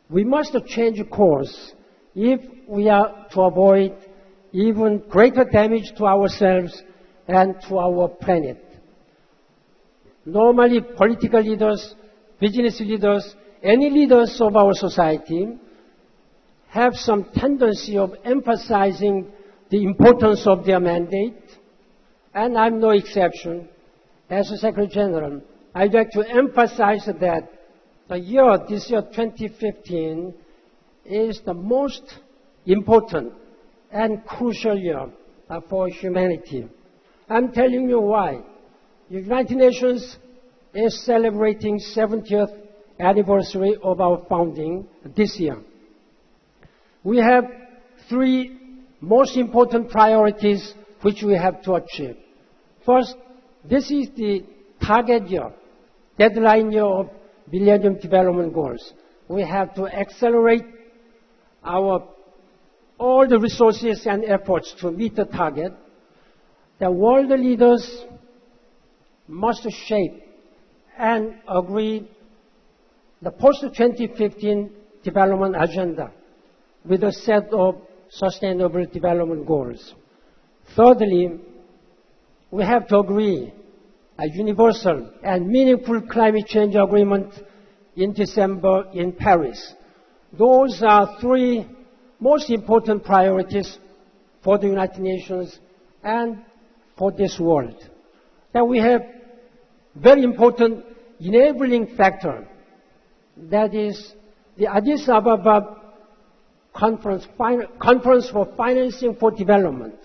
S3: We must change course if we are to avoid even greater damage to ourselves and to our planet. Normally, political leaders, business leaders, any leaders of our society have some tendency of emphasizing the importance of their mandate, and I'm no exception. As a Secretary General, I'd like to emphasize that this year 2015, is the most important and crucial year for humanity. I'm telling you why. The United Nations is celebrating 70th anniversary of our founding this year. We have three most important priorities which we have to achieve. First, this is the target year, deadline year of Millennium Development Goals. We have to accelerate all the resources and efforts to meet the target. The world leaders must shape and agree the post-2015 development agenda with a set of sustainable development goals. Thirdly, we have to agree a universal and meaningful climate change agreement in December in Paris. Those are three most important priorities for the United Nations and for this world. Then we have very important enabling factor, that is the Addis Ababa Conference for Financing for Development.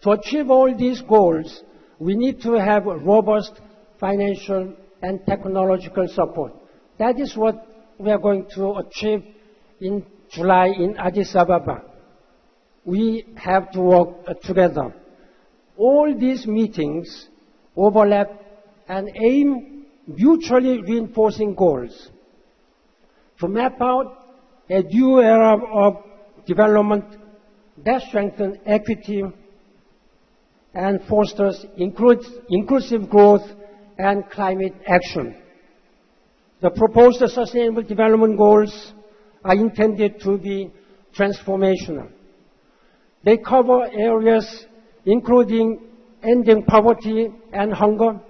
S3: To achieve all these goals, we need to have robust financial and technological support. That is what we are going to achieve in July in Addis Ababa. We have to work together. All these meetings overlap and aim mutually reinforcing goals to map out a new era of development that strengthens equity and fosters inclusive growth and climate action. The proposed Sustainable Development Goals are intended to be transformational. They cover areas including ending poverty and hunger,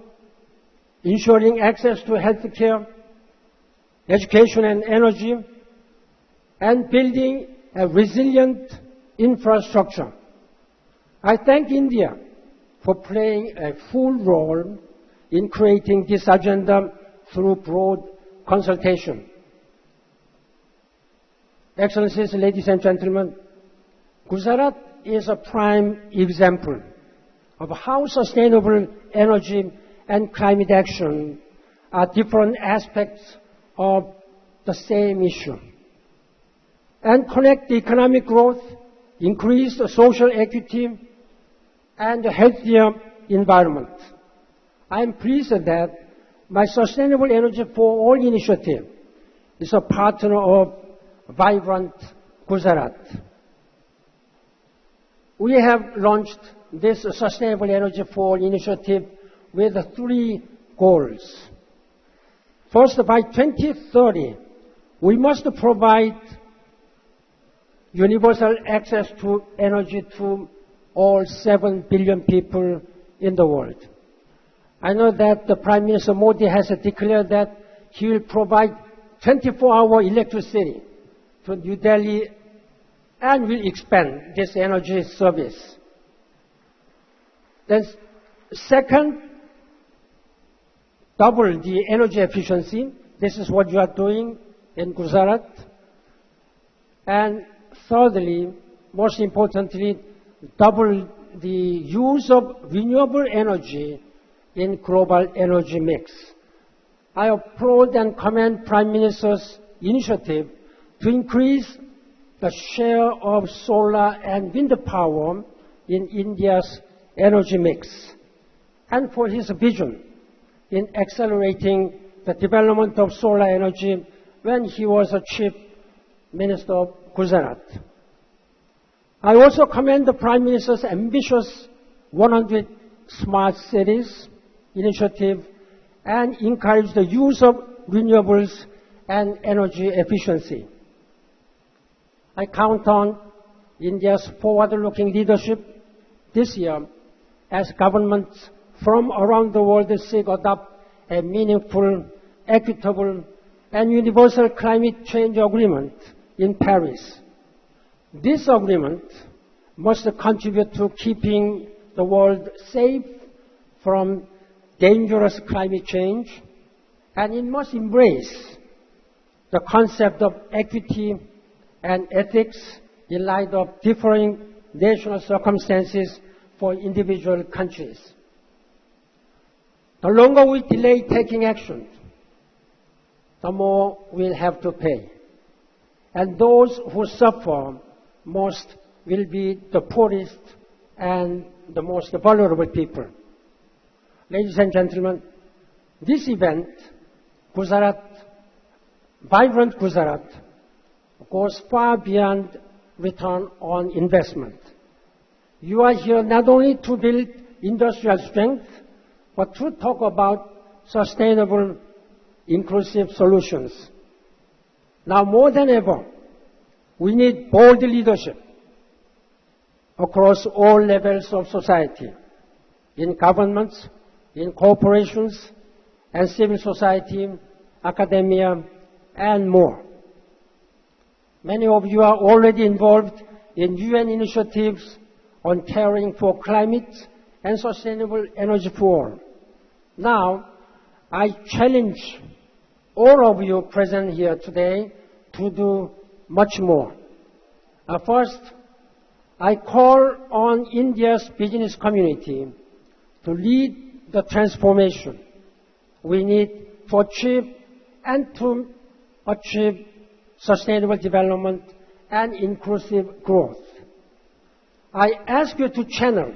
S3: ensuring access to health care, education and energy, and building a resilient infrastructure. I thank India for playing a full role in creating this agenda through broad consultation. Excellencies, ladies and gentlemen, Gujarat is a prime example of how sustainable energy and climate action are different aspects of the same issue, and connect the economic growth, increase the social equity, and a healthier environment. I am pleased that my Sustainable Energy for All initiative is a partner of Vibrant Gujarat. We have launched this Sustainable Energy for All initiative with three goals. First, by 2030, we must provide universal access to energy to all 7 billion people in the world. I know that the Prime Minister Modi has declared that he will provide 24-hour electricity to New Delhi and will expand this energy service. Then second, double the energy efficiency. This is what you are doing in Gujarat. And thirdly, most importantly, double the use of renewable energy in global energy mix. I applaud and commend Prime Minister's initiative to increase the share of solar and wind power in India's energy mix, and for his vision in accelerating the development of solar energy when he was a Chief Minister of Gujarat. I also commend the Prime Minister's ambitious 100 Smart Cities initiative and encourage the use of renewables and energy efficiency. I count on India's forward-looking leadership this year as governments from around the world seek to adopt a meaningful, equitable, and universal climate change agreement in Paris. This agreement must contribute to keeping the world safe from dangerous climate change, and it must embrace the concept of equity and ethics in light of differing national circumstances for individual countries. The longer we delay taking action, the more we'll have to pay. And those who suffer most will be the poorest and the most vulnerable people. Ladies and gentlemen, this event, Vibrant Gujarat, goes far beyond return on investment. You are here not only to build industrial strength, but to talk about sustainable, inclusive solutions. Now more than ever, we need bold leadership across all levels of society, in governments, in corporations, and civil society, academia, and more. Many of you are already involved in UN initiatives on caring for climate and sustainable energy for all. Now, I challenge all of you present here today to do much more. First, I call on India's business community to lead the transformation we need to achieve sustainable development and inclusive growth. I ask you to channel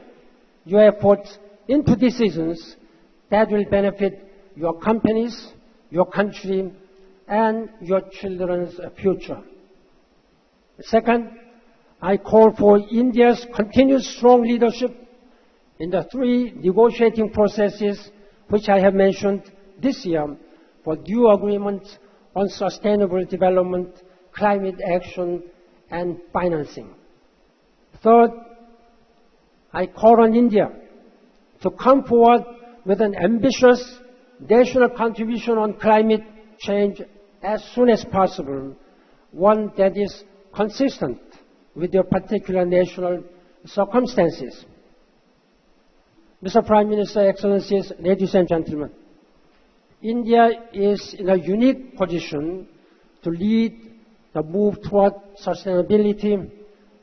S3: your efforts into decisions that will benefit your companies, your country, and your children's future. Second, I call for India's continued strong leadership in the 3 negotiating processes which I have mentioned this year for due agreements on sustainable development, climate action, and financing. Third, I call on India to come forward with an ambitious national contribution on climate change as soon as possible, one that is consistent with your particular national circumstances. Mr. Prime Minister, Excellencies, ladies and gentlemen, India is in a unique position to lead the move toward sustainability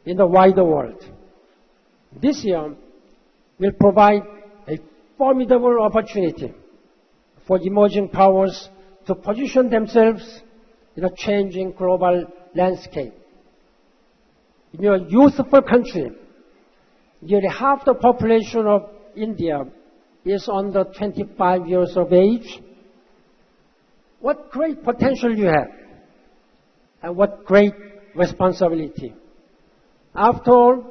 S3: in the wider world. This year will provide a formidable opportunity for emerging powers to position themselves in a changing global landscape. In your youthful country, nearly half the population of India is under 25 years of age. What great potential you have, and what great responsibility. After all,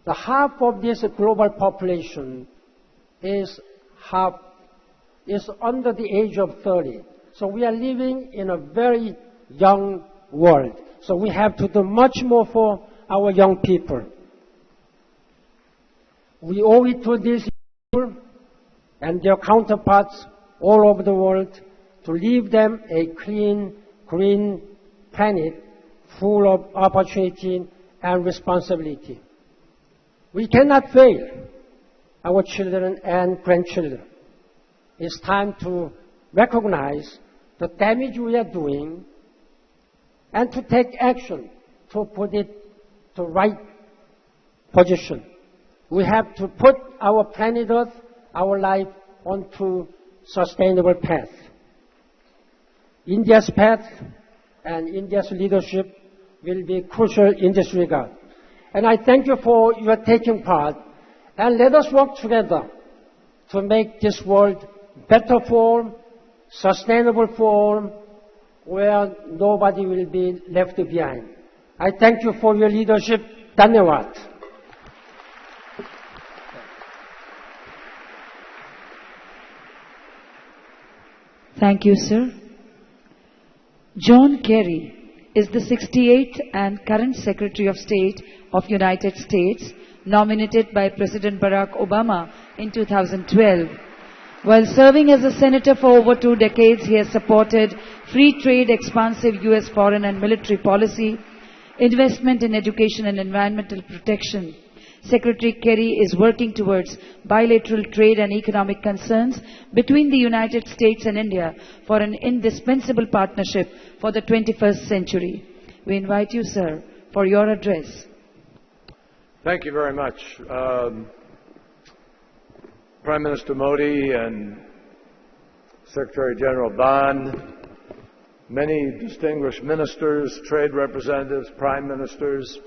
S3: the half of this global population is under the age of 30. So we are living in a very young world. So we have to do much more for our young people. We owe it to these people and their counterparts all over the world to leave them a clean, green planet full of opportunity and responsibility. We cannot fail our children and grandchildren. It's time to recognize the damage we are doing and to take action to put it to right position. We have to put our planet Earth, our life, onto sustainable path. India's path and India's leadership will be crucial in this regard. And I thank you for your taking part, and let us work together to make this world better for all, sustainable for all, where nobody will be left behind. I thank you for your leadership. Dhanyawad.
S1: Thank you, sir. John Kerry is the 68th and current Secretary of State of United States, nominated by President Barack Obama in 2012. While serving as a senator for over 2 decades, he has supported free trade, expansive U.S. foreign and military policy, investment in education and environmental protection. Secretary Kerry is working towards bilateral trade and economic concerns between the United States and India for an indispensable partnership for the 21st century. We invite you, sir, for your address.
S4: Thank you very much. Prime Minister Modi and Secretary General Ban, many distinguished ministers, trade representatives, prime ministers,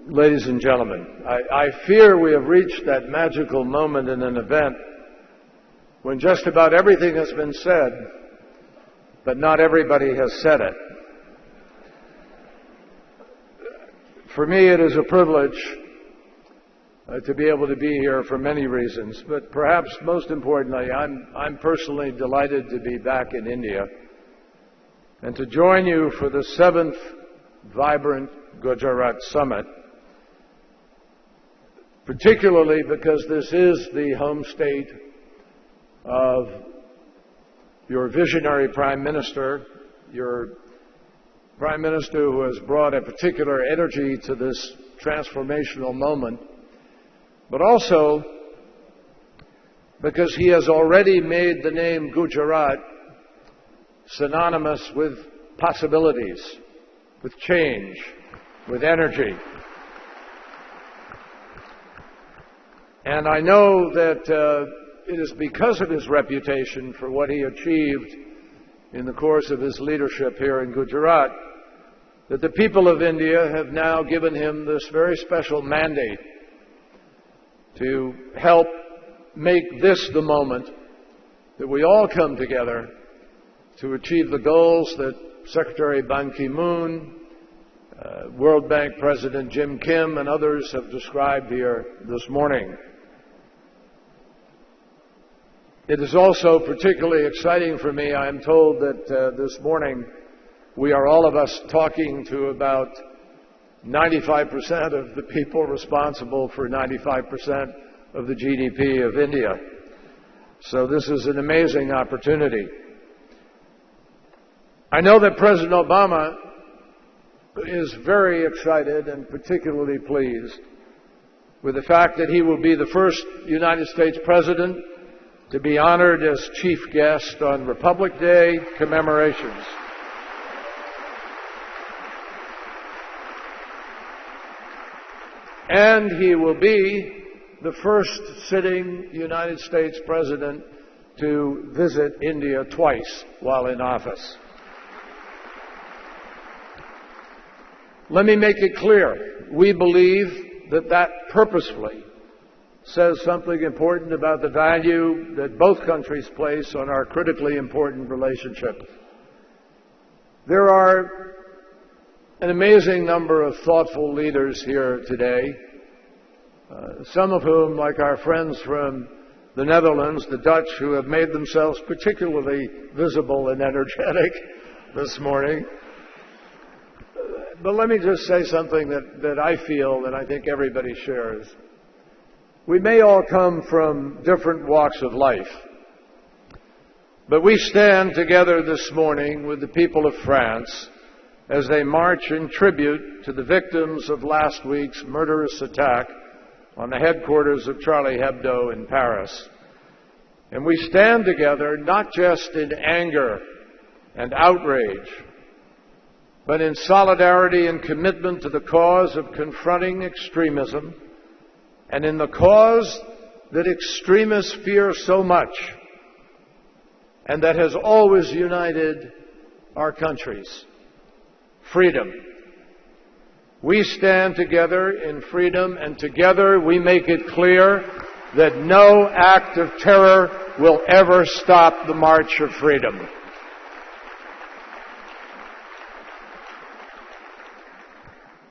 S4: ladies and gentlemen, I fear we have reached that magical moment in an event when just about everything has been said, but not everybody has said it. For me, it is a privilege to be able to be here for many reasons, but perhaps most importantly, I'm personally delighted to be back in India and to join you for the 7th Vibrant Gujarat Summit, particularly because this is the home state of your visionary Prime Minister, your Prime Minister who has brought a particular energy to this transformational moment, but also because he has already made the name Gujarat synonymous with possibilities, with change, with energy. And I know that it is because of his reputation for what he achieved in the course of his leadership here in Gujarat that the people of India have now given him this very special mandate to help make this the moment that we all come together to achieve the goals that Secretary Ban Ki-moon, World Bank President Jim Kim, and others have described here this morning. It is also particularly exciting for me. I am told that this morning we are all of us talking to about 95% of the people responsible for 95% of the GDP of India. So this is an amazing opportunity. I know that President Obama is very excited and particularly pleased with the fact that he will be the first United States president to be honored as chief guest on Republic Day commemorations. And he will be the first sitting United States president to visit India twice while in office. Let me make it clear, we believe that purposefully says something important about the value that both countries place on our critically important relationship. There are an amazing number of thoughtful leaders here today, some of whom, like our friends from the Netherlands, the Dutch, who have made themselves particularly visible and energetic this morning. But let me just say something that I feel that I think everybody shares. We may all come from different walks of life, but we stand together this morning with the people of France as they march in tribute to the victims of last week's murderous attack on the headquarters of Charlie Hebdo in Paris. And we stand together not just in anger and outrage, but in solidarity and commitment to the cause of confronting extremism, and in the cause that extremists fear so much, and that has always united our countries: freedom. We stand together in freedom, and together we make it clear that no act of terror will ever stop the march of freedom.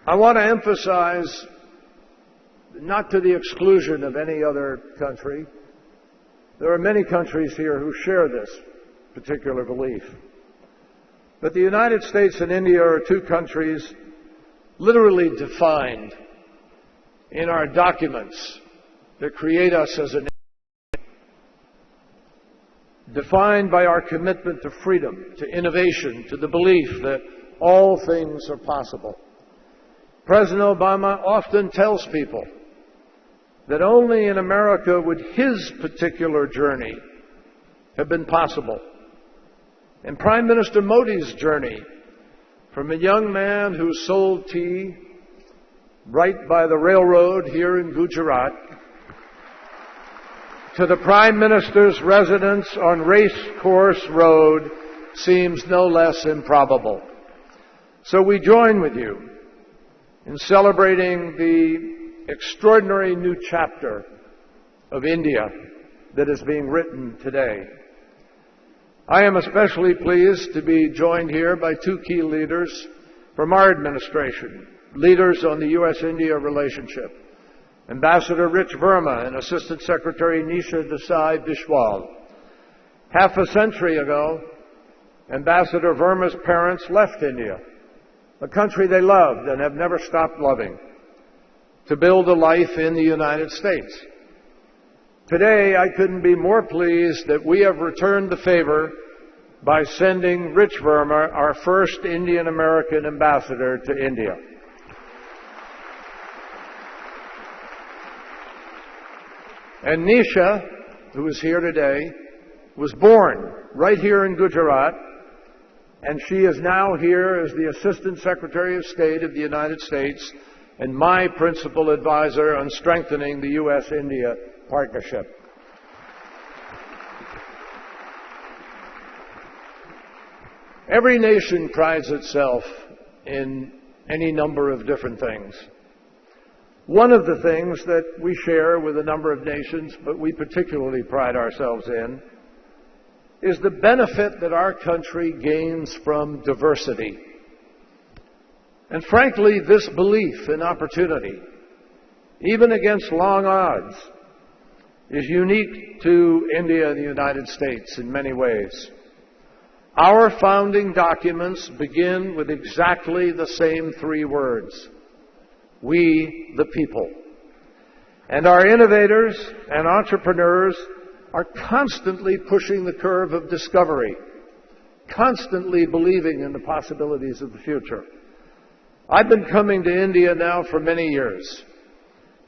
S4: I want to emphasize, not to the exclusion of any other country, there are many countries here who share this particular belief. But the United States and India are two countries literally defined in our documents that create us as a nation, defined by our commitment to freedom, to innovation, to the belief that all things are possible. President Obama often tells people that only in America would his particular journey have been possible. And Prime Minister Modi's journey, from a young man who sold tea right by the railroad here in Gujarat to the Prime Minister's residence on Race Course Road, seems no less improbable. So we join with you in celebrating the extraordinary new chapter of India that is being written today. I am especially pleased to be joined here by two key leaders from our administration, leaders on the U.S.-India relationship, Ambassador Rich Verma and Assistant Secretary Nisha Desai Bishwal. Half a century ago, Ambassador Verma's parents left India, a country they loved and have never stopped loving, to build a life in the United States. Today, I couldn't be more pleased that we have returned the favor by sending Rich Verma, our first Indian-American ambassador to India. And Nisha, who is here today, was born right here in Gujarat, and she is now here as the Assistant Secretary of State of the United States and my principal advisor on strengthening the U.S.-India partnership. Every nation prides itself in any number of different things. One of the things that we share with a number of nations, but we particularly pride ourselves in, is the benefit that our country gains from diversity. And frankly, this belief in opportunity, even against long odds, is unique to India and the United States in many ways. Our founding documents begin with exactly the same three words: we the people. And our innovators and entrepreneurs are constantly pushing the curve of discovery, constantly believing in the possibilities of the future. I've been coming to India now for many years.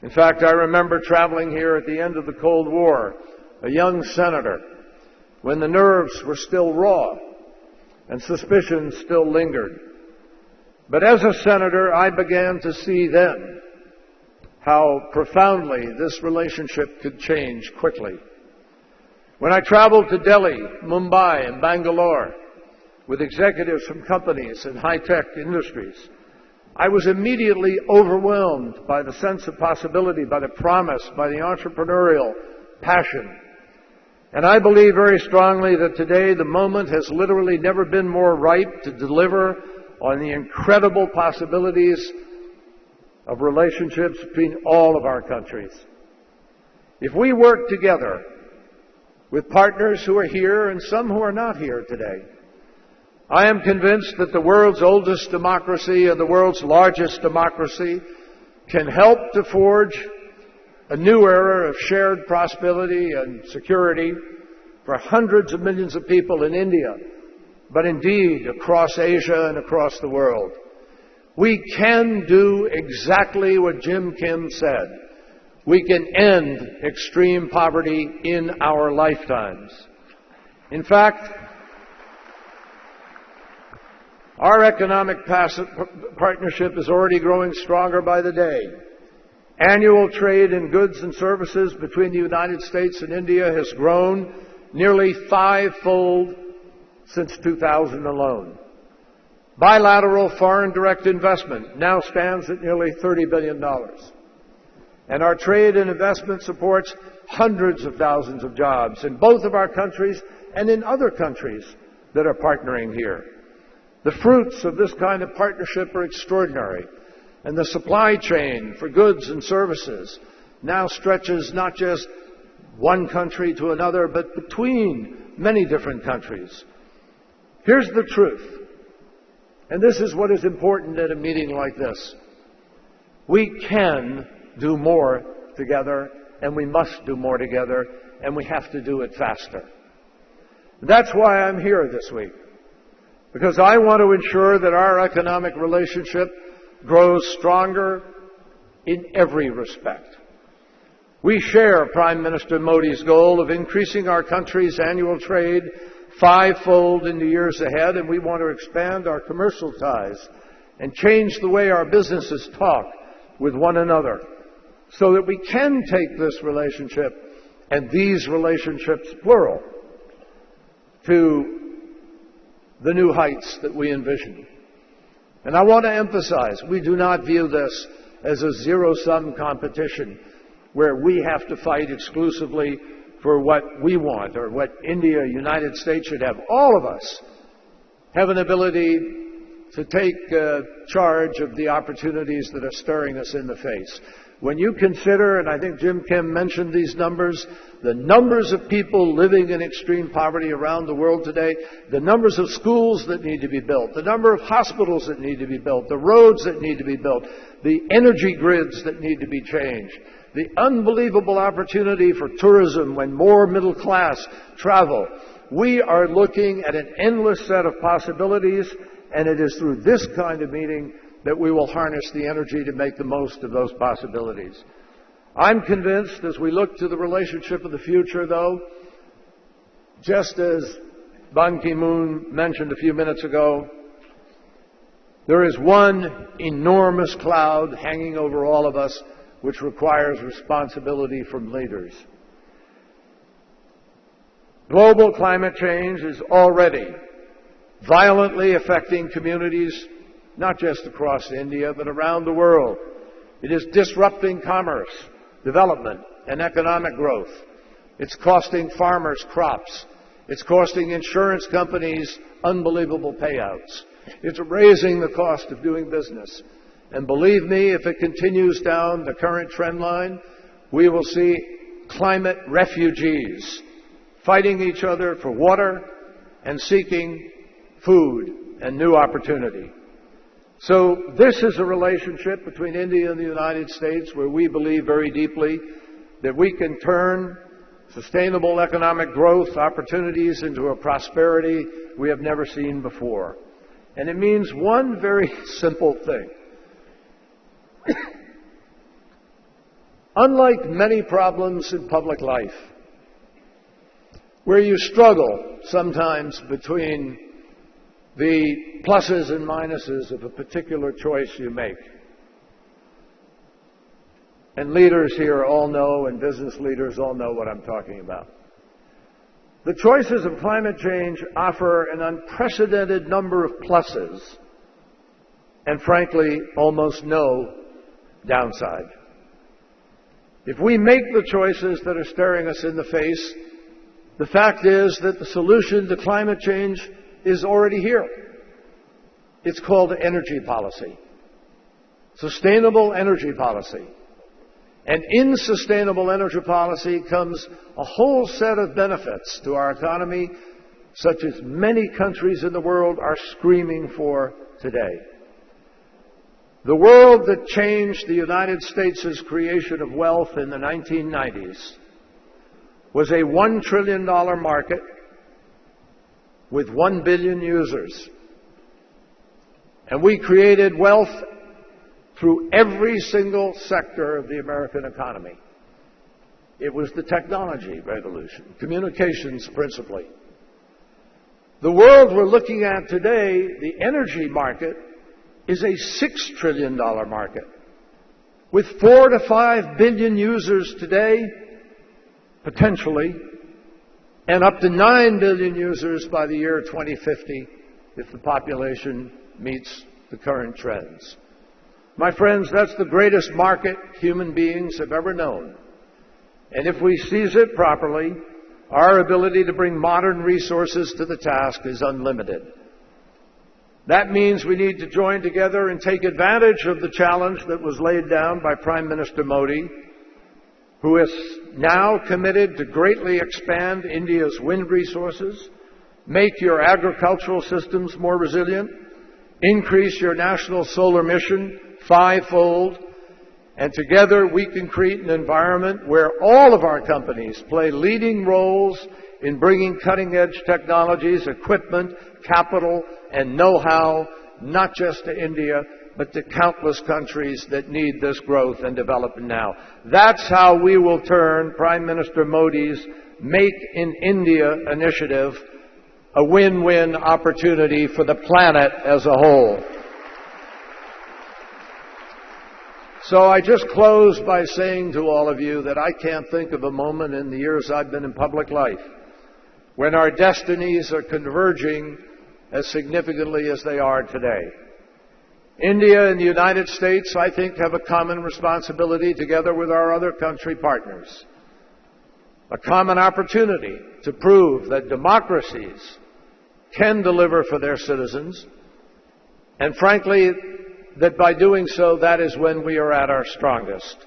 S4: In fact, I remember traveling here at the end of the Cold War, a young senator, when the nerves were still raw and suspicions still lingered. But as a senator, I began to see then how profoundly this relationship could change quickly. When I traveled to Delhi, Mumbai, and Bangalore with executives from companies and high-tech industries, I was immediately overwhelmed by the sense of possibility, by the promise, by the entrepreneurial passion. And I believe very strongly that today the moment has literally never been more ripe to deliver on the incredible possibilities of relationships between all of our countries. If we work together with partners who are here and some who are not here today, I am convinced that the world's oldest democracy and the world's largest democracy can help to forge a new era of shared prosperity and security for hundreds of millions of people in India, but indeed across Asia and across the world. We can do exactly what Jim Kim said. We can end extreme poverty in our lifetimes. In fact, our economic partnership is already growing stronger by the day. Annual trade in goods and services between the United States and India has grown nearly fivefold since 2000 alone. Bilateral foreign direct investment now stands at nearly $30 billion. And our trade and investment supports hundreds of thousands of jobs in both of our countries and in other countries that are partnering here. The fruits of this kind of partnership are extraordinary, and the supply chain for goods and services now stretches not just one country to another, but between many different countries. Here's the truth. And this is what is important at a meeting like this. We can do more together, and we must do more together, and we have to do it faster. That's why I'm here this week, because I want to ensure that our economic relationship grows stronger in every respect. We share Prime Minister Modi's goal of increasing our country's annual trade fivefold in the years ahead, and we want to expand our commercial ties and change the way our businesses talk with one another so that we can take this relationship and these relationships, plural, to the new heights that we envision. And I want to emphasize, we do not view this as a zero-sum competition where we have to fight exclusively for what we want or what India, United States should have. All of us have an ability to take charge of the opportunities that are staring us in the face. When you consider, and I think Jim Kim mentioned these numbers, the numbers of people living in extreme poverty around the world today, the numbers of schools that need to be built, the number of hospitals that need to be built, the roads that need to be built, the energy grids that need to be changed, the unbelievable opportunity for tourism when more middle class travel. We are looking at an endless set of possibilities, and it is through this kind of meeting that we will harness the energy to make the most of those possibilities. I'm convinced as we look to the relationship of the future, though, just as Ban Ki-moon mentioned a few minutes ago, there is one enormous cloud hanging over all of us which requires responsibility from leaders. Global climate change is already violently affecting communities, not just across India, but around the world. It is disrupting commerce, development, and economic growth. It's costing farmers crops. It's costing insurance companies unbelievable payouts. It's raising the cost of doing business. And believe me, if it continues down the current trend line, we will see climate refugees fighting each other for water and seeking food and new opportunity. So this is a relationship between India and the United States where we believe very deeply that we can turn sustainable economic growth opportunities into a prosperity we have never seen before. And it means one very simple thing. Unlike many problems in public life, where you struggle sometimes between the pluses and minuses of a particular choice you make, and leaders here all know, and business leaders all know what I'm talking about. The choices of climate change offer an unprecedented number of pluses, and frankly, almost no downside. If we make the choices that are staring us in the face, the fact is that the solution to climate change is already here. It's called energy policy. Sustainable energy policy. And in sustainable energy policy comes a whole set of benefits to our economy, such as many countries in the world are screaming for today. The world that changed the United States' creation of wealth in the 1990s was a $1 trillion market with 1 billion users. And we created wealth through every single sector of the American economy. It was the technology revolution, communications principally. The world we're looking at today, the energy market, is a $6 trillion market with 4 to 5 billion users today, potentially, and up to 9 billion users by the year 2050 if the population meets the current trends. My friends, that's the greatest market human beings have ever known. And if we seize it properly, our ability to bring modern resources to the task is unlimited. That means we need to join together and take advantage of the challenge that was laid down by Prime Minister Modi, who is now committed to greatly expand India's wind resources, make your agricultural systems more resilient, increase your national solar mission fivefold, and together we can create an environment where all of our companies play leading roles in bringing cutting-edge technologies, equipment, capital, and know-how, not just to India, but to countless countries that need this growth and development now. That's how we will turn Prime Minister Modi's Make in India initiative a win-win opportunity for the planet as a whole. So I just close by saying to all of you that I can't think of a moment in the years I've been in public life when our destinies are converging as significantly as they are today. India and the United States, I think, have a common responsibility together with our other country partners. A common opportunity to prove that democracies can deliver for their citizens, and frankly, that by doing so, that is when we are at our strongest.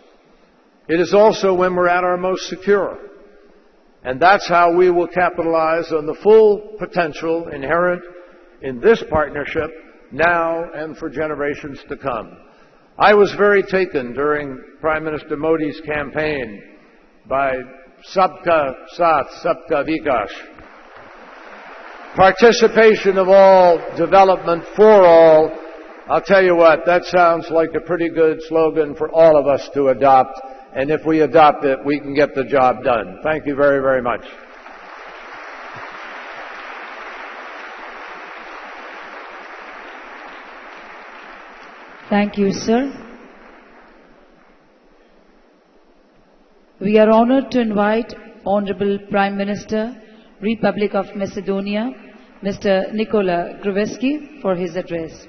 S4: It is also when we're at our most secure. And that's how we will capitalize on the full potential inherent in this partnership now and for generations to come. I was very taken during Prime Minister Modi's campaign by Sabka Saath, Sabka Vikas. Participation of all, development for all. I'll tell you what, that sounds like a pretty good slogan for all of us to adopt. And if we adopt it, we can get the job done. Thank you very, very much.
S1: Thank you, sir. We are honored to invite Honorable Prime Minister, Republic of Macedonia, Mr. Nikola Gruevski, for his address.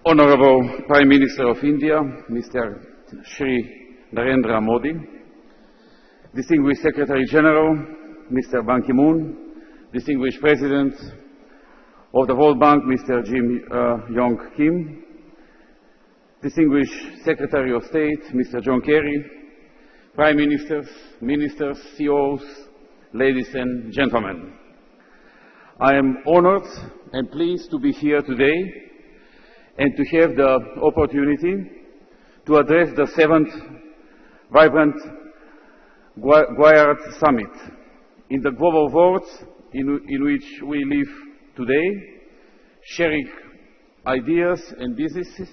S21: Honorable Prime Minister of India, Mr. Shri Narendra Modi, Distinguished Secretary General, Mr. Ban Ki-moon, Distinguished President of the World Bank, Mr. Jim Yong Kim, Distinguished Secretary of State, Mr. John Kerry, Prime Ministers, Ministers, CEOs, ladies and gentlemen. I am honored and pleased to be here today and to have the opportunity to address the 7th Vibrant Gujarat Summit. In the global world in which we live today, sharing ideas and businesses,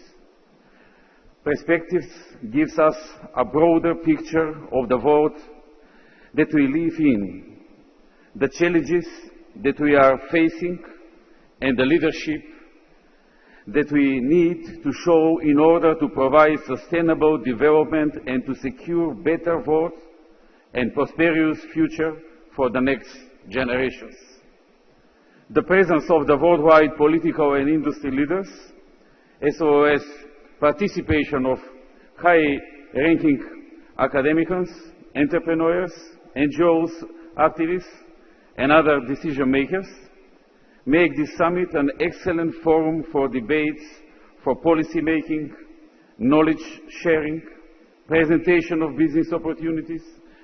S21: perspectives gives us a broader picture of the world that we live in, the challenges that we are facing, and the leadership that we need to show in order to provide sustainable development and to secure better world and prosperous future for the next generations. The presence of the worldwide political and industry leaders, as well as participation of high-ranking academics, entrepreneurs, NGOs, activists, and other decision makers, make this summit an excellent forum for debates, for policy making, knowledge sharing, presentation of business opportunities,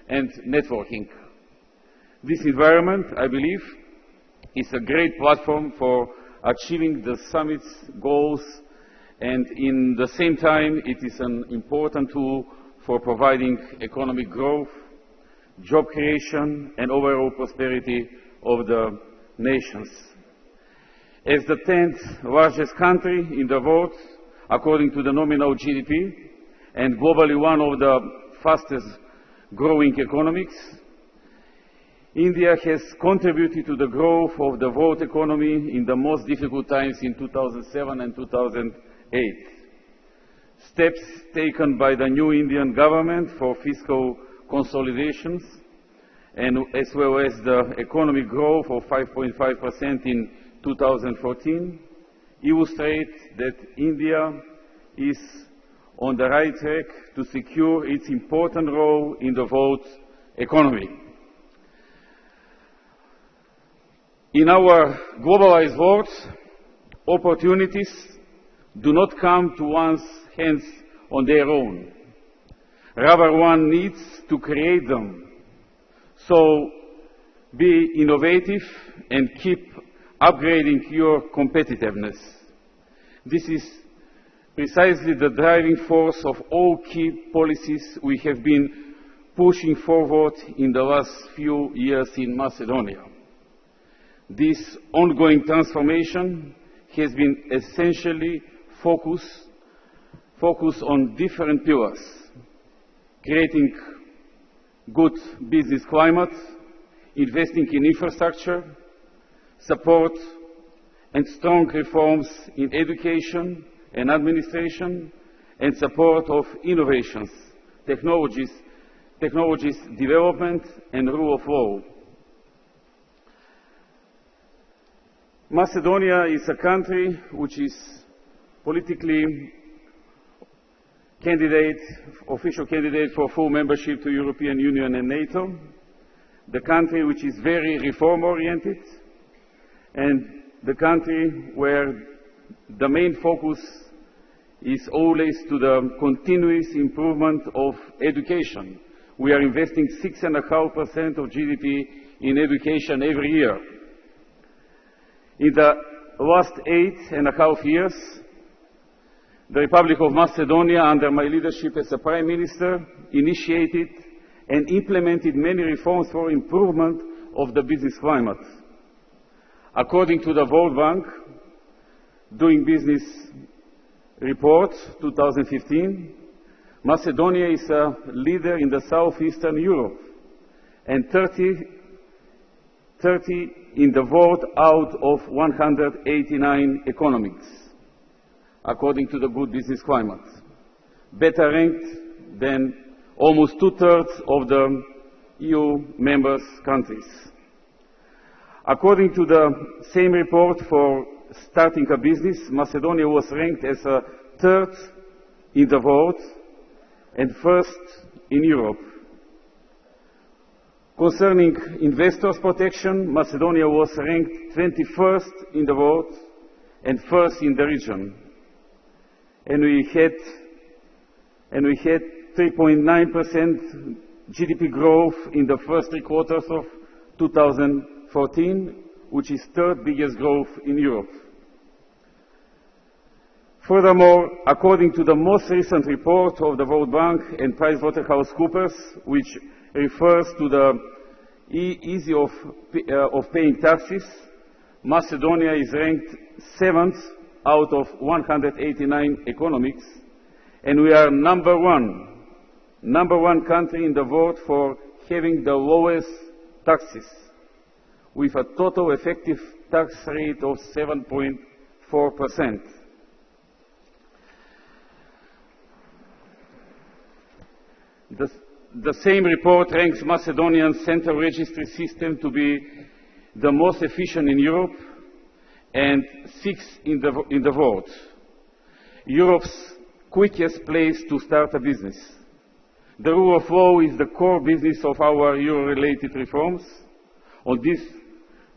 S21: and networking. This environment, I believe, is a great platform for achieving the summit's goals, and in the same time, it is an important tool for providing economic growth, job creation, and overall prosperity of the nations. As the 10th largest country in the world, according to the nominal GDP, and globally one of the fastest growing economies, India has contributed to the growth of the world economy in the most difficult times in 2007 and 2008. Steps taken by the new Indian government for fiscal consolidations, and as well as the economic growth of 5.5% in 2014, illustrate that India is on the right track to secure its important role in the world economy.
S5: In our globalized world, opportunities do not come to one's hands on their own. Rather, one needs to create them. So, be innovative and keep upgrading your competitiveness. This is precisely the driving force of all key policies we have been pushing forward in the last few years in Macedonia. This ongoing transformation has been essentially focused on different pillars: creating good business climate, investing in infrastructure, support and strong reforms in education and administration, and support of innovations, technologies development and rule of law. Macedonia is a country which is politically official candidate for full membership to European Union and NATO, the country which is very reform-oriented, and the country where the main focus is always to the continuous improvement of education. We are investing 6.5% of GDP in education every year. In the last 8.5 years, the Republic of Macedonia, under my leadership as a Prime Minister, initiated and implemented many reforms for improvement of the business climate. According to the World Bank Doing Business Report 2015, Macedonia is a leader in the southeastern Europe and 30 in the world out of 189 economies, according to the Good Business Climate, better ranked than almost 2/3 of the EU members countries. According to the same report for starting a business, Macedonia was ranked as a 3rd in the world and 1st in Europe. Concerning investors' protection, Macedonia was ranked 21st in the world and 1st in the region. And we had 3.9% GDP growth in the first 3 quarters of 2014, which is 3rd biggest growth in Europe. Furthermore, according to the most recent report of the World Bank and PricewaterhouseCoopers, which refers to the ease of paying taxes, Macedonia is ranked 7th out of 189 economies, and we are number one country in the world for having the lowest taxes, with a total effective tax rate of 7.4%. The same report ranks Macedonian central registry system to be the most efficient in Europe and 6th in the world. Europe's quickest place to start a business. The rule of law is the core business of our Euro-related reforms. On this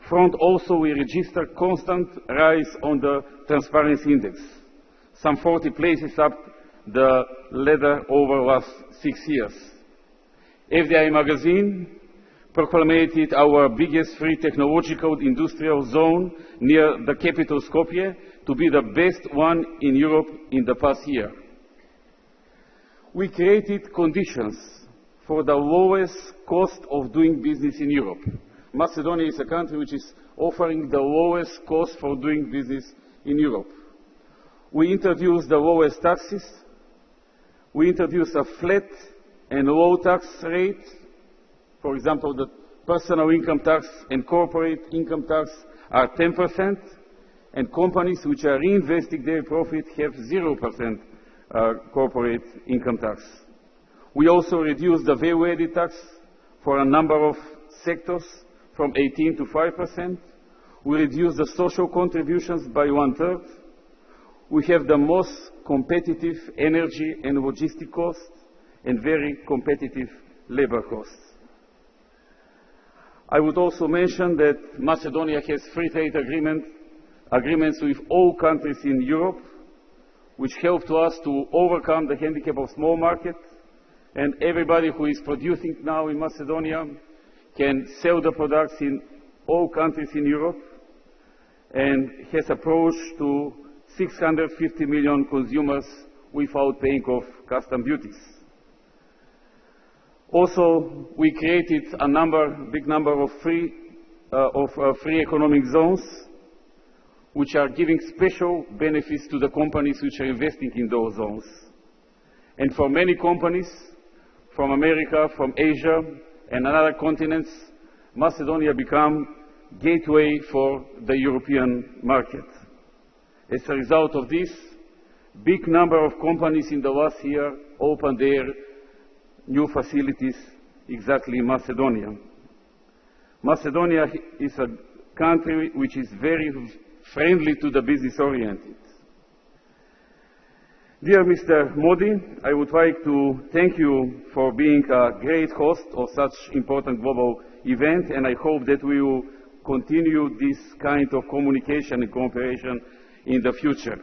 S5: front also we register constant rise on the transparency index, some 40 places up the ladder over the last 6 years. FDI magazine proclaimed our biggest free technological industrial zone near the capital Skopje to be the best one in Europe in the past year. We created conditions for the lowest cost of doing business in Europe. Macedonia is a country which is offering the lowest cost for doing business in Europe. We introduced the lowest taxes. We introduced a flat and low tax rate. For example, the personal income tax and corporate income tax are 10%, and companies which are reinvesting their profit have 0% corporate income tax. We also reduced the value-added tax for a number of sectors from 18% to 5%. We reduced the social contributions by 1/3. We have the most competitive energy and logistic costs and very competitive labor costs. I would also mention that Macedonia has free trade agreements with all countries in Europe, which help us to overcome the handicap of small market, and everybody who is producing now in Macedonia can sell the products in all countries in Europe, and has approach to 650 million consumers without paying of custom duties. Also, we created a big number of free economic zones, which are giving special benefits to the companies which are investing in those zones. And for many companies from America, from Asia, and other continents, Macedonia became gateway for the European market. As a result of this, big number of companies in the last year opened their new facilities exactly in Macedonia. Macedonia is a country which is very friendly to the business-oriented. Dear Mr. Modi, I would like to thank you for being a great host of such important global event, and I hope that we will continue this kind of communication and cooperation in the future.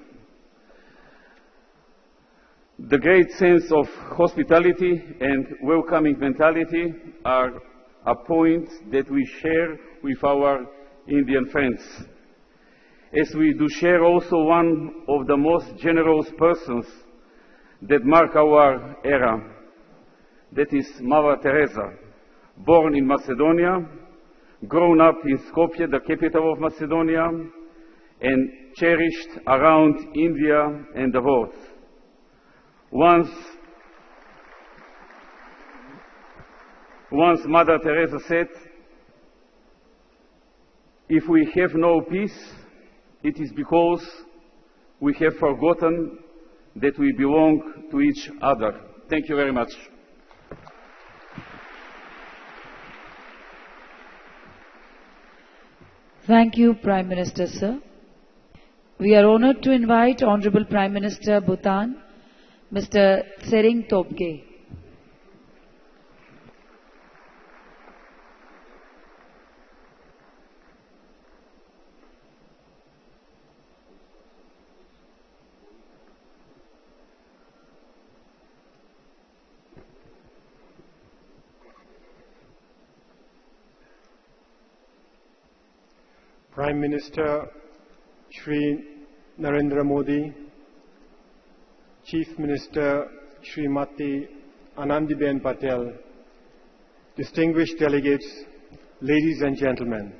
S5: The great sense of hospitality and welcoming mentality are a point that we share with our Indian friends, as we do share also one of the most generous persons that mark our era, that is Mother Teresa, born in Macedonia, grown up in Skopje, the capital of Macedonia, and cherished around India and the world. Once Mother Teresa said, "If we have no peace, it is because we have forgotten that we belong to each other." Thank you very much.
S1: Thank you, Prime Minister, sir. We are honored to invite Honorable Prime Minister Bhutan, Mr. Tsering Tobgay.
S20: Prime Minister Shri Narendra Modi, Chief Minister Srimati Anandiben Patel, distinguished delegates, ladies and gentlemen,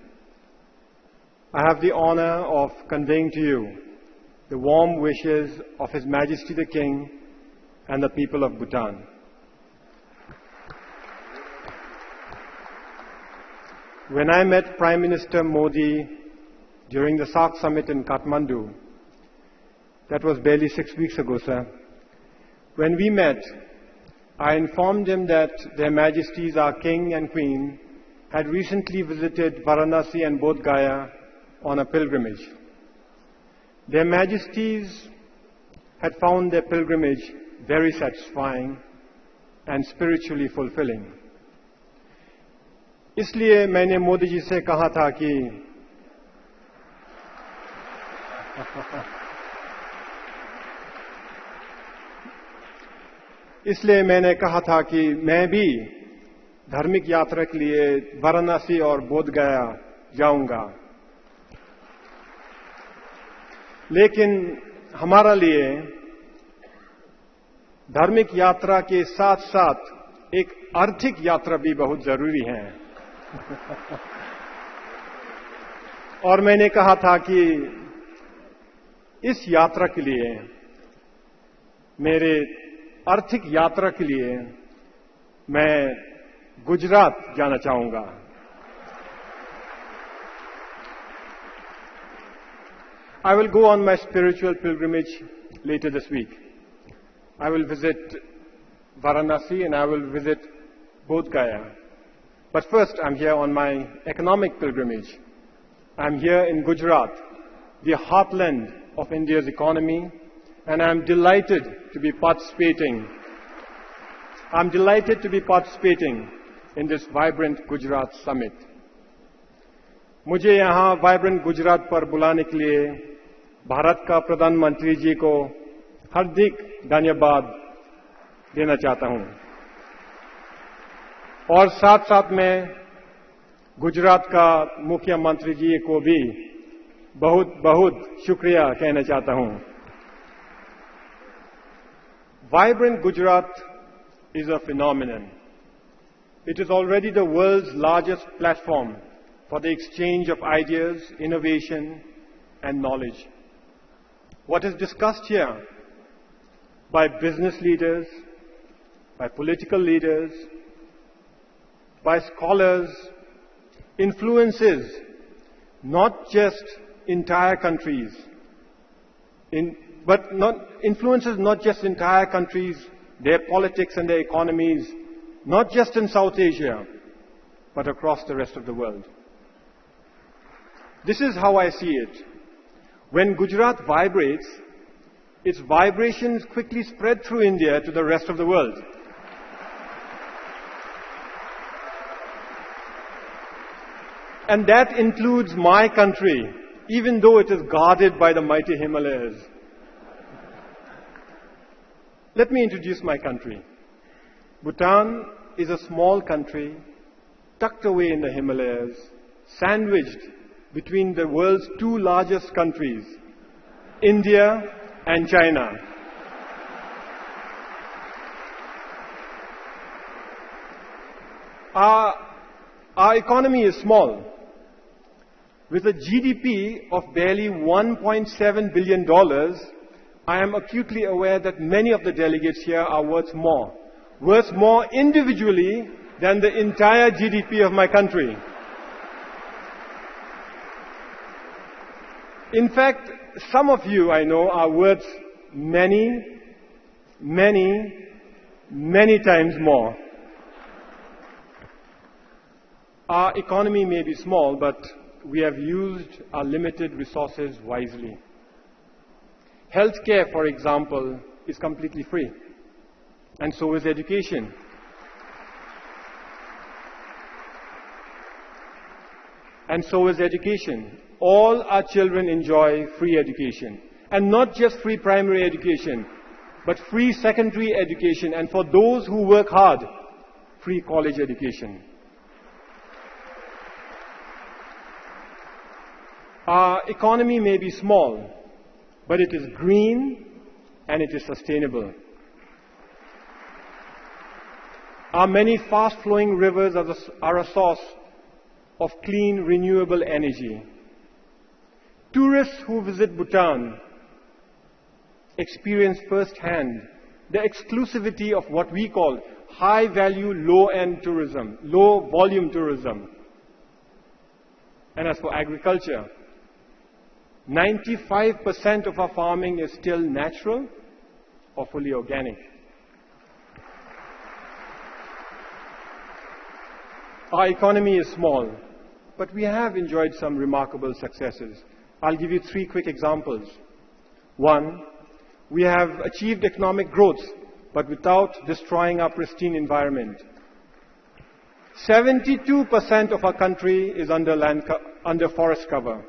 S20: I have the honor of conveying to you the warm wishes of His Majesty the King and the people of Bhutan. When I met Prime Minister Modi during the SAARC summit in Kathmandu, that was barely 6 weeks ago, sir. When we met, I informed him that Their Majesties, our King and Queen, had recently visited Varanasi and Bodh Gaya on a pilgrimage. Their Majesties had found their pilgrimage very satisfying and spiritually fulfilling. इसलिए मैंने मोदी जी से कहा था कि मैं भी धार्मिक यात्रा के लिए वाराणसी और बोध गया जाऊंगा, लेकिन हमारा लिए धार्मिक यात्रा के साथ साथ एक आर्थिक यात्रा भी बहुत जरूरी है। और मैंने कहा था कि इस यात्रा के लिए, मेरे आर्थिक यात्रा के लिए मैं गुजरात जाना चाहूंगा। I will go on my spiritual pilgrimage later this week. I will visit Varanasi and I will visit Bodh Gaya. But first, I'm here on my economic pilgrimage. I'm here in Gujarat, the heartland of India's economy, and I'm delighted to be participating in this Vibrant Gujarat Summit.
S13: मुझे यहाँ vibrant Gujarat पर बुलाने के लिए भारत का प्रधानमंत्री जी को हार्दिक धन्यवाद देना चाहता हूं और साथ साथ में गुजरात का मुख्यमंत्री जी को भी बहुत बहुत शुक्रिया कहना चाहता हूं। Vibrant Gujarat is a phenomenon. It is already the world's largest platform for the exchange of ideas, innovation, and knowledge. What is discussed here by business leaders, by political leaders, by scholars, influences not just entire countries, influences not just entire countries, their politics and their economies, not just in South Asia, but across the rest of the world. This is how I see it. When Gujarat vibrates, its vibrations quickly spread through India to the rest of the world. And that includes my country, even though it is guarded by the mighty Himalayas. Let me introduce my country. Bhutan is a small country tucked away in the Himalayas, sandwiched between the world's two largest countries, India and China. Our economy is small. With a GDP of barely $1.7 billion, I am acutely aware that many of the delegates here are worth more individually than the entire GDP of my country. In fact, some of you, I know, are worth many, many, many times more. Our economy may be small, but we have used our limited resources wisely. Healthcare, for example, is completely free, and so is education. And so is education. All our children enjoy free education. And not just free primary education, but free secondary education, and for those who work hard, free college education. Our economy may be small, but it is green and it is sustainable. Our many fast-flowing rivers are a source of clean, renewable energy. Tourists who visit Bhutan experience firsthand the exclusivity of what we call high-value, low-end tourism, low-volume tourism. And as for agriculture, 95% of our farming is still natural or fully organic. Our economy is small, but we have enjoyed some remarkable successes. I'll give you 3 quick examples. 1, we have achieved economic growth, but without destroying our pristine environment. 72% of our country is under forest cover.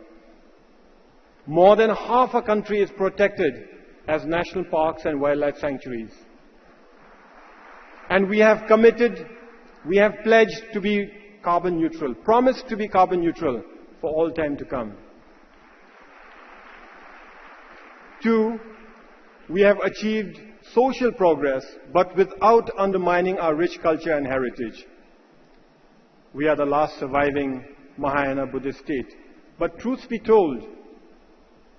S13: More than half our country is protected as national parks and wildlife sanctuaries. And we have pledged to be carbon neutral, promised to be carbon neutral for all time to come. 2, we have achieved social progress, but without undermining our rich culture and heritage. We are the last surviving Mahayana Buddhist state. But truth be told,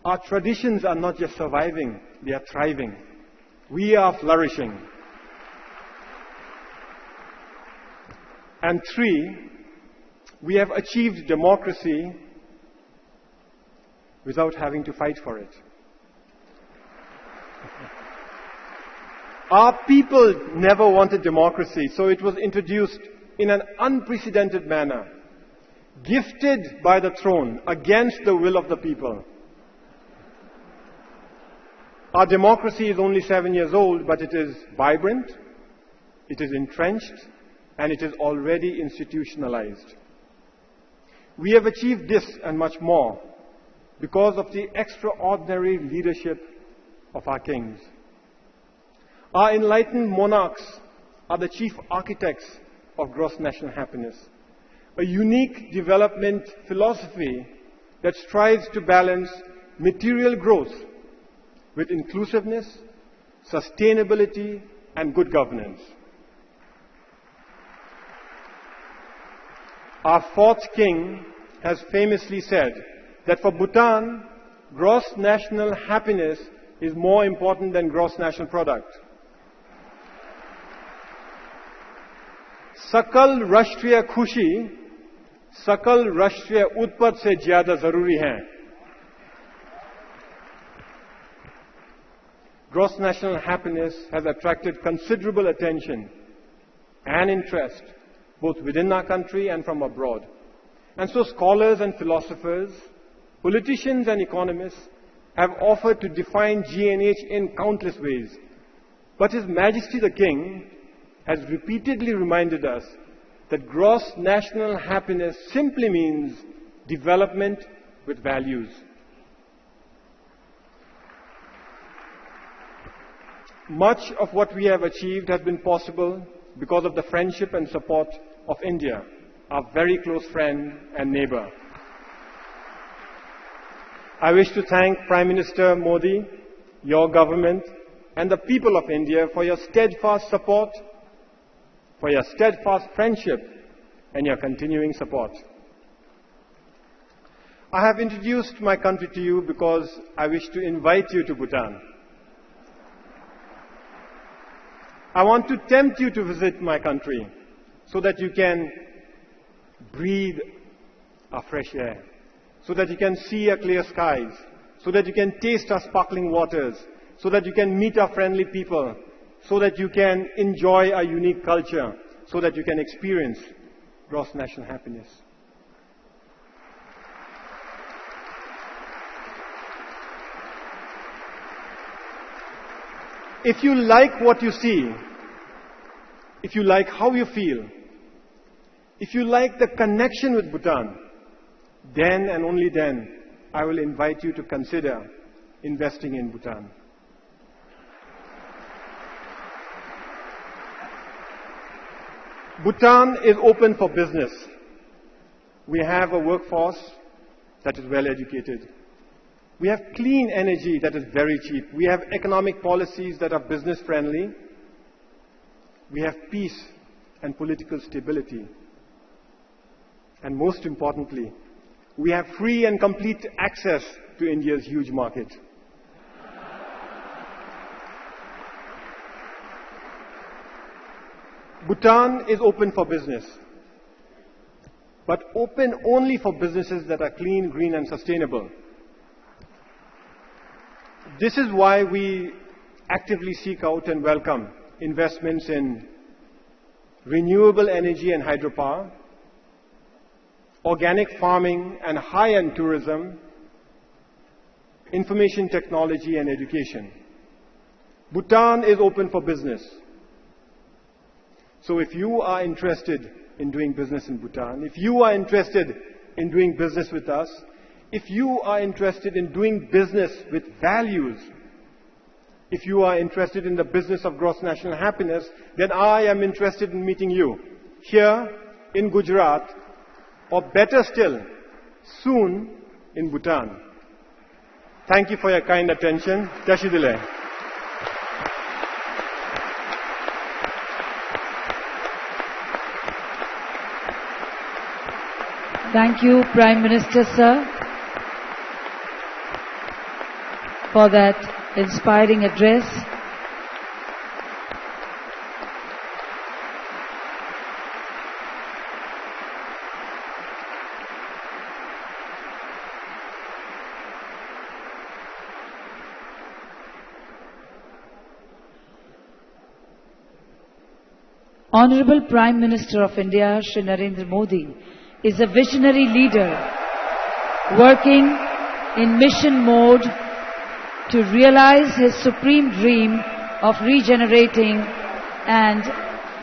S13: our traditions are not just surviving, they are thriving. We are flourishing. And 3, we have achieved democracy without having to fight for it. Our people never wanted democracy, so it was introduced in an unprecedented manner, gifted by the throne against the will of the people. Our democracy is only 7 years old, but it is vibrant, it is entrenched, and it is already institutionalized. We have achieved this and much more because of the extraordinary leadership of our kings. Our enlightened monarchs are the chief architects of gross national happiness, a unique development philosophy that strives to balance material growth with inclusiveness, sustainability, and good governance. Our fourth king has famously said that for Bhutan, gross national happiness is more important than gross national product. सकल राष्ट्रीय खुशी सकल राष्ट्रीय उत्पत्त से ज्यादा जरूरी है. Gross national happiness has attracted considerable attention and interest both within our country and from abroad. And so scholars and philosophers, politicians and economists have offered to define GNH in countless ways. But His Majesty the King has repeatedly reminded us that gross national happiness simply means development with values. Much of what we have achieved has been possible because of the friendship and support of India, our very close friend and neighbor. I wish to thank Prime Minister Modi, your government, and the people of India for your steadfast support, for your steadfast friendship, and your continuing support. I have introduced my country to you because I wish to invite you to Bhutan. I want to tempt you to visit my country so that you can breathe our fresh air, so that you can see our clear skies, so that you can taste our sparkling waters, so that you can meet our friendly people, so that you can enjoy our unique culture, so that you can experience gross national happiness. If you like what you see, if you like how you feel, if you like the connection with Bhutan, then and only then I will invite you to consider investing in Bhutan. Bhutan is open for business. We have a workforce that is well educated. We have clean energy that is very cheap. We have economic policies that are business friendly. We have peace and political stability. And most importantly, we have free and complete access to India's huge market. Bhutan is open for business, but open only for businesses that are clean, green, and sustainable. This is why we actively seek out and welcome investments in renewable energy and hydropower, organic farming and high-end tourism, information technology and education. Bhutan is open for business. So if you are interested in doing business in Bhutan, if you are interested in doing business with us, if you are interested in doing business with values, if you are interested in the business of gross national happiness, then I am interested in meeting you here in Gujarat, or better still, soon in Bhutan. Thank you for your kind attention. Tashi Dile.
S1: Thank you, Prime Minister, sir, for that inspiring address. Honorable Prime Minister of India, Shri Narendra Modi, is a visionary leader working in mission mode to realize his supreme dream of regenerating and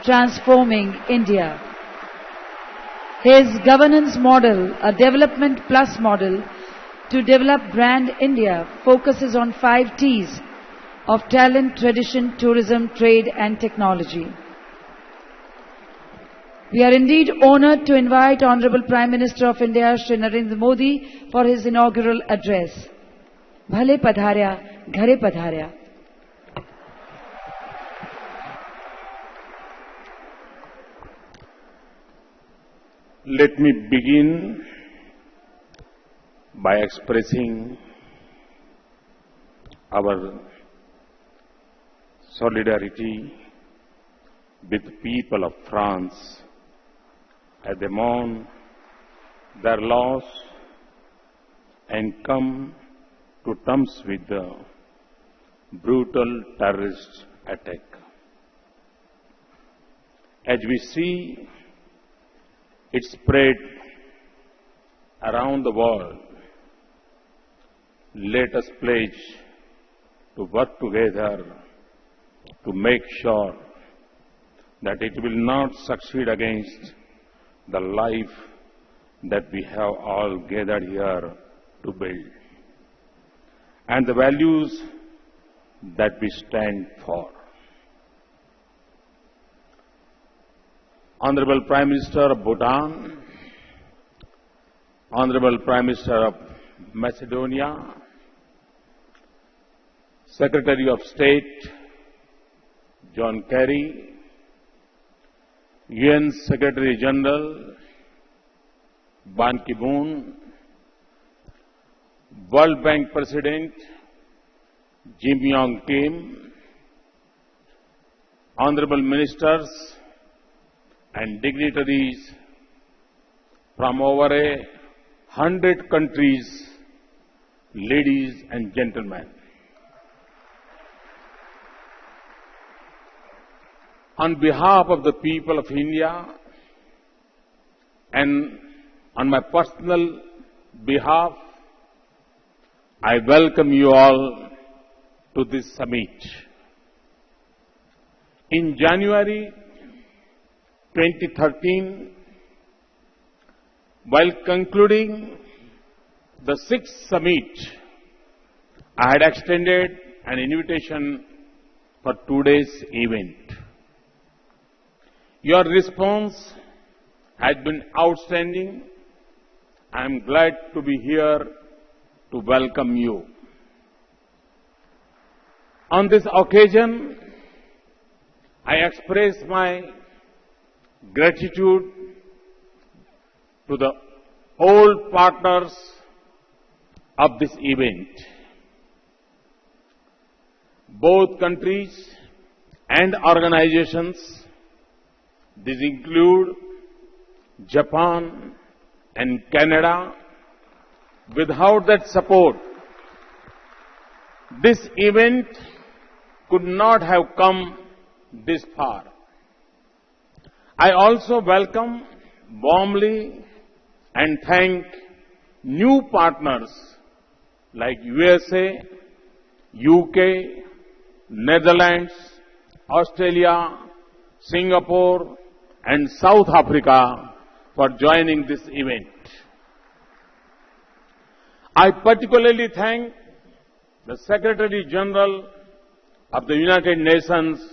S1: transforming India. His governance model, a development plus model to develop brand India, focuses on 5 T's of talent, tradition, tourism, trade and technology. We are indeed honoured to invite Honourable Prime Minister of India, Shri Narendra Modi, for his inaugural address. Bhale padharya, ghare padharya.
S2: Let me begin by expressing our solidarity with the people of France as they mourn their loss and come to terms with the brutal terrorist attack. As we see it spread around the world, let us pledge to work together to make sure that it will not succeed against the life that we have all gathered here to build and the values that we stand for. Honorable Prime Minister of Bhutan, Honorable Prime Minister of Macedonia, Secretary of State John Kerry, UN Secretary General Ban Ki-moon, World Bank President Jim Yong Kim, Honorable Ministers and dignitaries from over 100 countries, ladies and gentlemen. On behalf of the people of India and on my personal behalf, I welcome you all to this summit. In January 2013, while concluding the 6th summit, I had extended an invitation for today's event. Your response has been outstanding. I am glad to be here to welcome you. On this occasion, I express my gratitude to the old partners of this event. Both countries and organizations, these include Japan and Canada, without that support, this event could not have come this far. I also welcome warmly and thank new partners like USA, UK, Netherlands, Australia, Singapore, and South Africa for joining this event. I particularly thank the Secretary General of the United Nations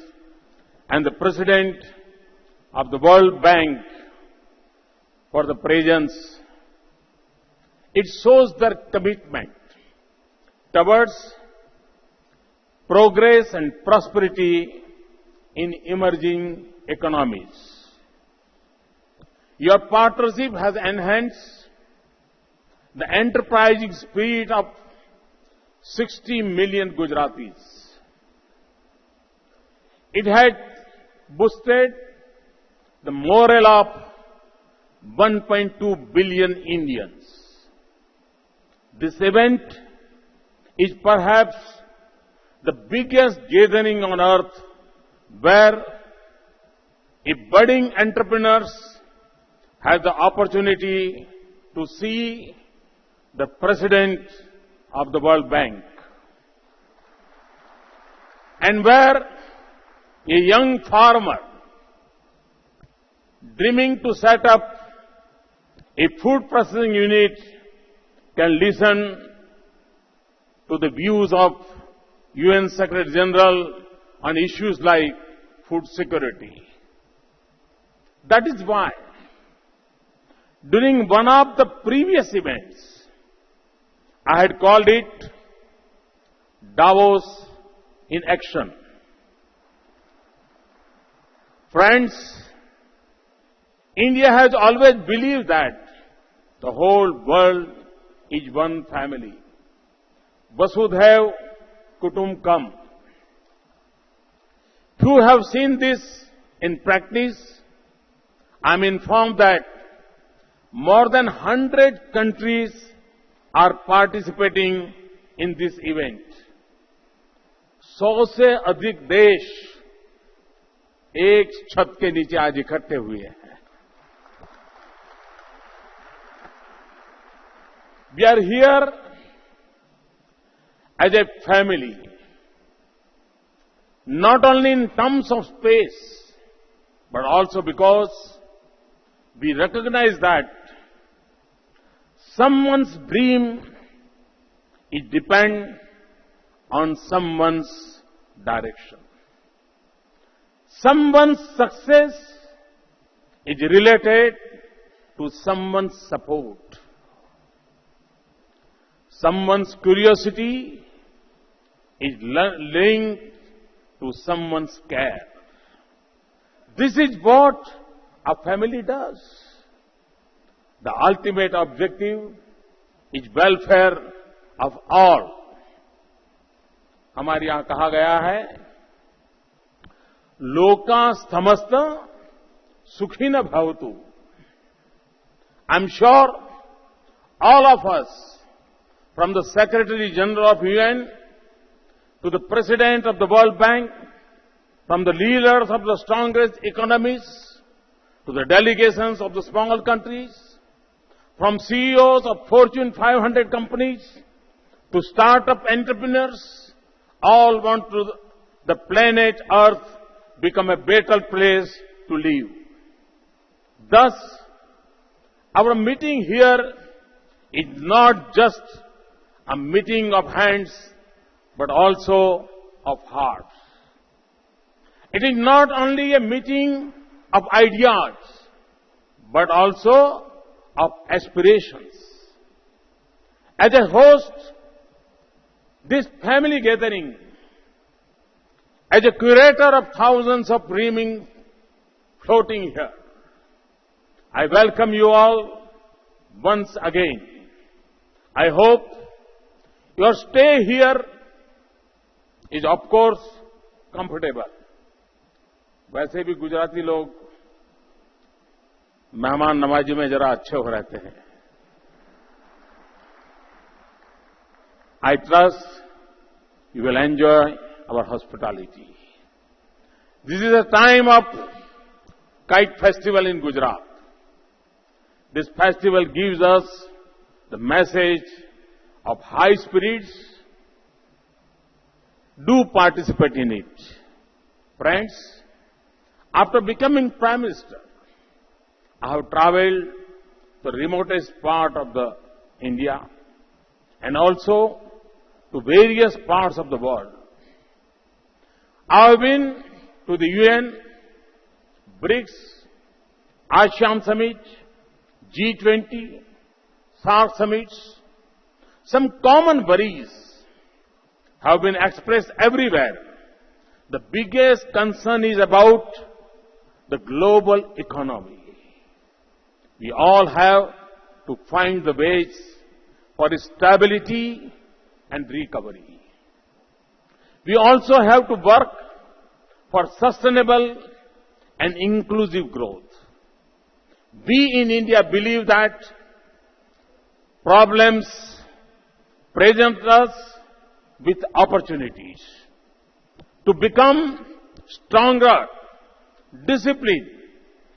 S2: and the President of the World Bank for the presence. It shows their commitment towards progress and prosperity in emerging economies. Your partnership has enhanced the enterprising spirit of 60 million Gujaratis. It had boosted the morale of 1.2 billion Indians. This event is perhaps the biggest gathering on earth where budding entrepreneurs have the opportunity to see the President of the World Bank, and where a young farmer dreaming to set up A food processing unit can listen to the views of UN Secretary General on issues like food security. That is why, during one of the previous events, I had called it Davos in Action. Friends, India has always believed that the whole world is one family. Vasudhaiv Kutumbakam. Few have seen this in practice. I am informed that more than 100 countries are participating in this event. 100 से अधिक देश एक छत के नीचे आज इकट्ठे हुए हैं. We are here as a family, not only in terms of space, but also because we recognize that someone's dream is depend on someone's direction. Someone's success is related to someone's support. Someone's curiosity is linked to someone's care. This is what a family does. The ultimate objective is welfare of all. हमारे यहां कहा गया है, लोका समस्त सुखी न भवतु. I'm sure all of us, from the Secretary General of UN to the President of the World Bank, from the leaders of the strongest economies to the delegations of the small countries, from CEOs of Fortune 500 companies to startup entrepreneurs, all want the planet Earth become a better place to live. Thus, our meeting here is not just a meeting of hands, but also of hearts. It is not only a meeting of ideas, but also of aspirations. As a host, this family gathering, as a curator of thousands of dreaming floating here, I welcome you all once again. I hope your stay here is, of course, comfortable. वैसे भी गुजराती लोग मेहमान नवाजी में जरा अच्छे हो रहते हैं. I trust you will enjoy our hospitality. This is a time of kite festival in Gujarat. This festival gives us the message of high spirits. Do participate in it. Friends, after becoming Prime Minister, I have traveled the remotest part of the India and also to various parts of the world. I have been to the UN, BRICS, ASEAN Summit, G20, SAARC summits. Some common worries have been expressed everywhere. The biggest concern is about the global economy. We all have to find the ways for stability and recovery. We also have to work for sustainable and inclusive growth. We in India believe that problems present us with opportunities to become stronger, disciplined,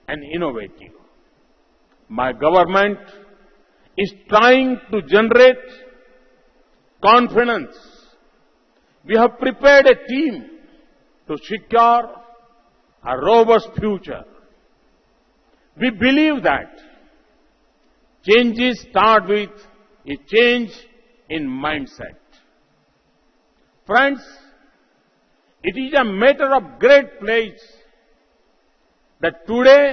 S2: and innovative. My government is trying to generate confidence. We have prepared a team to secure a robust future. We believe that changes start with a change in mindset. Friends, it is a matter of great place that today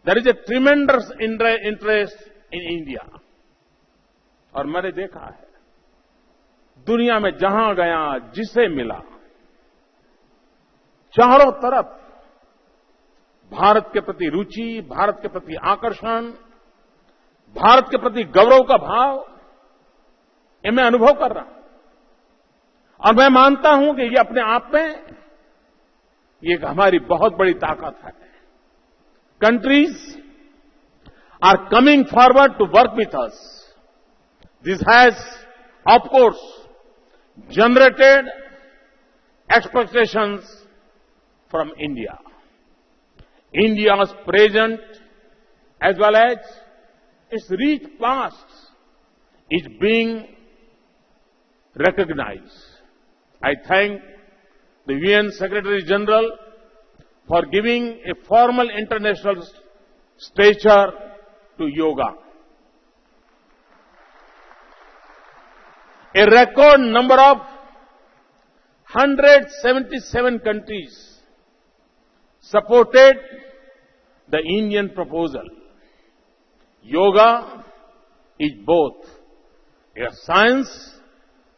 S2: there is a tremendous interest in India. और मैंने देखा है, दुनिया में जहां गया, जिसे मिला, चारों तरफ भारत के प्रति रुचि, भारत के प्रति आकर्षण, भारत के प्रति गौरव का भाव, ये मैं अनुभव कर रहा हूं। और मैं मानता हूं कि ये अपने आप में ये एक हमारी बहुत बड़ी ताकत है। Countries are coming forward to work with us. This has, of course, generated expectations from India. India's present as well as its rich past is being recognized. I thank the UN Secretary General for giving a formal international stature to yoga. A record number of 177 countries supported the Indian proposal. Yoga is both a science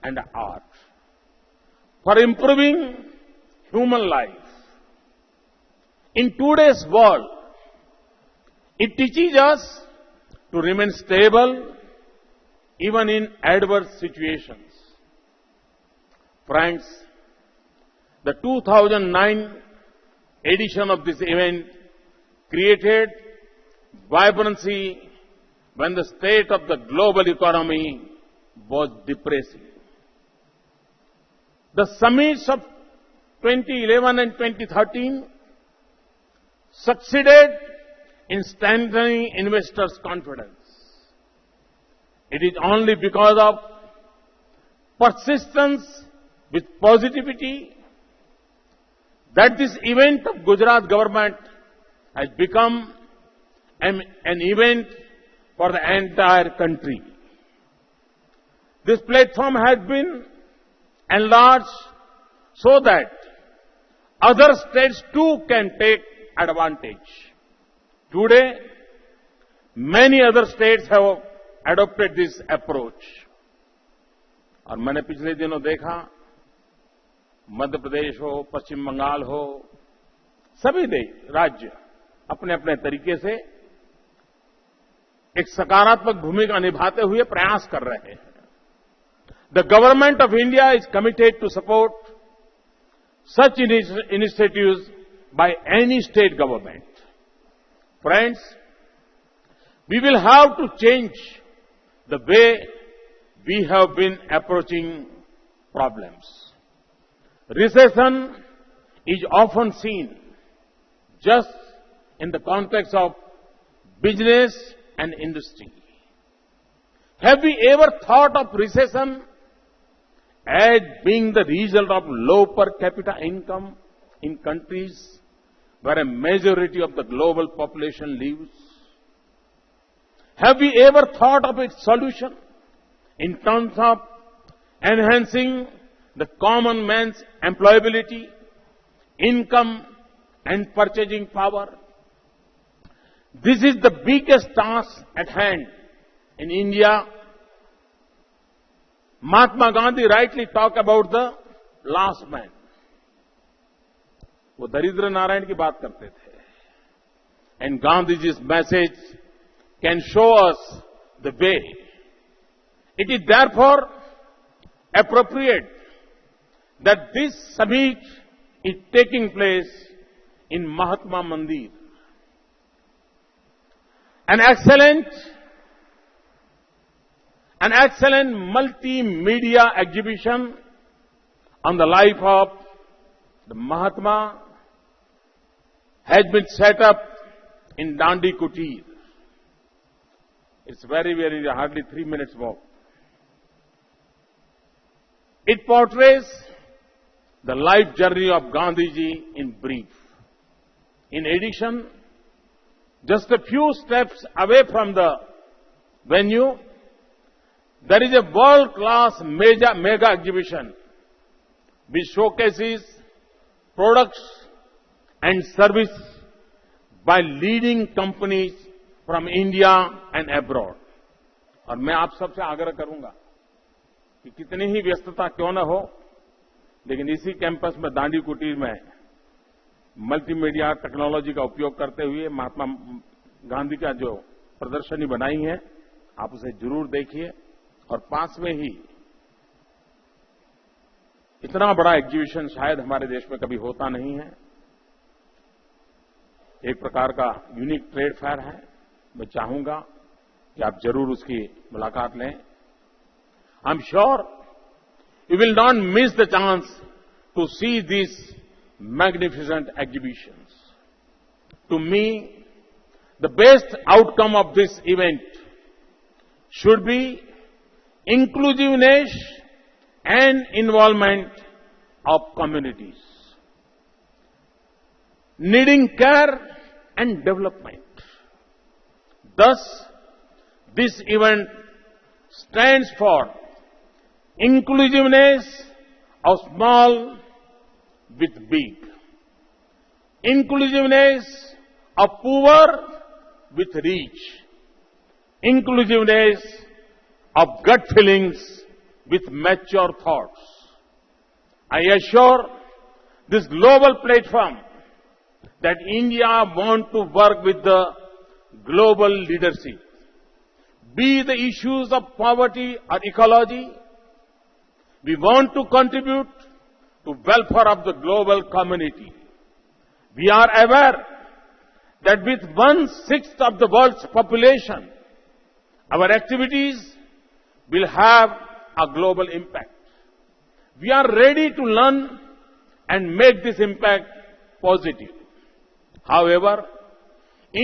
S2: and an art for improving human life. In today's world, it teaches us to remain stable even in adverse situations. Friends, the 2009 edition of this event created vibrancy when the state of the global economy was depressing. The summits of 2011 and 2013 succeeded in strengthening investors' confidence. It is only because of persistence with positivity that this event of Gujarat government has become an event for the entire country. This platform has been enlarged so that other states too can take advantage. Today, many other states have adopted this approach. और मैंने पिछले दिनों देखा, मध्य प्रदेश हो, पश्चिम बंगाल हो, सभी राज्य अपने अपने तरीके से एक सकारात्मक भूमिका निभाते हुए प्रयास कर रहे हैं. The government of India is committed to support such initiatives by any state government. Friends, we will have to change the way we have been approaching problems. Recession is often seen just in the context of business and industry. Have we ever thought of recession as being the result of low per capita income in countries where a majority of the global population lives? Have we ever thought of its solution in terms of enhancing the common man's employability, income, and purchasing power? This is the biggest task at hand in India. Mahatma Gandhi rightly talked about the last man. वो दरिद्र नारायण की बात करते थे. And Gandhiji's message can show us the way. It is therefore appropriate that this summit is taking place in Mahatma Mandir. An excellent multimedia exhibition on the life of the Mahatma has been set up in Dandi Kutir. It's very, hardly 3 minutes walk. It portrays the life journey of Gandhiji in brief. In addition, just a few steps away from the venue, there is a world-class mega exhibition which showcases products and service by leading companies from India and abroad. और मैं आप सबसे आग्रह करूंगा कि कितनी ही व्यस्तता क्यों न हो, लेकिन इसी कैंपस में दांडी कुटीर में मल्टीमीडिया टेक्नोलॉजी का उपयोग करते हुए महात्मा गांधी का जो प्रदर्शनी बनाई है, आप उसे जरूर देखिए। और पास में ही इतना बड़ा एग्जीबिशन शायद हमारे देश में कभी होता नहीं है, एक प्रकार का यूनिक ट्रेड फेयर है। मैं चाहूंगा कि आप जरूर उसकी मुलाकात लें। I am sure you will not miss the chance to see this magnificent exhibitions. To me, the best outcome of this event should be inclusiveness and involvement of communities, needing care and development. Thus, this event stands for inclusiveness of small with big, inclusiveness of poor with rich, inclusiveness of gut feelings with mature thoughts. I assure this global platform that India wants to work with the global leadership, be the issues of poverty or ecology. We want to contribute to welfare of the global community. We are aware that with 1/6 of the world's population, our activities will have a global impact. We are ready to learn and make this impact positive. However,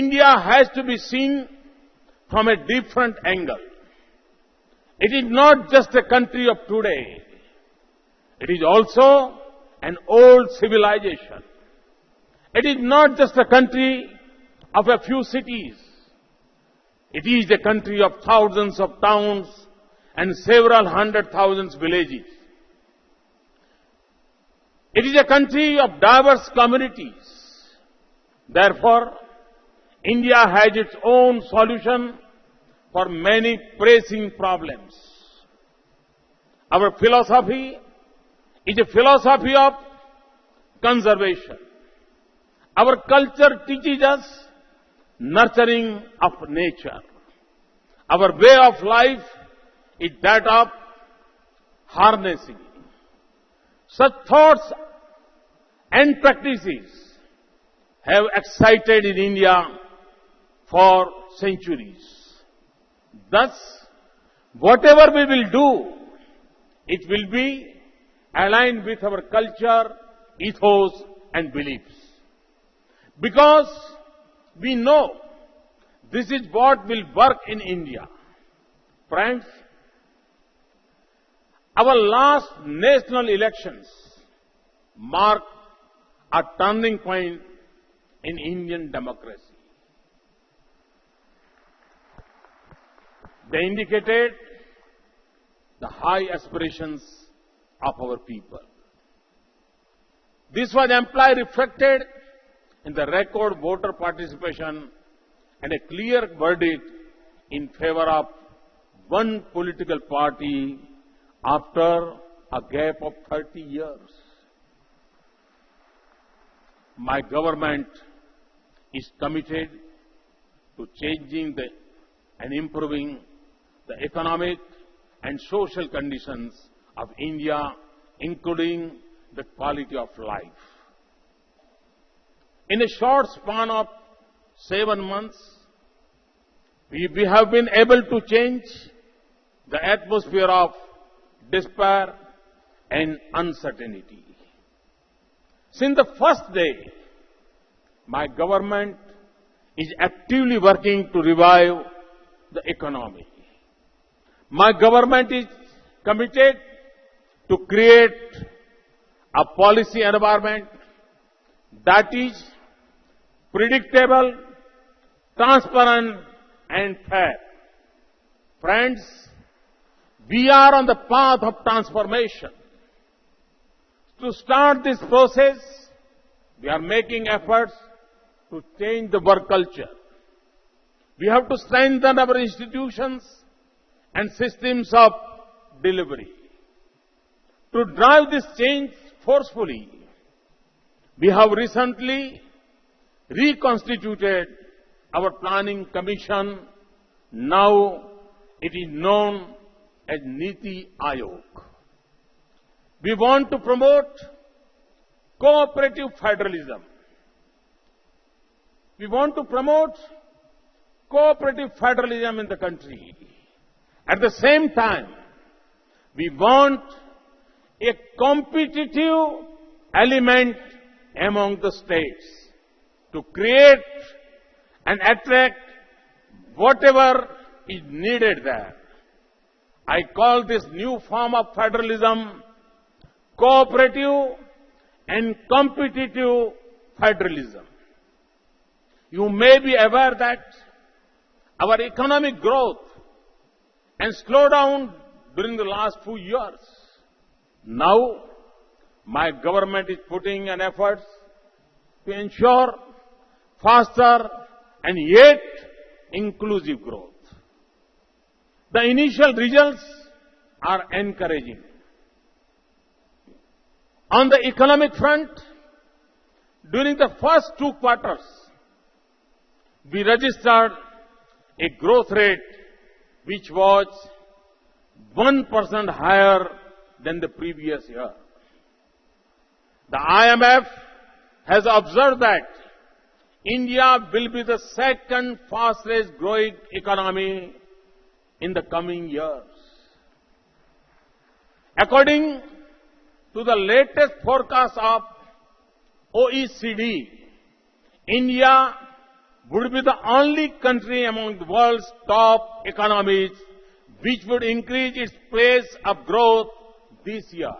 S2: India has to be seen from a different angle. It is not just a country of today. It is also an old civilization. It is not just a country of a few cities. It is a country of thousands of towns and several hundred thousands villages. It is a country of diverse communities. Therefore, India has its own solution for many pressing problems. Our philosophy is a philosophy of conservation. Our culture teaches us nurturing of nature. Our way of life is that of harnessing. Such thoughts and practices have excited in India for centuries. Thus, whatever we will do, it will be aligned with our culture, ethos, and beliefs. Because we know this is what will work in India. Friends, our last national elections mark a turning point in Indian democracy. They indicated the high aspirations of our people. This was amply reflected in the record voter participation and a clear verdict in favor of one political party after a gap of 30 years. My government is committed to changing and improving the economic and social conditions of India, including the quality of life. In a short span of 7 months, we have been able to change the atmosphere of despair and uncertainty. Since the first day, my government is actively working to revive the economy. My government is committed to create a policy environment that is predictable, transparent, and fair. Friends, we are on the path of transformation. To start this process, we are making efforts to change the work culture. We have to strengthen our institutions and systems of delivery. To drive this change forcefully, we have recently reconstituted our planning commission. Now it is known as Niti Aayog. We want to promote cooperative federalism. We want to promote cooperative federalism in the country. At the same time, we want a competitive element among the states to create and attract whatever is needed there. I call this new form of federalism cooperative and competitive federalism. You may be aware that our economic growth and slowdown during the last few years. Now, my government is putting an effort to ensure faster and yet inclusive growth. The initial results are encouraging. On the economic front, during the first 2 quarters, we registered a growth rate which was 1% higher than the previous year. The IMF has observed that India will be the second fastest growing economy in the coming years. According to the latest forecast of OECD, India would be the only country among the world's top economies which would increase its pace of growth this year.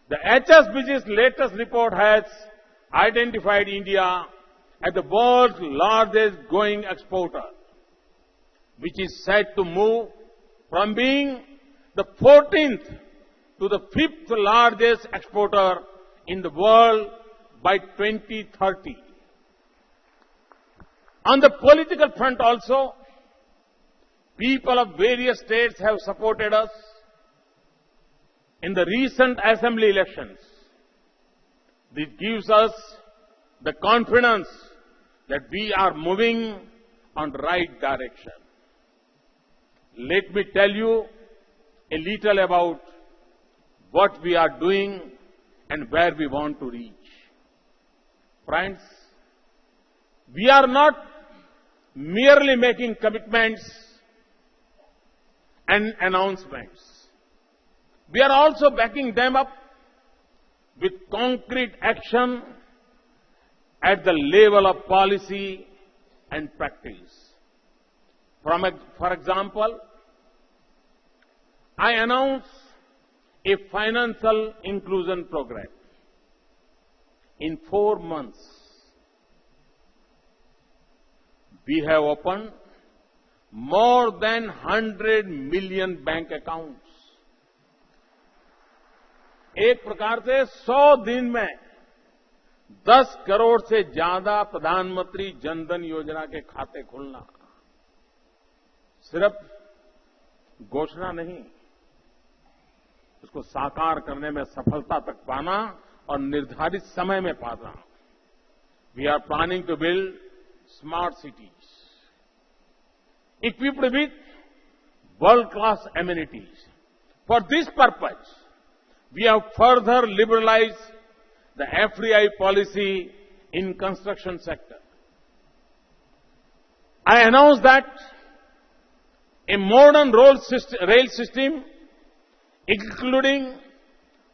S2: The HSBC's latest report has identified India as the world's largest growing exporter, which is set to move from being the 14th to the 5th largest exporter in the world by 2030. On the political front also, people of various states have supported us in the recent assembly elections. This gives us the confidence that we are moving on the right direction. Let me tell you a little about what we are doing and where we want to reach. Friends, we are not merely making commitments and announcements. We are also backing them up with concrete action at the level of policy and practice. For example, I announced a financial inclusion program. In 4 months, we have opened more than 100 million bank accounts. एक प्रकार से 100 दिन में 10 करोड़ से ज्यादा प्रधानमंत्री जनधन योजना के खाते खुलना सिर्फ घोषणा नहीं, उसको साकार करने में सफलता तक पाना और निर्धारित समय में पाना. We are planning to build smart cities equipped with world-class amenities. For this purpose, we have further liberalized the FDI policy in construction sector. I announced that a modern rail system, including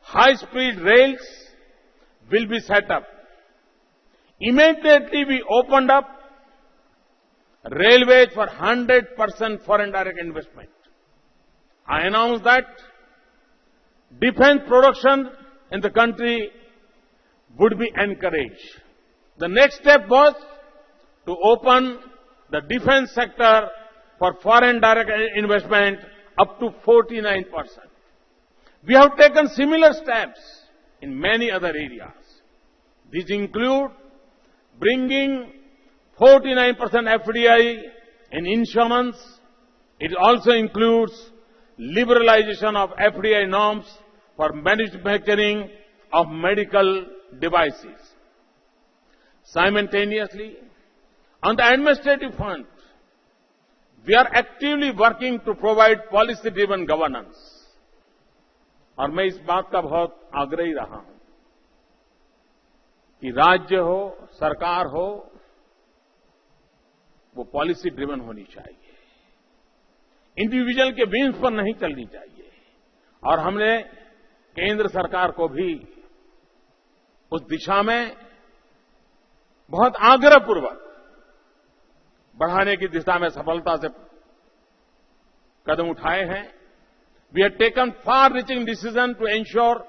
S2: high-speed rails, will be set up. Immediately we opened up railways for 100% foreign direct investment. I announced that defense production in the country would be encouraged. The next step was to open the defense sector for foreign direct investment up to 49%. We have taken similar steps in many other areas. These include bringing 49% FDI in insurance. It also includes liberalization of FDI norms for manufacturing of medical devices. Simultaneously, on the administrative front, we are actively working to provide policy-driven governance. और मैं इस बात का बहुत आग्रही रहा हूं कि राज्य हो, सरकार हो, वो पॉलिसी ड्रिवन होनी चाहिए, इंडिविजुअल के विंस पर नहीं चलनी चाहिए। और हमने केंद्र सरकार को भी उस दिशा में बहुत आग्रहपूर्वक बढ़ाने की दिशा में सफलता से कदम उठाए हैं। We have taken far-reaching decisions to ensure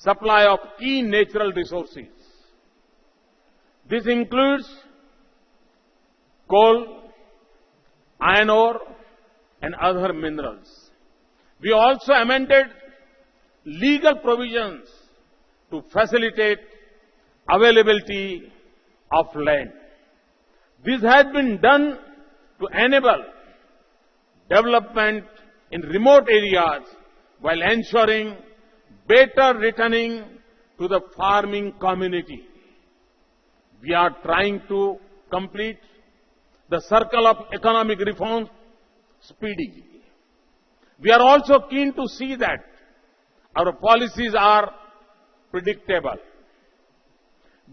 S2: supply of key natural resources. This includes coal, iron ore, and other minerals. We also amended legal provisions to facilitate availability of land. This has been done to enable development in remote areas while ensuring better returning to the farming community. We are trying to complete the circle of economic reforms speedily. We are also keen to see that our policies are predictable.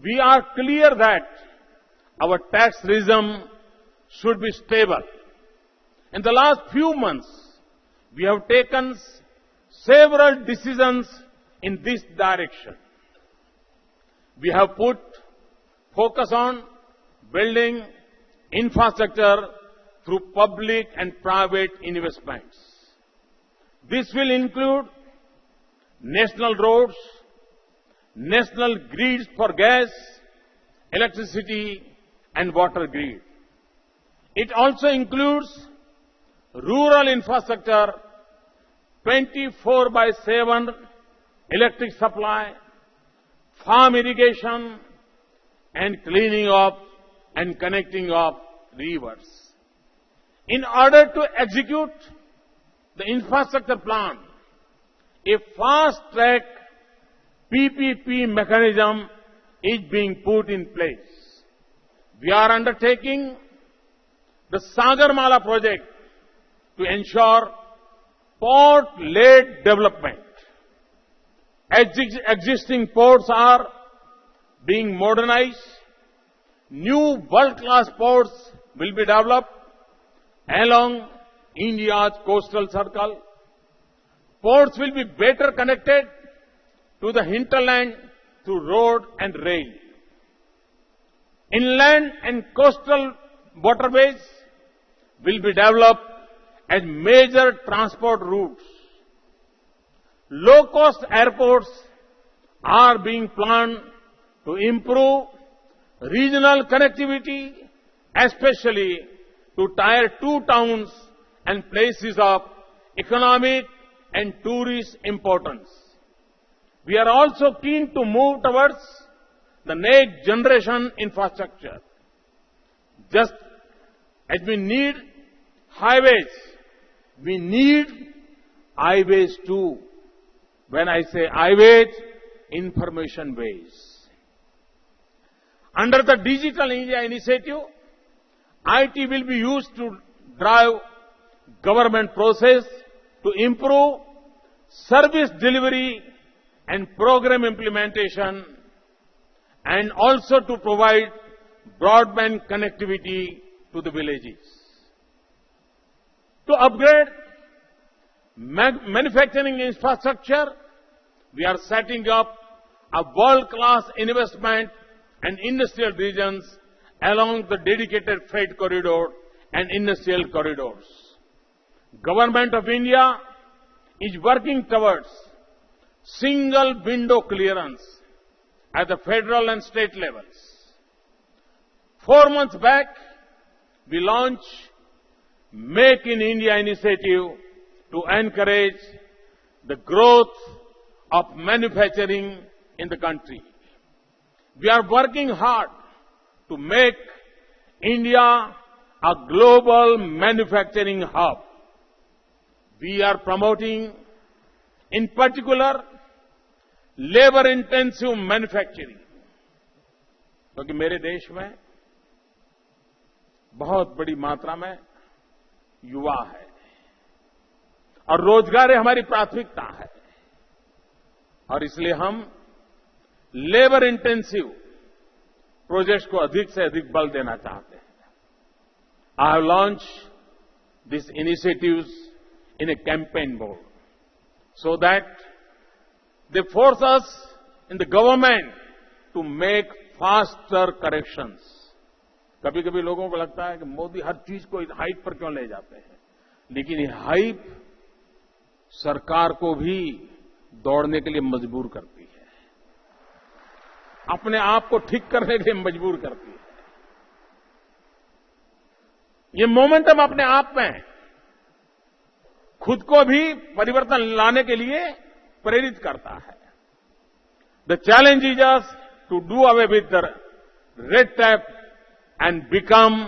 S2: We are clear that our tax regime should be stable. In the last few months, we have taken several decisions in this direction. We have put focus on building infrastructure through public and private investments. This will include national roads, national grids for gas, electricity, and water grid. It also includes rural infrastructure, 24/7 electric supply, farm irrigation, and cleaning of and connecting of rivers. In order to execute the infrastructure plan, a fast-track PPP mechanism is being put in place. We are undertaking the Sagarmala project to ensure port-led development. Existing ports are being modernized. New world-class ports will be developed along India's coastal circle. Ports will be better connected to the hinterland through road and rail. Inland and coastal waterways will be developed as major transport routes. Low-cost airports are being planned to improve regional connectivity, especially to Tier 2 towns and places of economic and tourist importance. We are also keen to move towards the next generation infrastructure. Just as we need highways, we need highways too. When I say highways, information ways. Under the Digital India initiative, IT will be used to drive government process to improve service delivery and program implementation, and also to provide broadband connectivity to the villages. To upgrade manufacturing infrastructure, we are setting up a world-class investment and industrial regions along the dedicated freight corridor and industrial corridors. Government of India is working towards single window clearance at the federal and state levels. 4 months back, we launched Make in India initiative to encourage the growth of manufacturing in the country. We are working hard to make India a global manufacturing hub. We are promoting, in particular, labor-intensive manufacturing. क्योंकि मेरे देश में बहुत बड़ी मात्रा में युवा है और रोजगार हमारी प्राथमिकता है और इसलिए हम लेबर इंटेंसिव प्रोजेक्ट्स को अधिक से अधिक बल देना चाहते हैं. I have launch this initiatives in A campaign mode so that they force us in the government to make faster corrections. कभी कभी लोगों को लगता है कि मोदी हर चीज को हाइप पर क्यों ले जाते हैं, लेकिन ये हाइप सरकार को भी दौड़ने के लिए मजबूर करती है, अपने आप को ठीक करने के लिए मजबूर करती है. ये मोमेंटम अपने आप में खुद को भी परिवर्तन लाने के लिए प्रेरित करता है. The challenge is us to do away with the red tape and become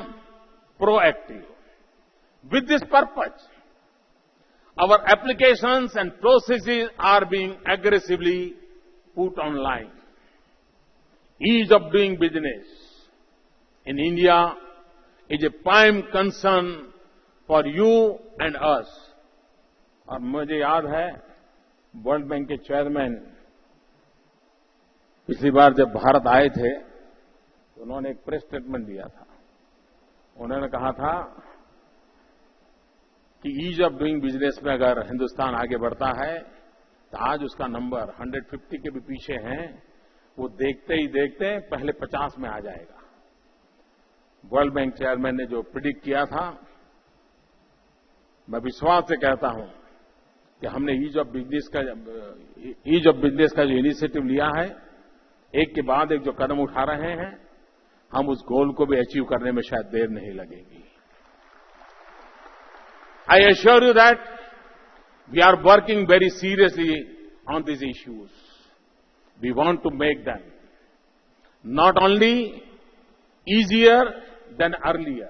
S2: proactive. With this purpose our applications and processes are being aggressively put online. Ease of doing business in India is a prime concern for you and us. और मुझे याद है world bank के chairman पिछली बार जब भारत आए थे तो उन्होंने एक प्रेस स्टेटमेंट दिया था. उन्होंने कहा था कि ईज ऑफ डूइंग बिजनेस में अगर हिंदुस्तान आगे बढ़ता है तो आज उसका नंबर 150 के भी पीछे हैं, वो देखते ही देखते पहले 50 में आ जाएगा. वर्ल्ड बैंक चेयरमैन ने जो प्रिडिक्ट किया था, मैं विश्वास से कहता हूं कि हमने ईज ऑफ बिजनेस का जो इनिशिएटिव लिया है, एक के बाद एक जो कदम उठा रहे हैं, हम उस गोल को भी अचीव करने में शायद देर नहीं लगेगी. I assure you that we are working very seriously on these issues. We want to make them not only easier than earlier,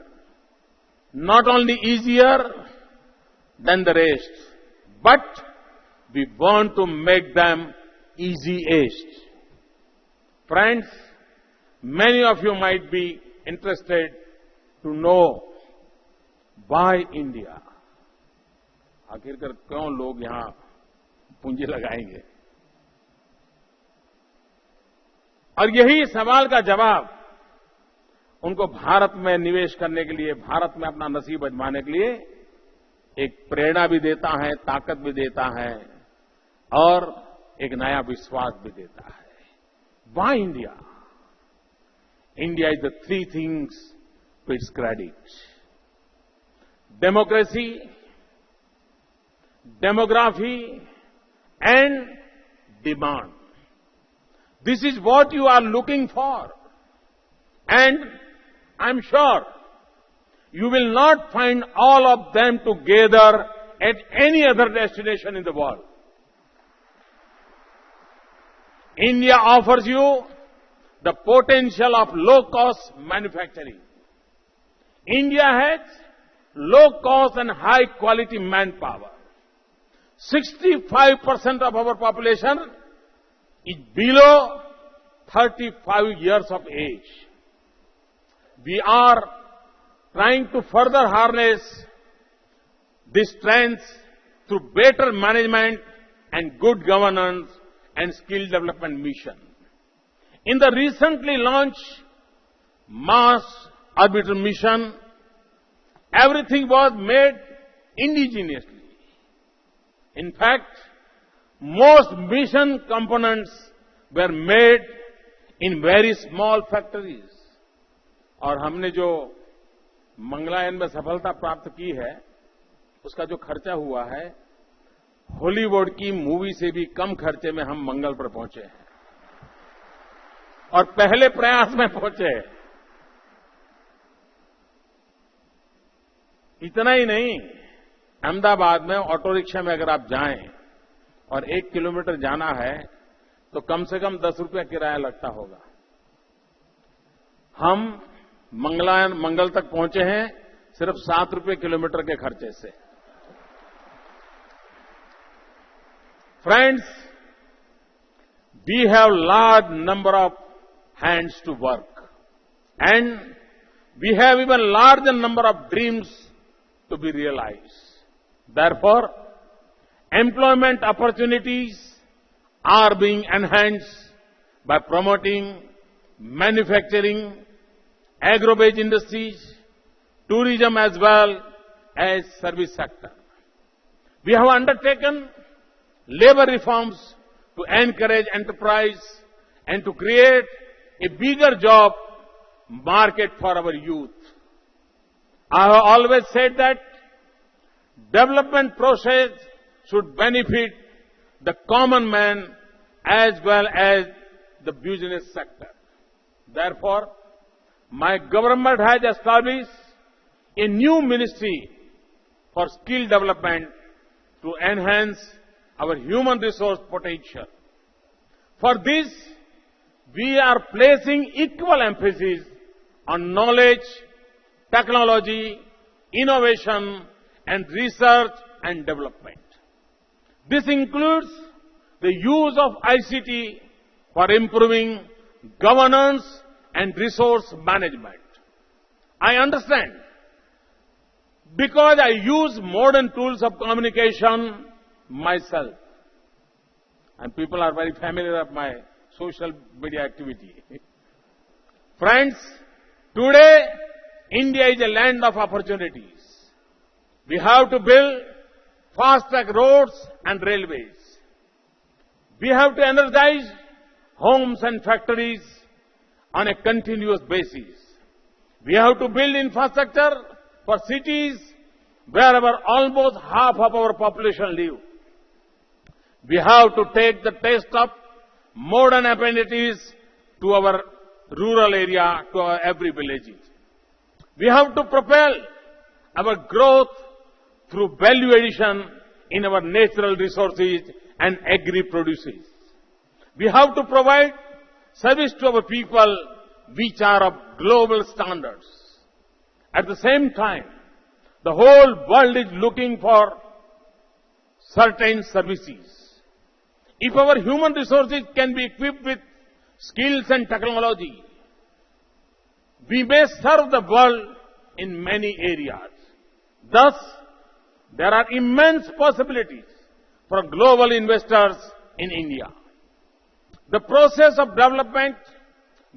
S2: not only easier than the rest, but we want to make them easiest. Friends, many of you might be interested to know why India. आखिरकार क्यों लोग यहां पूंजी लगाएंगे, और यही सवाल का जवाब उनको भारत में निवेश करने के लिए, भारत में अपना नसीब आजमाने के लिए एक प्रेरणा भी देता है, ताकत भी देता है और एक नया विश्वास भी देता है. Why India? India is the three things to its credit: democracy, demography and demand. This is what you are looking for, and I'm sure you will not find all of them together at any other destination in the world. India offers you the potential of low-cost manufacturing. India has low-cost and high-quality manpower. 65% of our population is below 35 years of age. We are trying to further harness this strength through better management and good governance and skill development mission. In the recently launched Mars Orbiter mission, everything was made indigenously. In fact, most mission components were made in very small factories. और हमने जो मंगलायन में सफलता प्राप्त की है, उसका जो खर्चा हुआ है, हॉलीवुड की मूवी से भी कम खर्चे में हम मंगल पर पहुंचे हैं और पहले प्रयास में पहुंचे. इतना ही नहीं, अहमदाबाद में ऑटो रिक्शा में अगर आप जाएं और 1 किलोमीटर जाना है तो कम से कम 10 रुपया किराया लगता होगा। हम मंगल तक पहुंचे हैं सिर्फ 7 रुपये किलोमीटर के खर्चे से। Friends, we have large number of hands to work and we have even larger number of dreams to be realized. Therefore, employment opportunities are being enhanced by promoting manufacturing, agro-based industries, tourism as well as service sector. We have undertaken labor reforms to encourage enterprise and to create a bigger job market for our youth. I have always said that development process should benefit the common man as well as the business sector. Therefore, my government has established a new ministry for skill development to enhance our human resource potential. For this, we are placing equal emphasis on knowledge, technology, innovation, and research and development. This includes the use of ICT for improving governance and resource management. I understand because I use modern tools of communication myself, and people are very familiar with my social media activity. Friends, today India is a land of opportunities. We have to build fast-track roads and railways. We have to energize homes and factories on a continuous basis. We have to build infrastructure for cities wherever almost half of our population live. We have to take the taste of modern amenities to our rural area, to our every village. We have to propel our growth through value addition in our natural resources and agri-produces. We have to provide service to our people which are of global standards. At the same time, the whole world is looking for certain services. If our human resources can be equipped with skills and technology, we may serve the world in many areas. Thus, there are immense possibilities for global investors in India. The process of development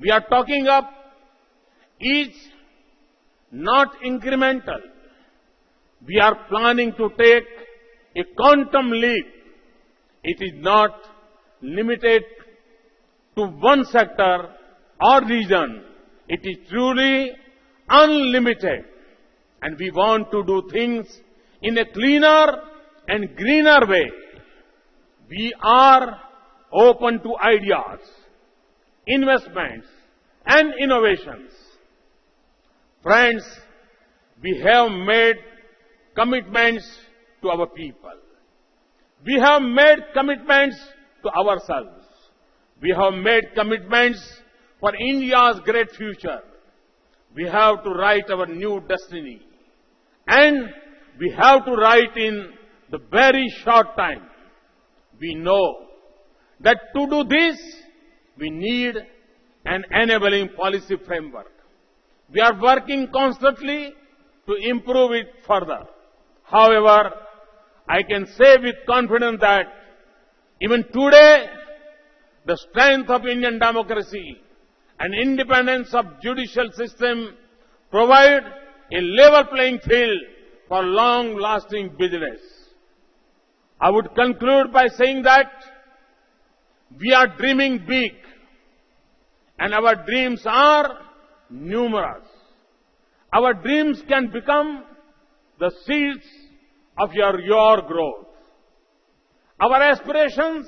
S2: we are talking of is not incremental. We are planning to take a quantum leap. It is not limited to one sector or region. It is truly unlimited. And we want to do things in a cleaner and greener way. We are open to ideas, investments, and innovations. Friends, we have made commitments to our people. We have made commitments to ourselves. We have made commitments for India's great future. We have to write our new destiny. And we have to write in the very short time. We know that to do this, we need an enabling policy framework. We are working constantly to improve it further. However, I can say with confidence that even today, the strength of Indian democracy and independence of judicial system provide a level playing field for long-lasting business. I would conclude by saying that we are dreaming big, and our dreams are numerous. Our dreams can become the seeds of your growth. Our aspirations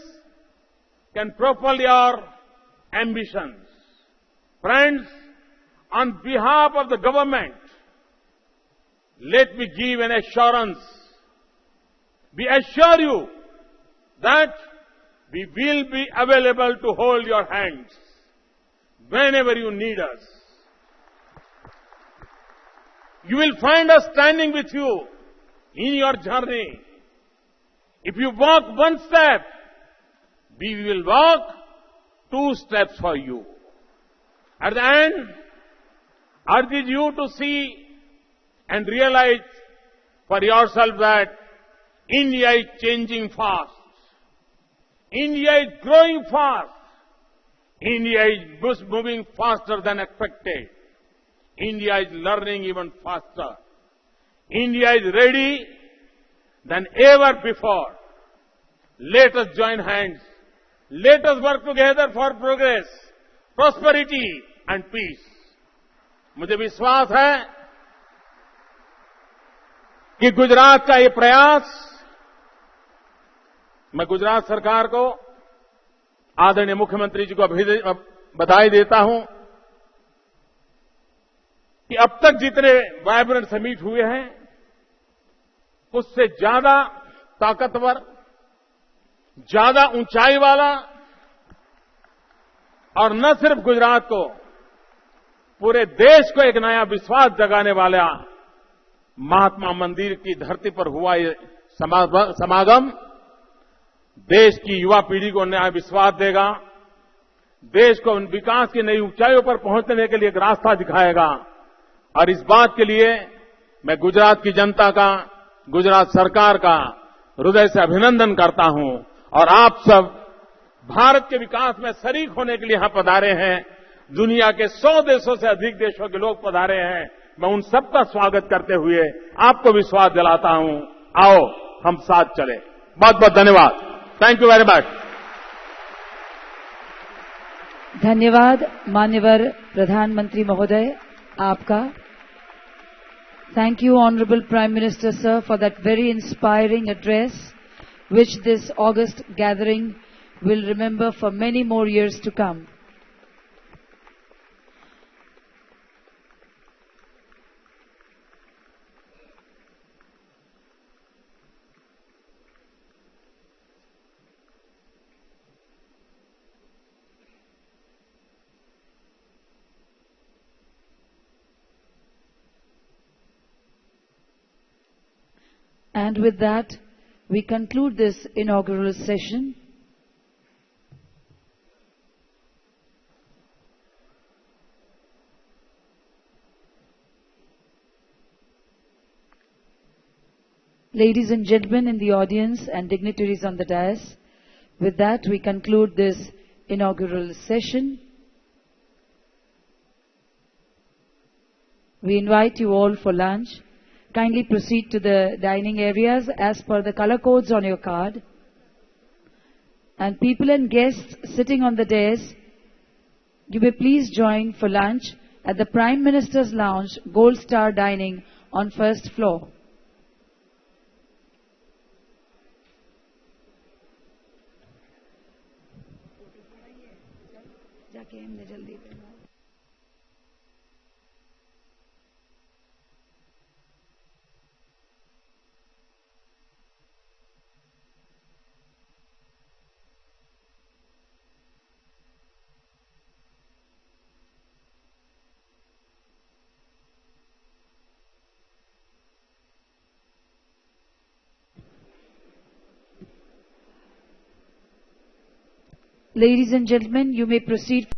S2: can propel your ambitions. Friends, on behalf of the government, let me give an assurance. We assure you that we will be available to hold your hands whenever you need us. You will find us standing with you in your journey. If you walk one step, we will walk 2 steps for you. At the end, I urge you to see and realize for yourself that India is changing fast. India is growing fast. India is moving faster than expected. India is learning even faster. India is ready than ever before. Let us join hands. Let us work together for progress, prosperity and peace. मुझे विश्वास है कि गुजरात का ये प्रयास, मैं गुजरात सरकार को, आदरणीय मुख्यमंत्री जी को बधाई देता हूं कि अब तक जितने वाइब्रेंट समिट हुए हैं उससे ज्यादा ताकतवर, ज्यादा ऊंचाई वाला और न सिर्फ गुजरात को, पूरे देश को एक नया विश्वास जगाने वाला महात्मा मंदिर की धरती पर हुआ ये समागम देश की युवा पीढ़ी को नया विश्वास देगा, देश को विकास की नई ऊंचाइयों पर पहुंचने के लिए एक रास्ता दिखाएगा। और इस बात के लिए मैं गुजरात की जनता का, गुजरात सरकार का हृदय से अभिनंदन करता हूं। और आप सब भारत के विकास में शरीक होने के लिए यहां पधारे हैं। दुनिया के 100 देशों से अधिक देशों के लोग पधारे हैं। मैं उन सबका स्वागत करते हुए आपको विश्वास दिलाता हूं, आओ हम साथ चले। बहुत बहुत धन्यवाद। Thank you very much.
S1: धन्यवाद मान्यवर प्रधानमंत्री महोदय आपका। Thank you, Honorable Prime Minister, sir, for that very inspiring address, which this August gathering will remember for many more years to come. And with that, we conclude this inaugural session. Ladies and gentlemen in the audience and dignitaries on the dais, with that we conclude this inaugural session. We invite you all for lunch. Kindly proceed to the dining areas as per the color codes on your card. And people and guests sitting on the dais, you may please join for lunch at the Prime Minister's Lounge, Gold Star Dining on first floor. Ladies and gentlemen, you may proceed